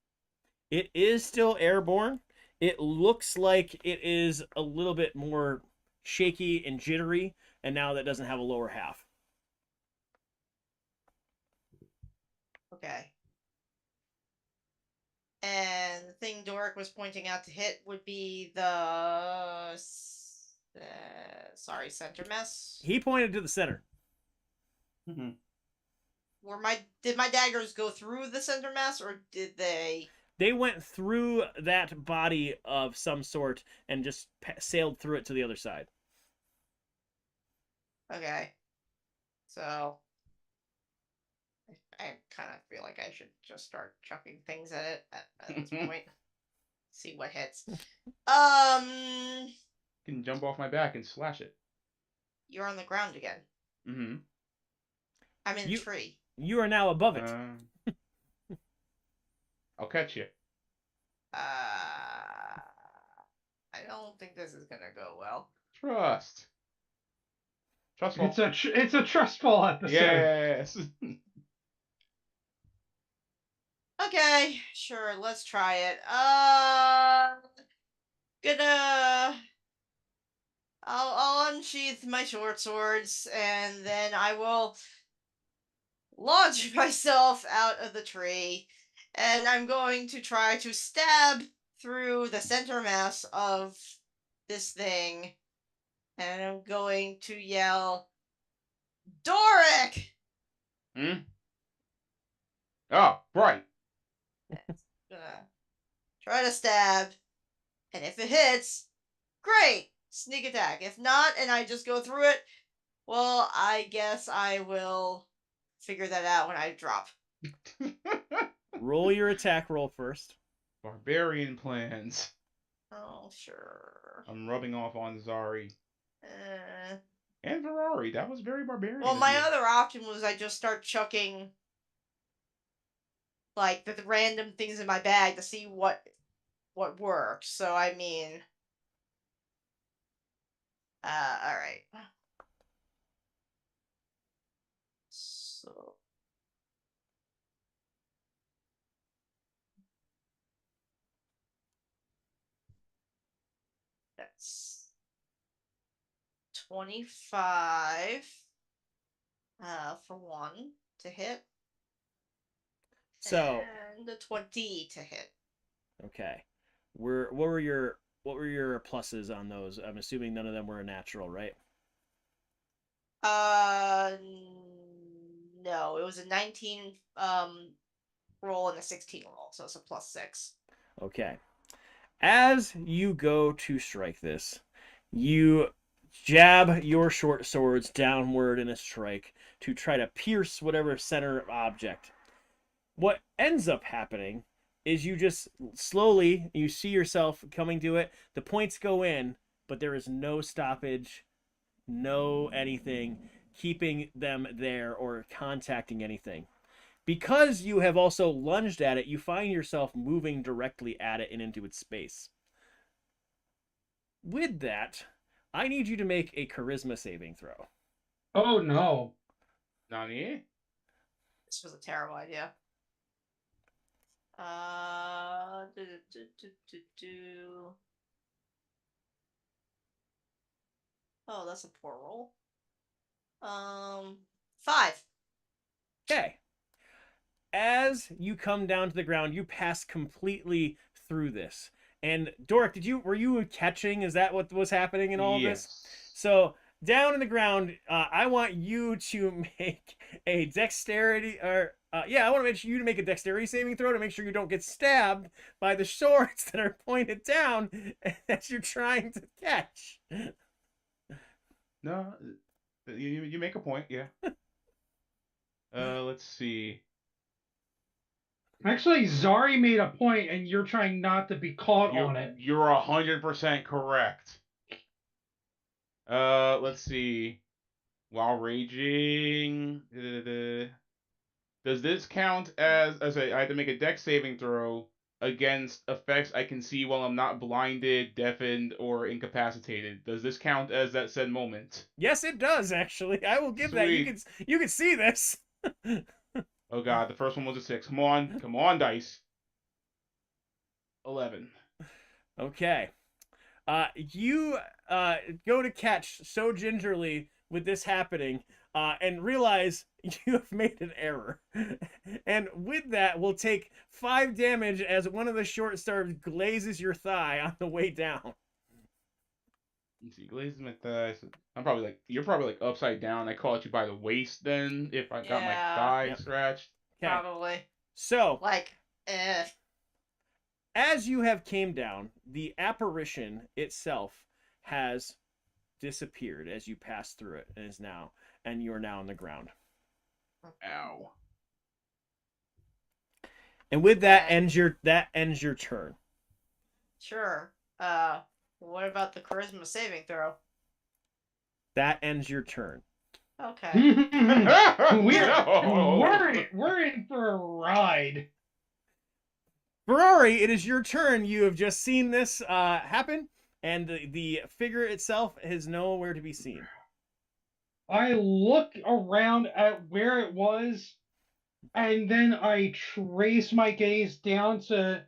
It is still airborne. It looks like it is a little bit more shaky and jittery, and now that doesn't have a lower half. Okay. And the thing Doric was pointing out to hit would be the center mess. He pointed to the center. Mm-hmm. Did my daggers go through the center mass, or did they? They went through that body of some sort and just sailed through it to the other side. Okay. So I kind of feel like I should just start chucking things at it at this point. See what hits. Can jump off my back and slash it. You're on the ground again. Mm-hmm. I'm in a tree. You are now above it. I'll catch you. I don't think this is gonna go well. Trust. Trustful. It's a trustful episode. Yes. Okay, sure, let's try it. I'll unsheath my short swords, and then I will launch myself out of the tree, and I'm going to try to stab through the center mass of this thing, and I'm going to yell, Doric! Hmm? Oh, right. Gonna try to stab, and if it hits, great! Sneak attack. If not, and I just go through it, well, I guess I will figure that out when I drop. Roll your attack roll first. Barbarian plans. Oh, sure. I'm rubbing off on Zari. Uh, And Ferrari. That was very barbarian. well, of my you. other option was I just start chucking, like, the random things in my bag to see what works. So, I mean... alright. So... That's 25 for 1 to hit. So, and a 20 to hit. okay. What were your pluses on those? I'm assuming none of them were a natural, right? No, it was a 19 roll and a 16 roll, so it's a +6. Okay. As you go to strike this, you jab your short swords downward in a strike to try to pierce whatever center object. What ends up happening is you just slowly, you see yourself coming to it, the points go in, but there is no stoppage, no anything keeping them there or contacting anything. Because you have also lunged at it, you find yourself moving directly at it and into its space. With that, I need you to make a charisma saving throw. Oh no. Nani? This was a terrible idea. Oh, that's a poor roll. 5. Okay. As you come down to the ground, you pass completely through this. And Doric, were you catching? Is that what was happening in all of this? So down in the ground, I want you to make a dexterity, or I want to make you to make a dexterity saving throw to make sure you don't get stabbed by the swords that are pointed down that you're trying to catch. No, you make a point, yeah. Let's see. Actually, Zari made a point, and you're trying not to be caught on it. You're 100% correct. Let's see. While raging, does this count as I have to make a dex saving throw against effects I can see while I'm not blinded, deafened, or incapacitated? Does this count as that said moment? Yes, it does. Actually, I will give that. You can see this. Oh god, the first one was a 6. Come on, dice. 11. Okay. You go to catch so gingerly with this happening, and realize you have made an error. And with that, we'll take 5 damage as one of the short stars glazes your thigh on the way down. Let's see, glazes my thigh. So you're probably like upside down. I caught you by the waist then, if I got my thigh scratched. Okay. Probably. So, as you have came down, the apparition itself has disappeared as you pass through it, and you are now on the ground. Ow. And with that ends your turn. Sure. What about the charisma saving throw? That ends your turn. Okay. We're in for a ride. Ferrari, it is your turn. You have just seen this happen, and the figure itself is nowhere to be seen. I look around at where it was, and then I trace my gaze down to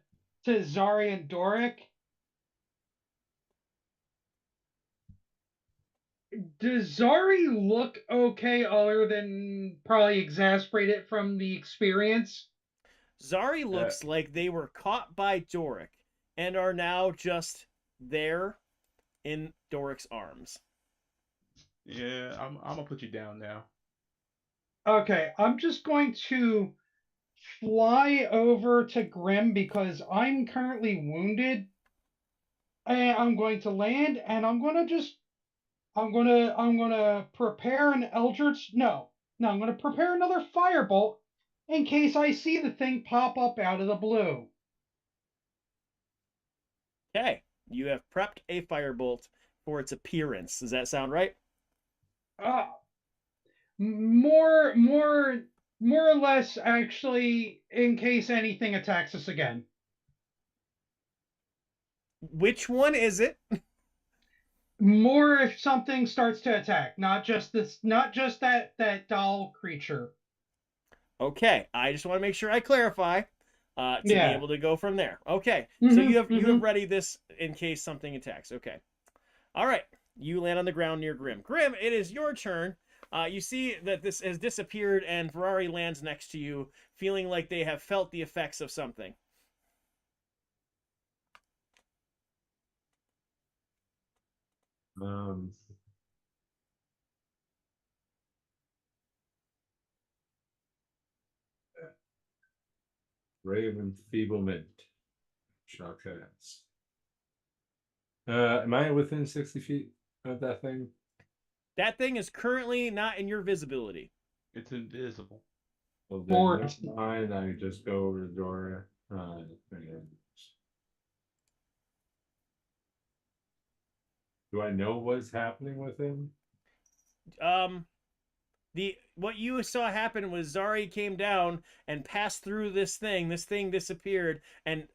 Zari and Doric. Does Zari look okay other than probably exasperated from the experience? Zari looks like they were caught by Doric and are now just there in Doric's arms. Yeah, I'm gonna put you down now. Okay, I'm just going to fly over to Grim because I'm currently wounded. And I'm going to land and I'm gonna prepare an Eldritch I'm gonna prepare another firebolt in case I see the thing pop up out of the blue. Okay, you have prepped a firebolt for its appearance. Does that sound right? Uh more or less actually in case anything attacks us again. Which one is it? More if something starts to attack, not just that doll creature. Okay, I just want to make sure I clarify to be Yeah. able to go from there. Okay, so Mm-hmm, you have ready this in case something attacks. Okay, all right. You land on the ground near Grim. Grim, it is your turn. You see that this has disappeared, and Ferrari lands next to you, feeling like they have felt the effects of something. Ray of Enfeeblement. Shock hands. Am I within 60 feet of that thing? That thing is currently not in your visibility. It's invisible. Well, then never mind. I just go over to Dora. Do I know what's happening with him? What you saw happen was Zari came down and passed through this thing. This thing disappeared, and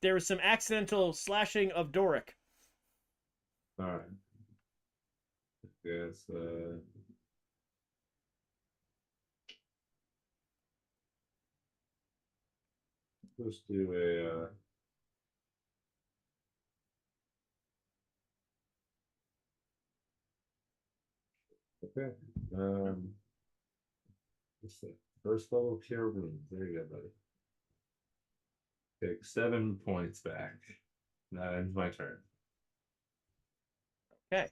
there was some accidental slashing of Doric. All right. Yes. Let's do a. Okay. What's the first level cure wounds? There you go, buddy. Take 7 points back. That ends my turn. Okay.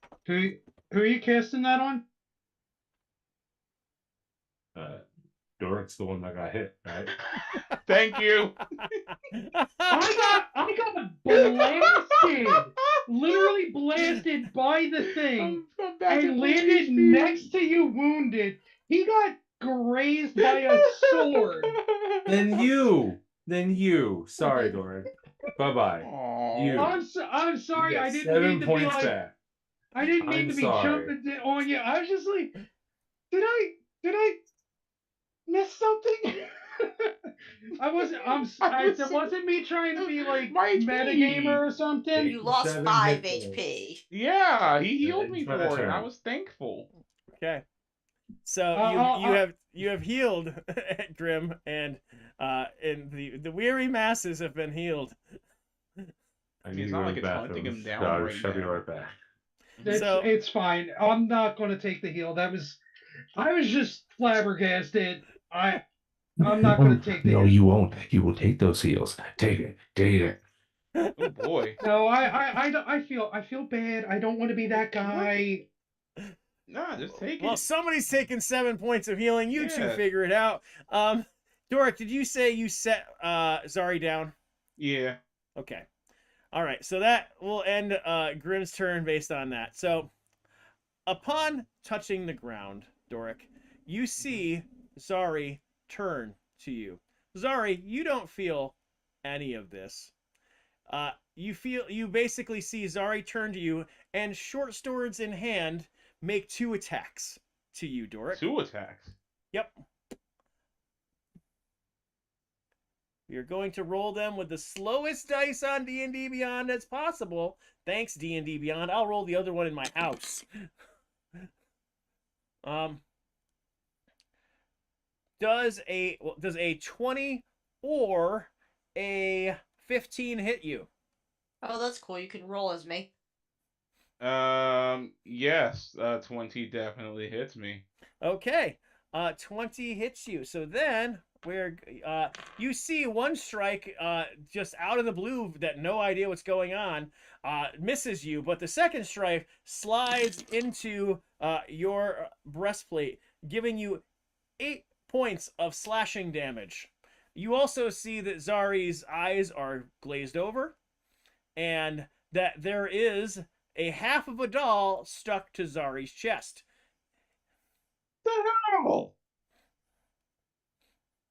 Who are you casting that on? Doric's the one that got hit, right? Thank you. I got blasted, literally blasted by the thing, and landed next to you, wounded. He got grazed by a sword. Then you. Sorry, Doric. Bye. You. I'm sorry. You I didn't 7 mean to points be like. back. I didn't mean I'm to be sorry. jumping on you. I was just like, did I miss something? It wasn't me trying to be like metagamer or something. You lost 7 5 hit points. HP. Yeah, he healed me It's my for it, and turn. I was thankful. Okay. So you have healed Grim, and the weary masses have been healed. It's not like it's hunting him down right I'll be now. right back. It's fine. I'm not going to take the heal. I was just flabbergasted. I'm not going to take the No, heal. you won't. You will take those heals. Take it. Oh boy. No, I feel bad. I don't want to be that guy. Nah, just take Well, it. somebody's taking 7 points of healing. You two Yeah. figure it out. Doric, did you say you set Zari down? Yeah. Okay. All right. So that will end Grim's turn based on that. So upon touching the ground, Doric, you see Zari turn to you. Zari, you don't feel any of this. You basically see Zari turn to you, and short swords in hand make 2 attacks to you, Doric. 2 attacks. Yep. We are going to roll them with the slowest dice on D&D Beyond as possible. Thanks, D&D Beyond. I'll roll the other one in my house. Does a 20 or a 15 hit you? Oh, that's cool. You can roll as me. Yes, 20 definitely hits me. Okay. 20 hits you. So then you see one strike just out of the blue that no idea what's going on misses you, but the second strike slides into your breastplate, giving you 8 points of slashing damage. You also see that Zari's eyes are glazed over, and that there is a half of a doll stuck to Zari's chest. The hell?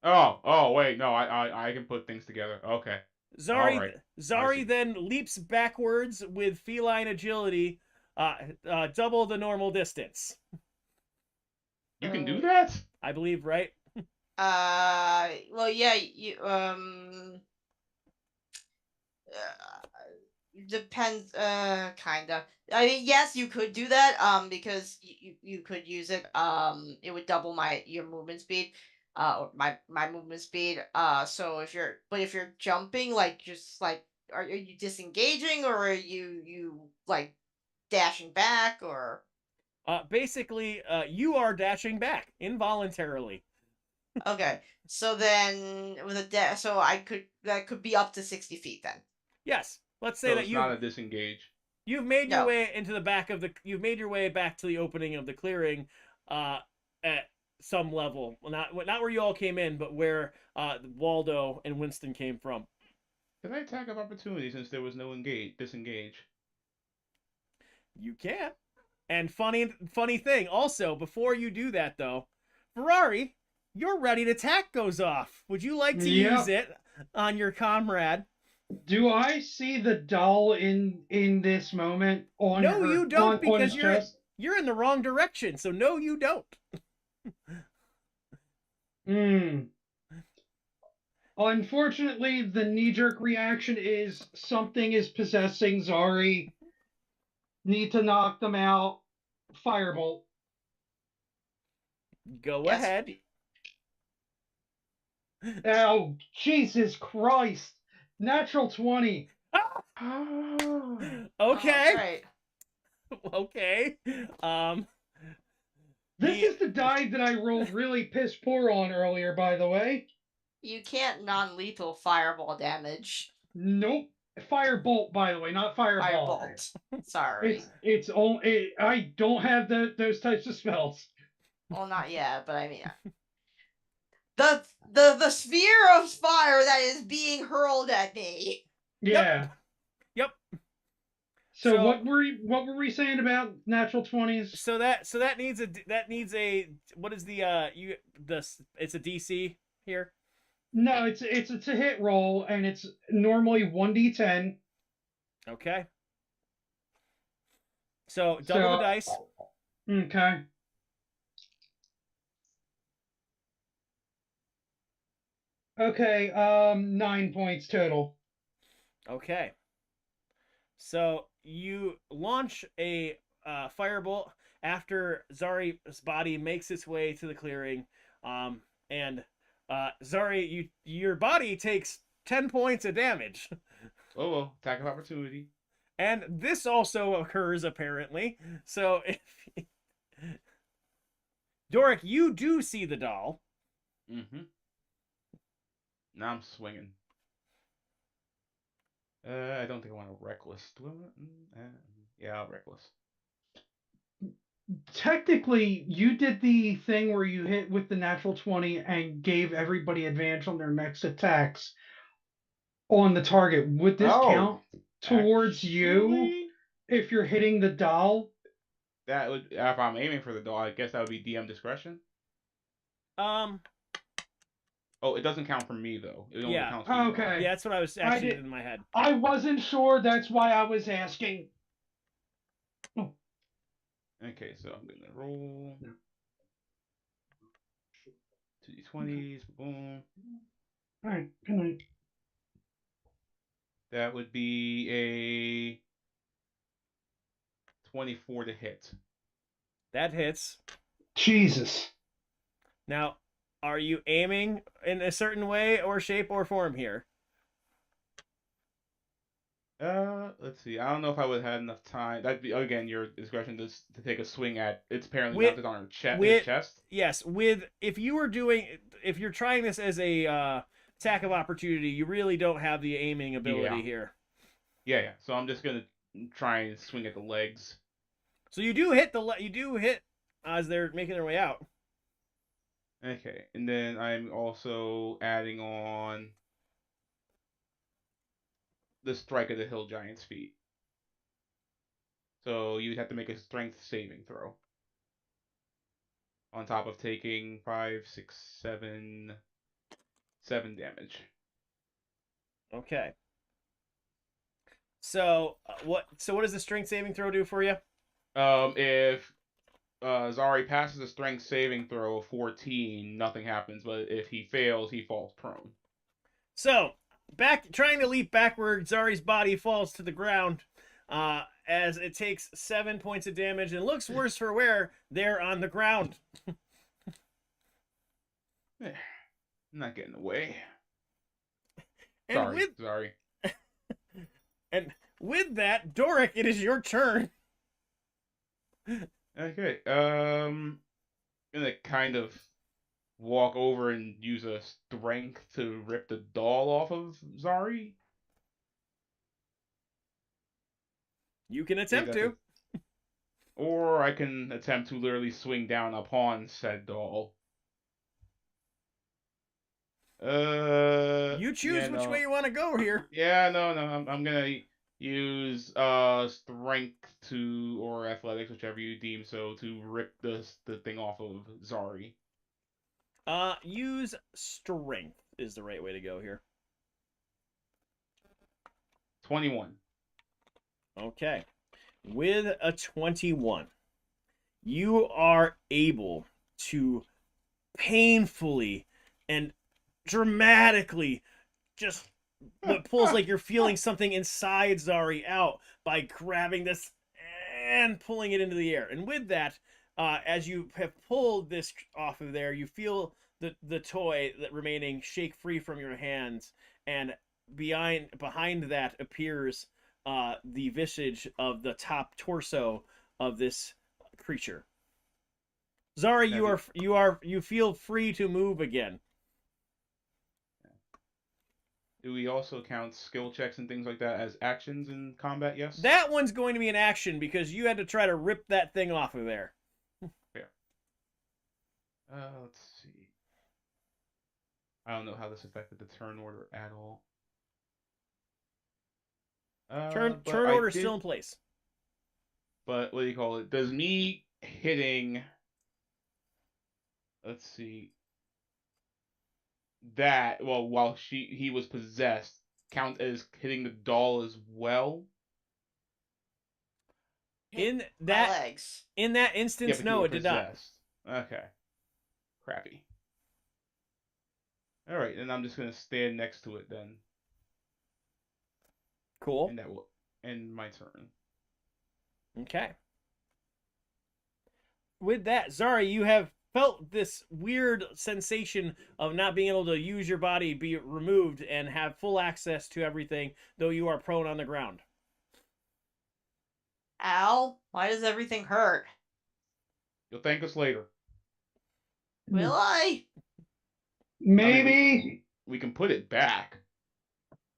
Oh, wait, no, I can put things together. Okay. All Zari right. Zari then leaps backwards with feline agility, double the normal distance. You can do that? I believe, right? Well, yeah, you, depends, kinda. I mean, yes, you could do that, because you could use it, it would double your movement speed, or my movement speed, so if you're jumping, like, just, like, are you disengaging, or are you, like, dashing back, or... Basically, you are dashing back involuntarily. Okay, so then with so that could be up to 60 feet then. Yes, let's say So that it's not a disengage. you've made your No. way into the back of the you've made your way back to the opening of the clearing, at some level. Well, not where you all came in, but where Waldo and Winston came from. Can I attack of opportunity since there was no disengage? You can. And funny thing, also, before you do that though, Ferrari, your ready to attack goes off. Would you like to use it on your comrade? Do I see the doll in this moment on No, her you don't, on because his chest? you're in the wrong direction. So no, you don't. Hmm. Unfortunately, the knee-jerk reaction is something is possessing Zari. Need to knock them out. Firebolt. Go Yes. ahead. Oh, Jesus Christ. Natural 20. Okay. Right. Okay. This is the die that I rolled really piss poor on earlier, by the way. You can't non-lethal fireball damage. Nope. Firebolt, by the way, not fireball. Firebolt. Sorry. It's only I don't have those types of spells. Well, not yet, but I mean, the sphere of fire that is being hurled at me. Yeah. Yep. So what were we saying about natural 20s? So that needs a what is the it's a DC here? No, it's a hit roll and it's normally 1d10. Okay. So double the dice. Okay. Okay, 9 points total. Okay. So you launch a firebolt after Zari's body makes its way to the clearing, and Zari, your body takes 10 points of damage. Oh, well, attack of opportunity. And this also occurs apparently. So if Doric, you do see the doll. Mm-hmm. Now I'm swinging. I don't think I want to reckless. Do I want? Yeah, I'll reckless. Technically, you did the thing where you hit with the natural 20 and gave everybody advantage on their next attacks on the target. Would this count towards you if you're hitting the doll? That would, if I'm aiming for the doll, I guess that would be DM discretion. Oh, it doesn't count for me though. It only counts for you. Okay. Yeah, that's what I was actually in my head. I wasn't sure. That's why I was asking. Okay, so I'm gonna roll 2d20s. Boom. All right. Good night. That would be a 24 to hit. That hits. Jesus. Now, Are you aiming in a certain way or shape or form here? Let's see. I don't know if I would have had enough time. That'd be again your discretion to take a swing at. It's apparently With mounted on his with chest. yes, with if you're trying this as a attack of opportunity, you really don't have the aiming ability Yeah. here. Yeah. So I'm just gonna try and swing at the legs. So you do hit as they're making their way out. Okay, and then I'm also adding on the strike of the hill giant's feet. So you'd have to make a strength saving throw. On top of taking 5, 6, 7 damage. Okay. So what does the strength saving throw do for you? If Zari passes a strength saving throw of 14, nothing happens. But if he fails, he falls prone. So trying to leap backward, Zari's body falls to the ground. As it takes 7 points of damage and looks worse for wear there on the ground. I'm not getting away. And Sorry. And with that, Doric, it is your turn. Okay. Gonna kind of walk over and use a strength to rip the doll off of Zari. You can attempt to. Or I can attempt to literally swing down upon said doll. You choose which way you want to go here. Yeah, no. I'm gonna use strength or athletics, whichever you deem so, to rip the thing off of Zari. Use strength is the right way to go here. 21. Okay. With a 21, you are able to painfully and dramatically just what pulls like you're feeling something inside Zari out by grabbing this and pulling it into the air. And with that, as you have pulled this off of there, you feel the toy that remaining shake free from your hands, and behind that appears the visage of the top torso of this creature. Zari, you feel free to move again. Do we also count skill checks and things like that as actions in combat? Yes. That one's going to be an action because you had to try to rip that thing off of there. Fair. Let's see. I don't know how this affected the turn order at all. Turn order still in place. But what do you call it? Does me hitting? Let's see. That while he was possessed, count as hitting the doll as well. In My that legs. in that instance, no, it did not. Okay. Crappy. All right, then I'm just gonna stand next to it then. Cool. And that will end my turn. Okay. With that, Zari, you have felt this weird sensation of not being able to use your body be removed and have full access to everything, though you are prone on the ground. Ow, why does everything hurt? You'll thank us later. Will I? Maybe. We can put it back.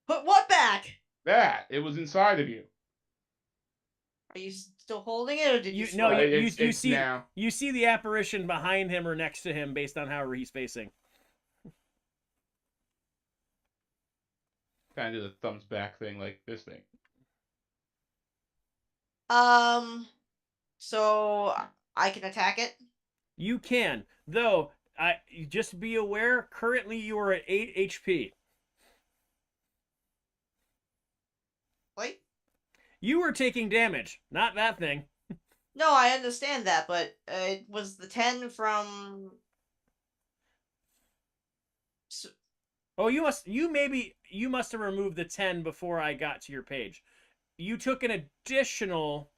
Put what back? It was inside of you. Are you still holding it, or did you? No, you see now. You see the apparition behind him or next to him, based on how he's facing. Kind of do the thumbs back thing, like this thing. So I can attack it. You can, though. Just be aware. Currently, you are at 8 HP. Wait. You were taking damage, not that thing. No, I understand that, but it was the 10 from. Oh, you must have removed the 10 before I got to your page. You took an additional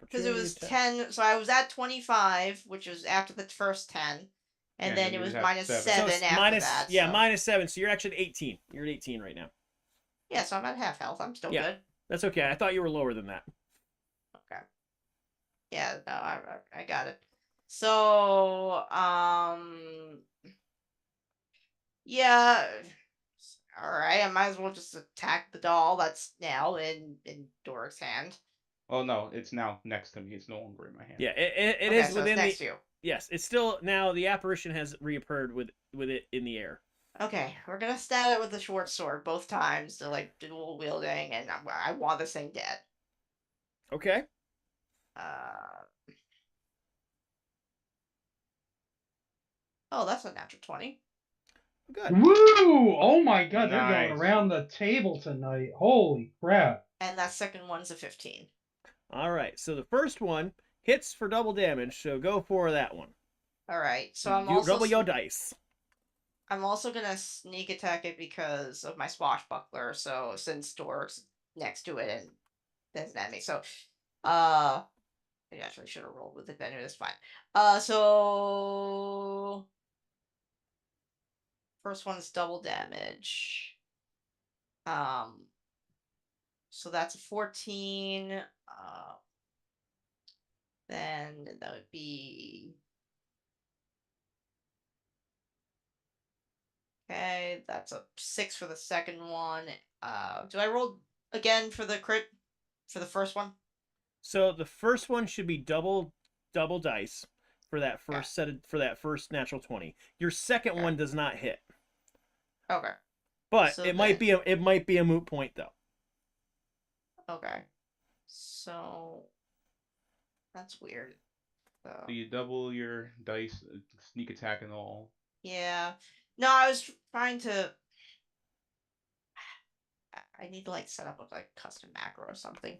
Because it Opportunity was attack. 10, so I was at 25, which was after the first 10. And then it was minus So 7 it's after that. yeah, so. minus 7. So you're actually at 18. You're at 18 right now. Yeah, so I'm at half health. I'm still good. That's okay. I thought you were lower than that. Okay. Yeah, no, I got it. So, yeah. All right, I might as well just attack the doll that's now in Doric's hand. Oh no, it's now next to me. It's no longer in my hand. Yeah, it Okay, is so within it's next the. to you. Yes, it's still now. The apparition has reappeared with it in the air. Okay, we're gonna stab it with the short sword both times, so like dual wielding, and I want this thing dead. Okay. Oh, that's a natural 20. Good. Woo! Oh my god, they're Nice. going around the table tonight. Holy crap. And that second one's a 15. All right. So the first one hits for double damage. So go for that one. All right, so I'm You also double your dice. I'm also gonna sneak attack it because of my swashbuckler. So since Doric's next to it and there's an enemy, so I actually should have rolled with it. Anyway, that's fine. So first one's double damage. So that's a 14. Then that would be. Okay, that's a 6 for the second one. Do I roll again for the crit for the first one? So the first one should be double dice for that first for that first natural 20. Your second one does not hit. Okay. But So it might be a moot point though. Okay. So that's weird. So you double your dice, sneak attack and all. Yeah. No, I was trying to. I need to like set up a like custom macro or something.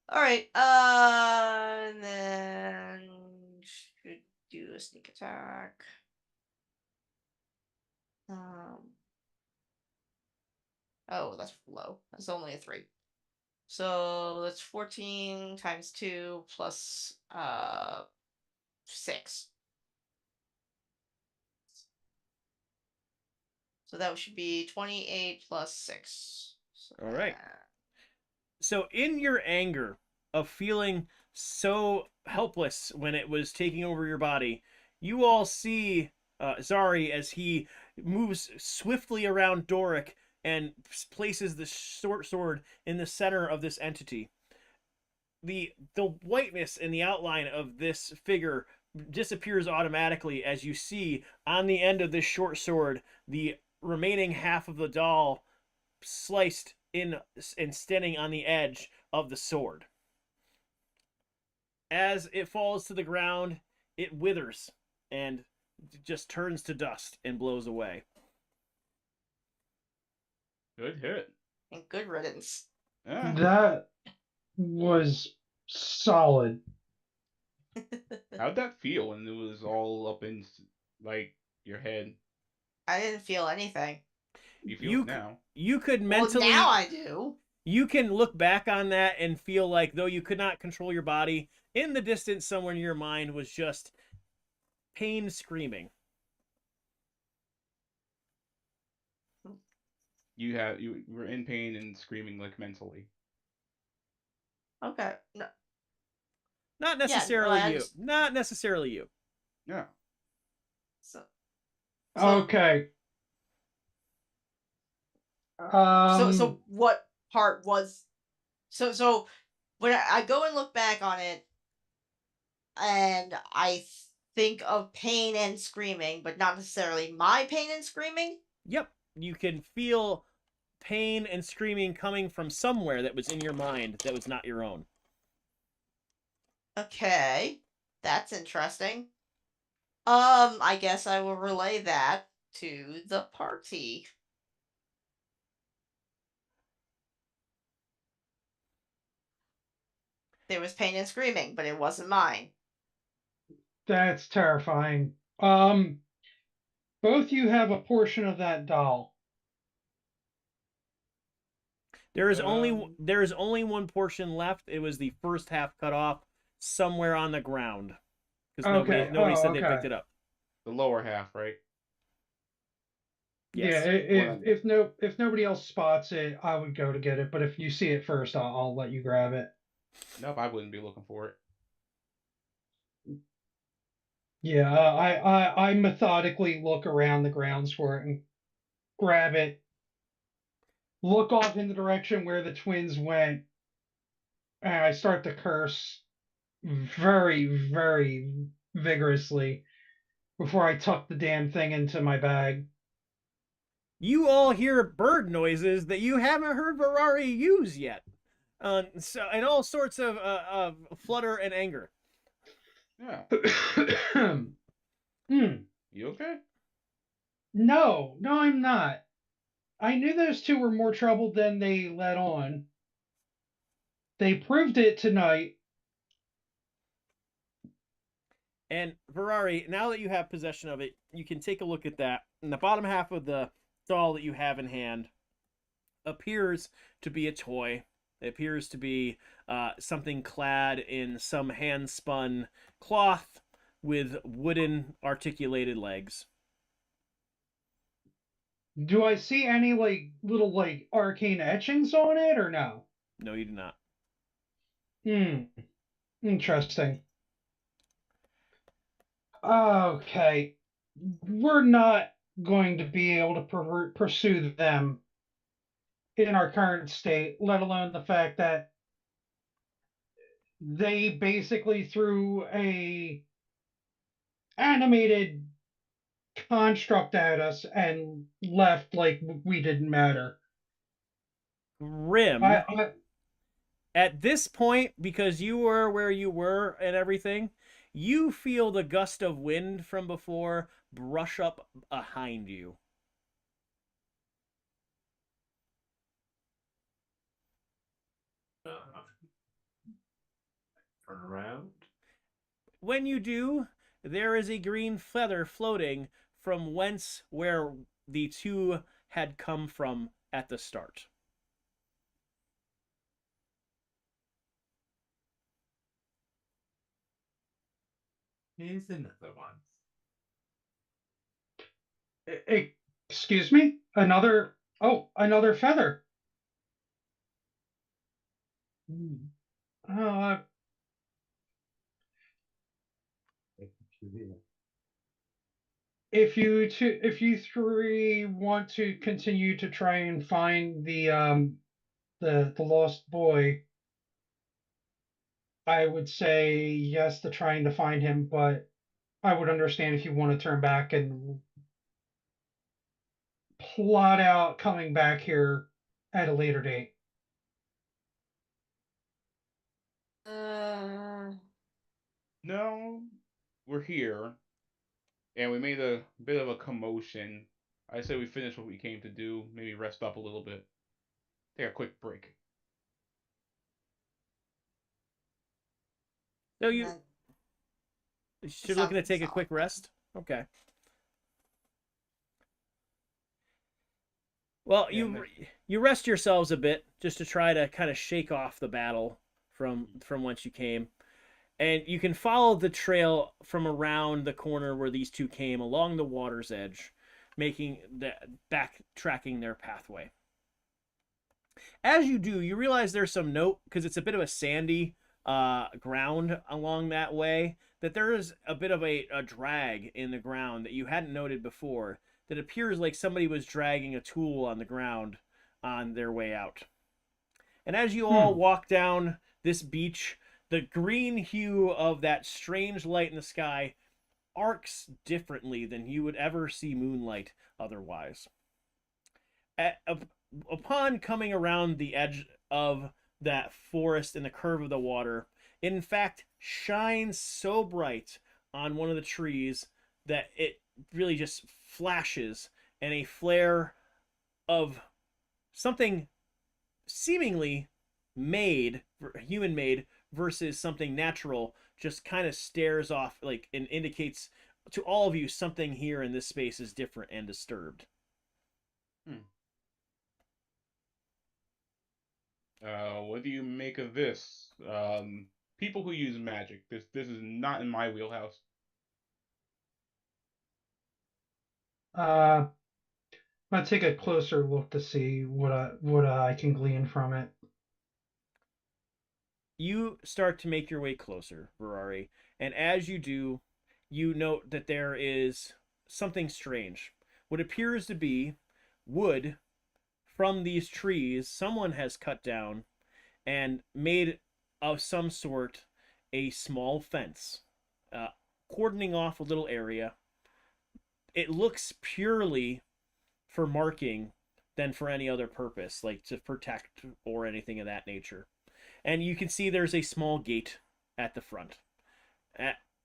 All right. And then should do a sneak attack. Oh, that's low. That's only a 3. So that's 14 times 2 plus 6. So that should be 28 plus 6. So All right. So in your anger of feeling so helpless when it was taking over your body, you all see Zari as he moves swiftly around Doric and places the short sword in the center of this entity. The whiteness in the outline of this figure disappears automatically as you see on the end of this short sword the remaining half of the doll sliced in and standing on the edge of the sword. As it falls to the ground, it withers and just turns to dust and blows away. Good hit. And good riddance. Yeah. That was solid. How'd that feel when it was all up in like your head? I didn't feel anything. You feel it now. You could mentally. Well, now I do. You can look back on that and feel like though you could not control your body, in the distance somewhere in your mind was just pain screaming. You were in pain and screaming like mentally. Okay. No. Not necessarily you. Just... Not necessarily you. Yeah. So Okay. So what part was so when I go and look back on it and I think of pain and screaming, but not necessarily my pain and screaming? Yep. You can feel pain and screaming coming from somewhere that was in your mind that was not your own. Okay. That's interesting. I guess I will relay that to the party. There was pain and screaming, but it wasn't mine. That's terrifying. Both you have a portion of that doll. There is only one portion left. It was the first half cut off somewhere on the ground because Okay. nobody Oh, said they okay. picked it up. The lower half, right? Yeah. Yes. If nobody else spots it, I would go to get it. But if you see it first, I'll let you grab it. Nope, I wouldn't be looking for it. Yeah. I methodically look around the grounds for it and grab it. Look off in the direction where the twins went, and I start to curse very, very vigorously before I tuck the damn thing into my bag. You all hear bird noises that you haven't heard Ferrari use yet. And all sorts of flutter and anger. Yeah. Hmm. You okay? No, I'm not. I knew those two were more trouble than they let on. They proved it tonight. And Ferrari, now that you have possession of it, you can take a look at that. And the bottom half of the doll that you have in hand appears to be a toy. It appears to be something clad in some hand spun cloth with wooden articulated legs. Do I see any little arcane etchings on it or no? No, you do not. Hmm. Interesting. Okay. We're not going to be able to pursue them in our current state, let alone the fact that they basically threw a animated construct at us and left like we didn't matter. Grim, I at this point, because you were where you were and everything, you feel the gust of wind from before brush up behind you. Turn around. When you do, there is a green feather floating from whence where the two had come from at the start. Here's another one. excuse me? Another feather. Uh, if you three want to continue to try and find the lost boy, I would say yes to trying to find him, but I would understand if you want to turn back and plot out coming back here at a later date. No, we're here, and we made a bit of a commotion. I say we finish what we came to do, maybe rest up a little bit. Take a quick break. So And you're then looking to something's take a off. quick rest? Okay. Well, Yeah, you rest yourselves a bit just to try to kind of shake off the battle from whence you came. And you can follow the trail from around the corner where these two came along the water's edge, making the backtracking their pathway. As you do, you realize there's some note because it's a bit of a sandy ground along that way. That there is a bit of a drag in the ground that you hadn't noted before. That appears like somebody was dragging a tool on the ground on their way out. And as you all walk down this beach, the green hue of that strange light in the sky arcs differently than you would ever see moonlight otherwise. Upon coming around the edge of that forest in the curve of the water, it in fact shines so bright on one of the trees that it really just flashes, and a flare of something seemingly made, human made, versus something natural just kind of stares off like and indicates to all of you something here in this space is different and disturbed. What do you make of this? people who use magic. This is not in my wheelhouse. Uh, I'll take a closer look to see what I can glean from it. You start to make your way closer, Ferrari, and as you do, you note that there is something strange. What appears to be wood from these trees someone has cut down and made of some sort a small fence, uh, cordoning off a little area. It looks purely for marking than for any other purpose, like to protect or anything of that nature. And you can see there's a small gate at the front.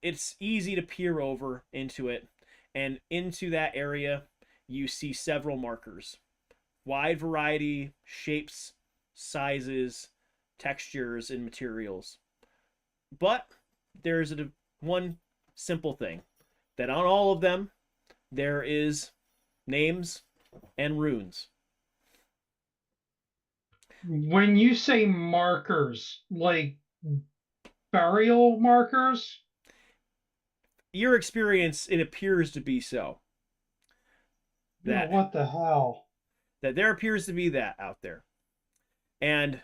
It's easy to peer over into it, and into that area, you see several markers. Wide variety, shapes, sizes, textures, and materials. But there's one simple thing that on all of them, there is names and runes. When you say markers, like burial markers? Your experience, it appears to be so. Yeah, what the hell? That there appears to be that out there. And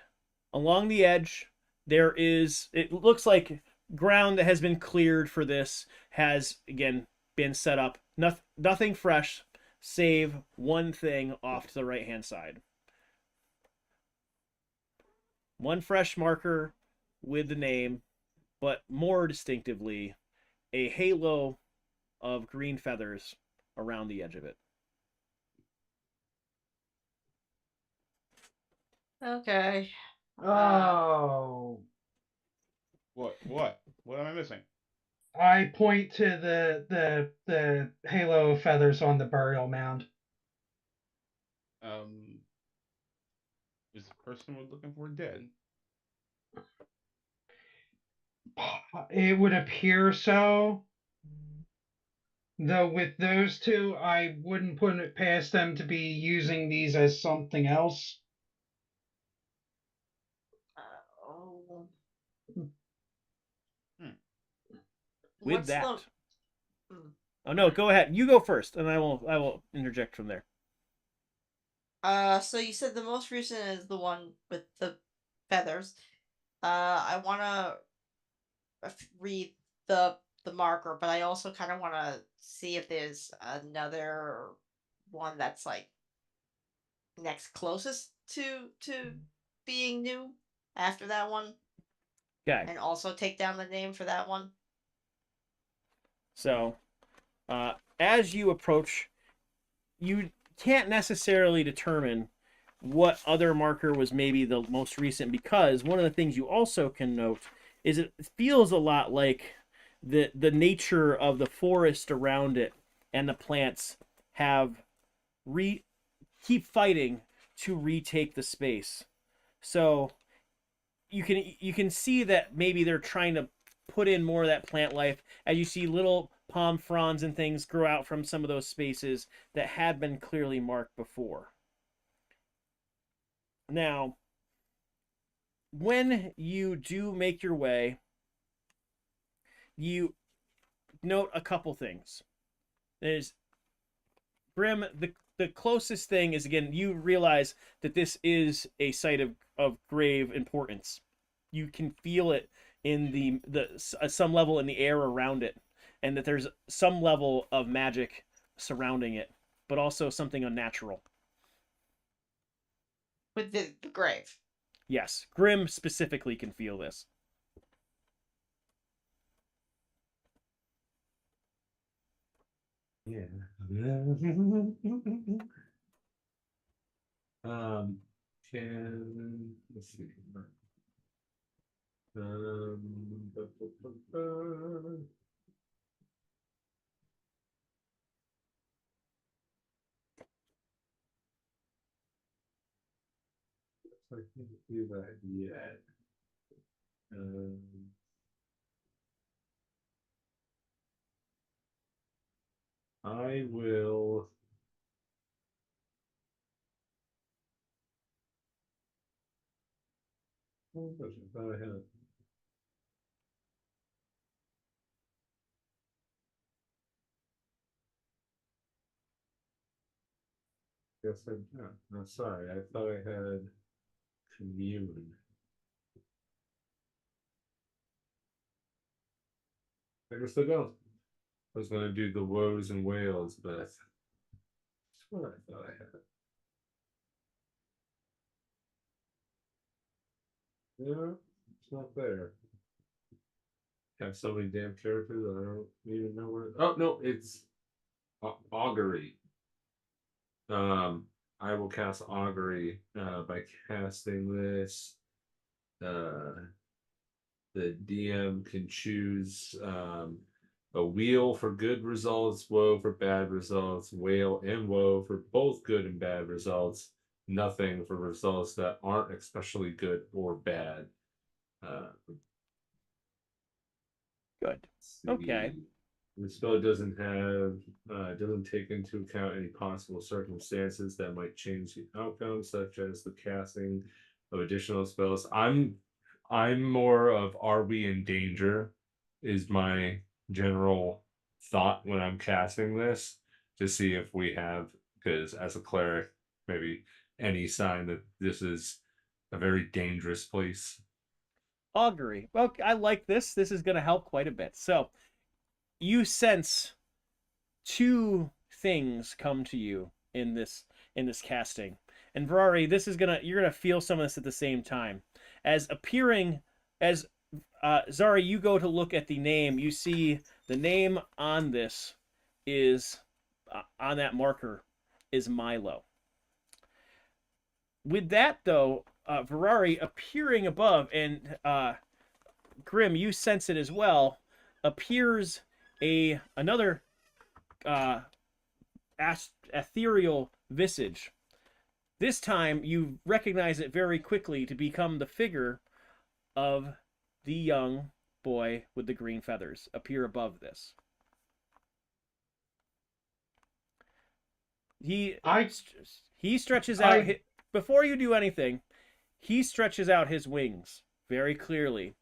along the edge, there is, it looks like ground that has been cleared for this has, again, been set up. Nothing fresh, save one thing off to the right-hand side. One fresh marker with the name, but more distinctively, a halo of green feathers around the edge of it. Okay. Oh. What am I missing? I point to the halo of feathers on the burial mound. Is the person we're looking for dead? It would appear so. Though with those two, I wouldn't put it past them to be using these as something else. Oh. With What's that. the... Oh no, go ahead. You go first, and I will interject from there. So you said the most recent is the one with the feathers. I wanna read the marker, but I also kind of want to see if there's another one that's like next closest to being new after that one. Okay. And also take down the name for that one. So, as you approach, you can't necessarily determine what other marker was maybe the most recent, because one of the things you also can note is it feels a lot like the nature of the forest around it and the plants have keep fighting to retake the space. So you can see that maybe they're trying to put in more of that plant life as you see little palm fronds and things grow out from some of those spaces that had been clearly marked before. Now, when you do make your way, you note a couple things. There's Grim, the closest thing is, again, you realize that this is a site of grave importance. You can feel it in the some level in the air around it, and that there's some level of magic surrounding it, but also something unnatural. With the grave. Yes, Grim specifically can feel this. Yeah. Can let's see. Ba, ba, ba, ba. I can't do that yet. I will. Oh, I thought I had it. Guess I yeah. No, sorry. I thought I had commune. I guess I don't. I was gonna do the woes and wails, but that's what I thought I had. Yeah, it's not there. Have so many damn characters that I don't even know where. Oh no, it's augury. Um, I will cast augury by casting this. Uh, the DM can choose a wheel for good results, woe for bad results, whale and woe for both good and bad results, nothing for results that aren't especially good or bad. Uh, Good. see. Okay. The spell doesn't take into account any possible circumstances that might change the outcome, such as the casting of additional spells. I'm more of are we in danger is my general thought when I'm casting this to see if we have, because as a cleric, maybe any sign that this is a very dangerous place. Augury. Well, I like this. This is going to help quite a bit. So, you sense two things come to you in this casting. And Ferrari, this is you're gonna feel some of this at the same time. As appearing as Zari, you go to look at the name, you see the name on this is on that marker is Milo. With that though, Ferrari appearing above, and Grim, you sense it as well, appears another ethereal visage. This time, you recognize it very quickly to become the figure of the young boy with the green feathers appear above this. He stretches out before you do anything. He stretches out his wings very clearly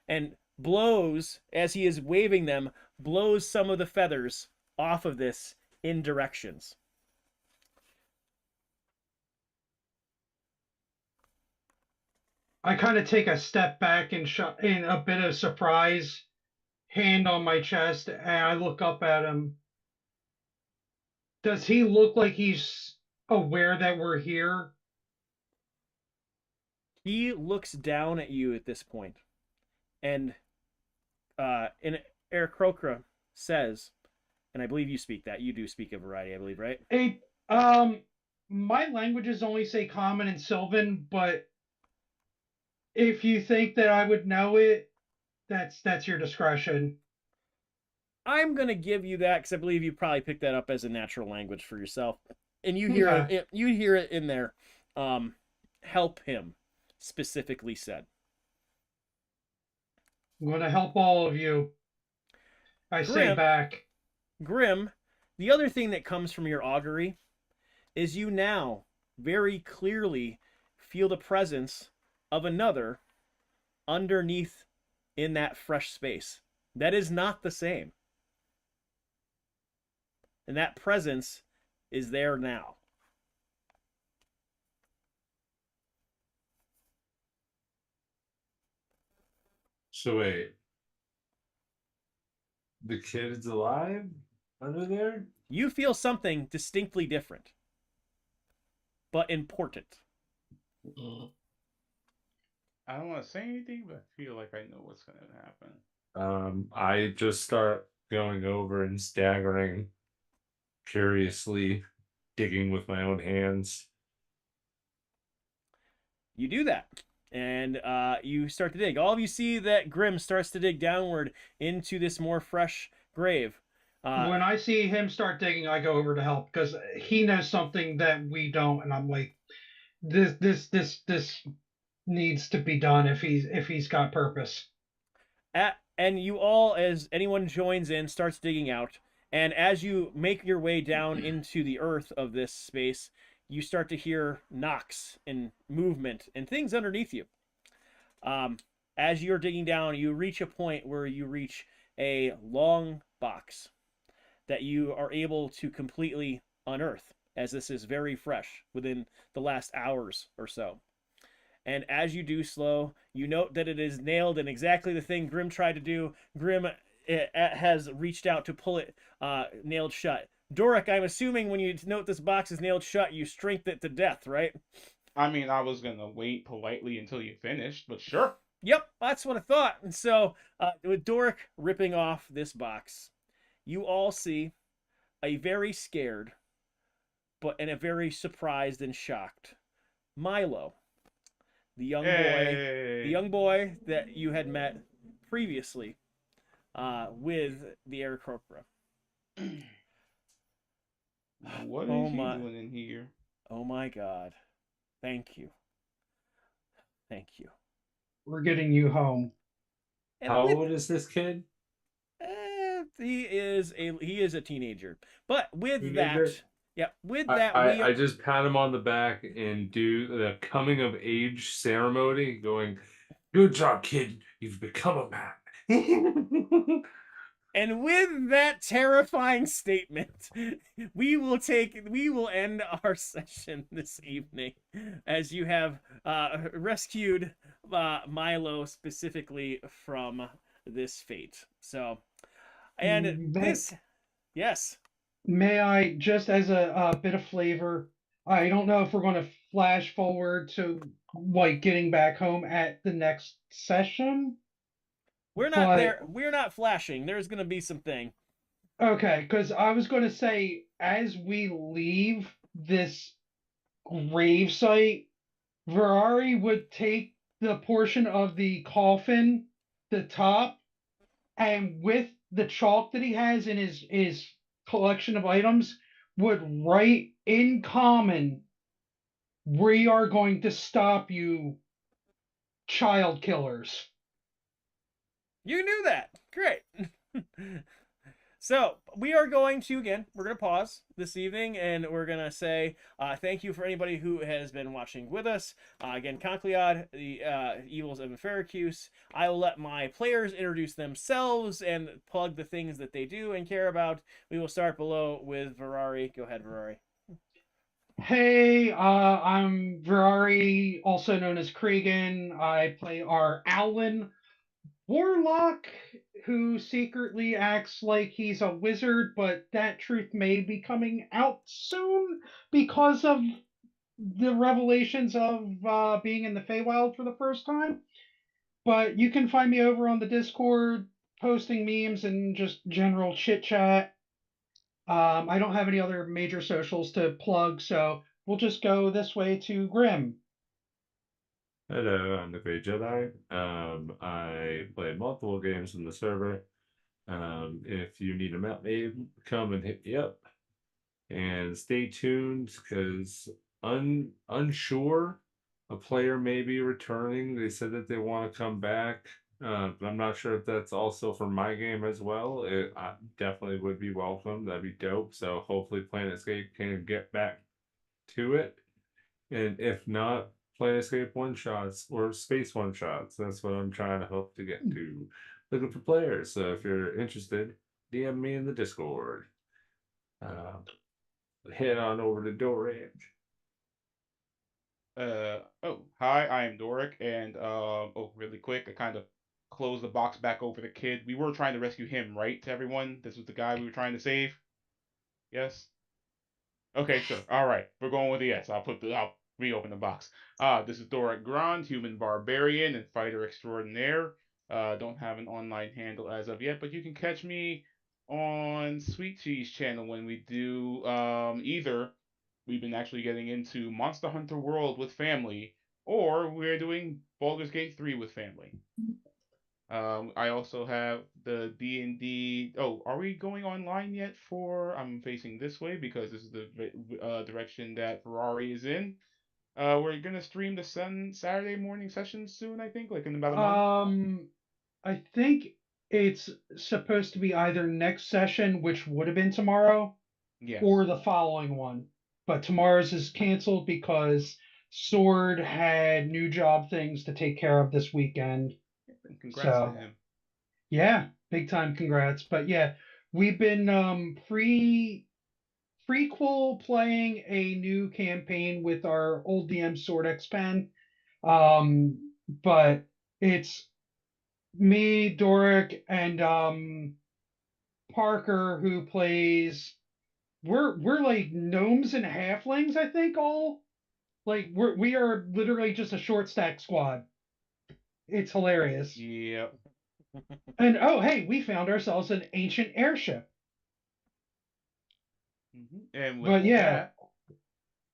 and blows, as he is waving them, blows some of the feathers off of this in directions. I kind of take a step back and in a bit of surprise, hand on my chest, and I look up at him. Does he look like he's aware that we're here? He looks down at you at this point, and in Aarakocra says, and I believe you speak that. You do speak a variety, I believe, right? My languages only say Common and Sylvan, but if you think that I would know it, that's your discretion. I'm gonna give you that because I believe you probably picked that up as a natural language for yourself, and you hear you hear it in there. Help him, specifically said. I'm going to help all of you. I say back. Grim, the other thing that comes from your augury is you now very clearly feel the presence of another underneath in that fresh space. That is not the same. And that presence is there now. So wait, the kid is alive under there? You feel something distinctly different, but important. I don't want to say anything, but I feel like I know what's going to happen. I just start going over and staggering, curiously digging with my own hands. You do that, and you start to dig. All of you see that Grim starts to dig downward into this more fresh grave. When I see him start digging, I go over to help because he knows something that we don't, and I'm like, this needs to be done if he's got purpose. And you all, as anyone joins in, starts digging out, and as you make your way down into the earth of this space, you start to hear knocks and movement and things underneath you. As you're digging down, you reach a point where you reach a long box that you are able to completely unearth. as this is very fresh within the last hours or so. And as you do slow, you note that it is nailed in exactly the thing Grim tried to do. Grim has reached out to pull it nailed shut. Doric, I'm assuming when you note this box is nailed shut, you strength it to death, right? I mean, I was gonna wait politely until you finished, but sure. Yep, that's what I thought. And so, with Doric ripping off this box, you all see a very scared, and a very surprised and shocked Milo, the young boy that you had met previously with the Aarakocra. What is he doing in here? Oh my God! Thank you. We're getting you home. How old is this kid? He is a teenager. But with Teenager? that, I just pat him on the back and do the coming of age ceremony, going, "Good job, kid. You've become a man." And with that terrifying statement, we will end our session this evening, as you have rescued Milo specifically from this fate. So, and yes. May I, just as a bit of flavor, I don't know if we're going to flash forward to like getting back home at the next session. We're not there. We're not flashing. There's going to be something. Okay, because I was going to say, as we leave this grave site, Ferrari would take the portion of the coffin, the top, and with the chalk that he has in his collection of items, would write in common, "We are going to stop you, child killers." You knew that. Great. So we are going to pause this evening, and we're going to say thank you for anybody who has been watching with us. Again, Concleod, the Evils of Enferacuse. I will let my players introduce themselves and plug the things that they do and care about. We will start below with Ferrari. Go ahead, Ferrari. Hey, I'm Ferrari, also known as Cregan. I play our Owlin warlock who secretly acts like he's a wizard, but that truth may be coming out soon because of the revelations of being in the Feywild for the first time. But you can find me over on the Discord posting memes and just general chit chat. I don't have any other major socials to plug, so we'll just go this way to Grim. Hello, I'm the Great Jedi. I play multiple games in the server. If you need a map made, come and hit me up. And stay tuned, because unsure a player may be returning. They said that they want to come back, but I'm not sure if that's also for my game as well. I definitely would be welcome. That'd be dope. So hopefully Planescape can get back to it. And if not, Planescape one-shots or space one-shots. That's what I'm trying to hope to get to. Looking for players. So if you're interested, DM me in the Discord. Head on over to Doric. Hi, I am Doric, and really quick, I kind of closed the box back over the kid. We were trying to rescue him, right? To everyone, this was the guy we were trying to save. Yes. Okay, sure. All right, we're going with the yes. I'll reopen the box. This is Doric Grand, human barbarian and fighter extraordinaire. Don't have an online handle as of yet, but you can catch me on Sweet Cheese channel when we do either we've been actually getting into Monster Hunter World with family, or we're doing Baldur's Gate 3 with family. I also have the D&D. Oh, are we going online yet for? I'm facing this way because this is the direction that Ferrari is in. We're gonna stream the Saturday morning sessions soon, I think, like in about a month. I think it's supposed to be either next session, which would have been tomorrow, Yes. or the following one. But tomorrow's is canceled because Sword had new job things to take care of this weekend. Congrats to him. Yeah, big time congrats. But yeah, we've been prequel playing a new campaign with our old DM Sword X Pen. But it's me, Doric, and Parker who plays. We're like gnomes and halflings, I think. All like we are literally just a short stack squad. It's hilarious. Yep. And oh, hey, we found ourselves an ancient airship. And with But yeah, that,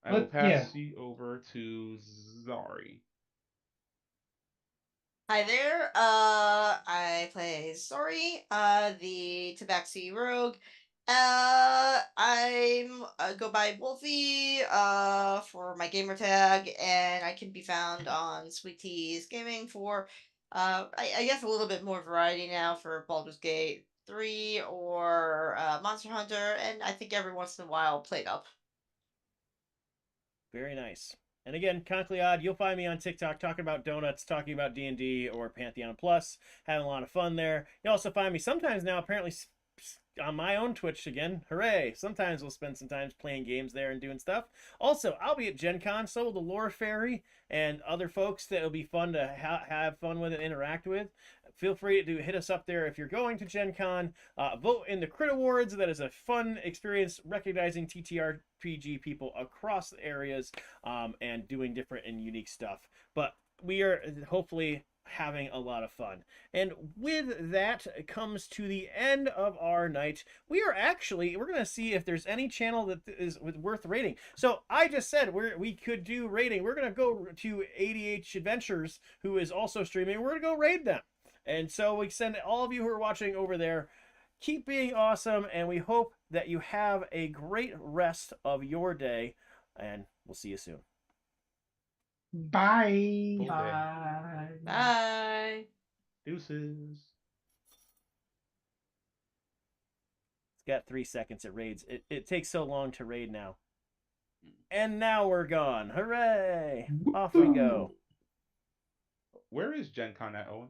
I will pass yeah. you over to Zari. Hi there. I play Sori, the Tabaxi Rogue. I'm go by Wolfie, for my gamer tag, and I can be found on Sweet Teas Gaming for, I guess a little bit more variety now for Baldur's Gate 3 or Monster Hunter, and I think every once in a while Played Up. Very nice. And again, Conkly Odd, you'll find me on TikTok talking about donuts, talking about D&D or Pantheon Plus, having a lot of fun there. You also find me sometimes now, apparently, on my own Twitch again. Hooray! Sometimes we'll spend some time playing games there and doing stuff. Also, I'll be at Gen Con, so will the Lore Fairy and other folks that will be fun to have fun with and interact with. Feel free to hit us up there if you're going to Gen Con. Vote in the Crit Awards. That is a fun experience recognizing TTRPG people across the areas and doing different and unique stuff. But we are hopefully having a lot of fun. And with that comes to the end of our night. We're going to see if there's any channel that is worth rating. So I just said we could do rating. We're going to go to ADH Adventures, who is also streaming. We're going to go raid them. And so we send all of you who are watching over there, keep being awesome, and we hope that you have a great rest of your day, and we'll see you soon. Bye. Bye. Bye. Deuces. It's got 3 seconds. It raids. It takes so long to raid now. And now we're gone. Hooray! Off we go. Where is Gen Con at, Owen?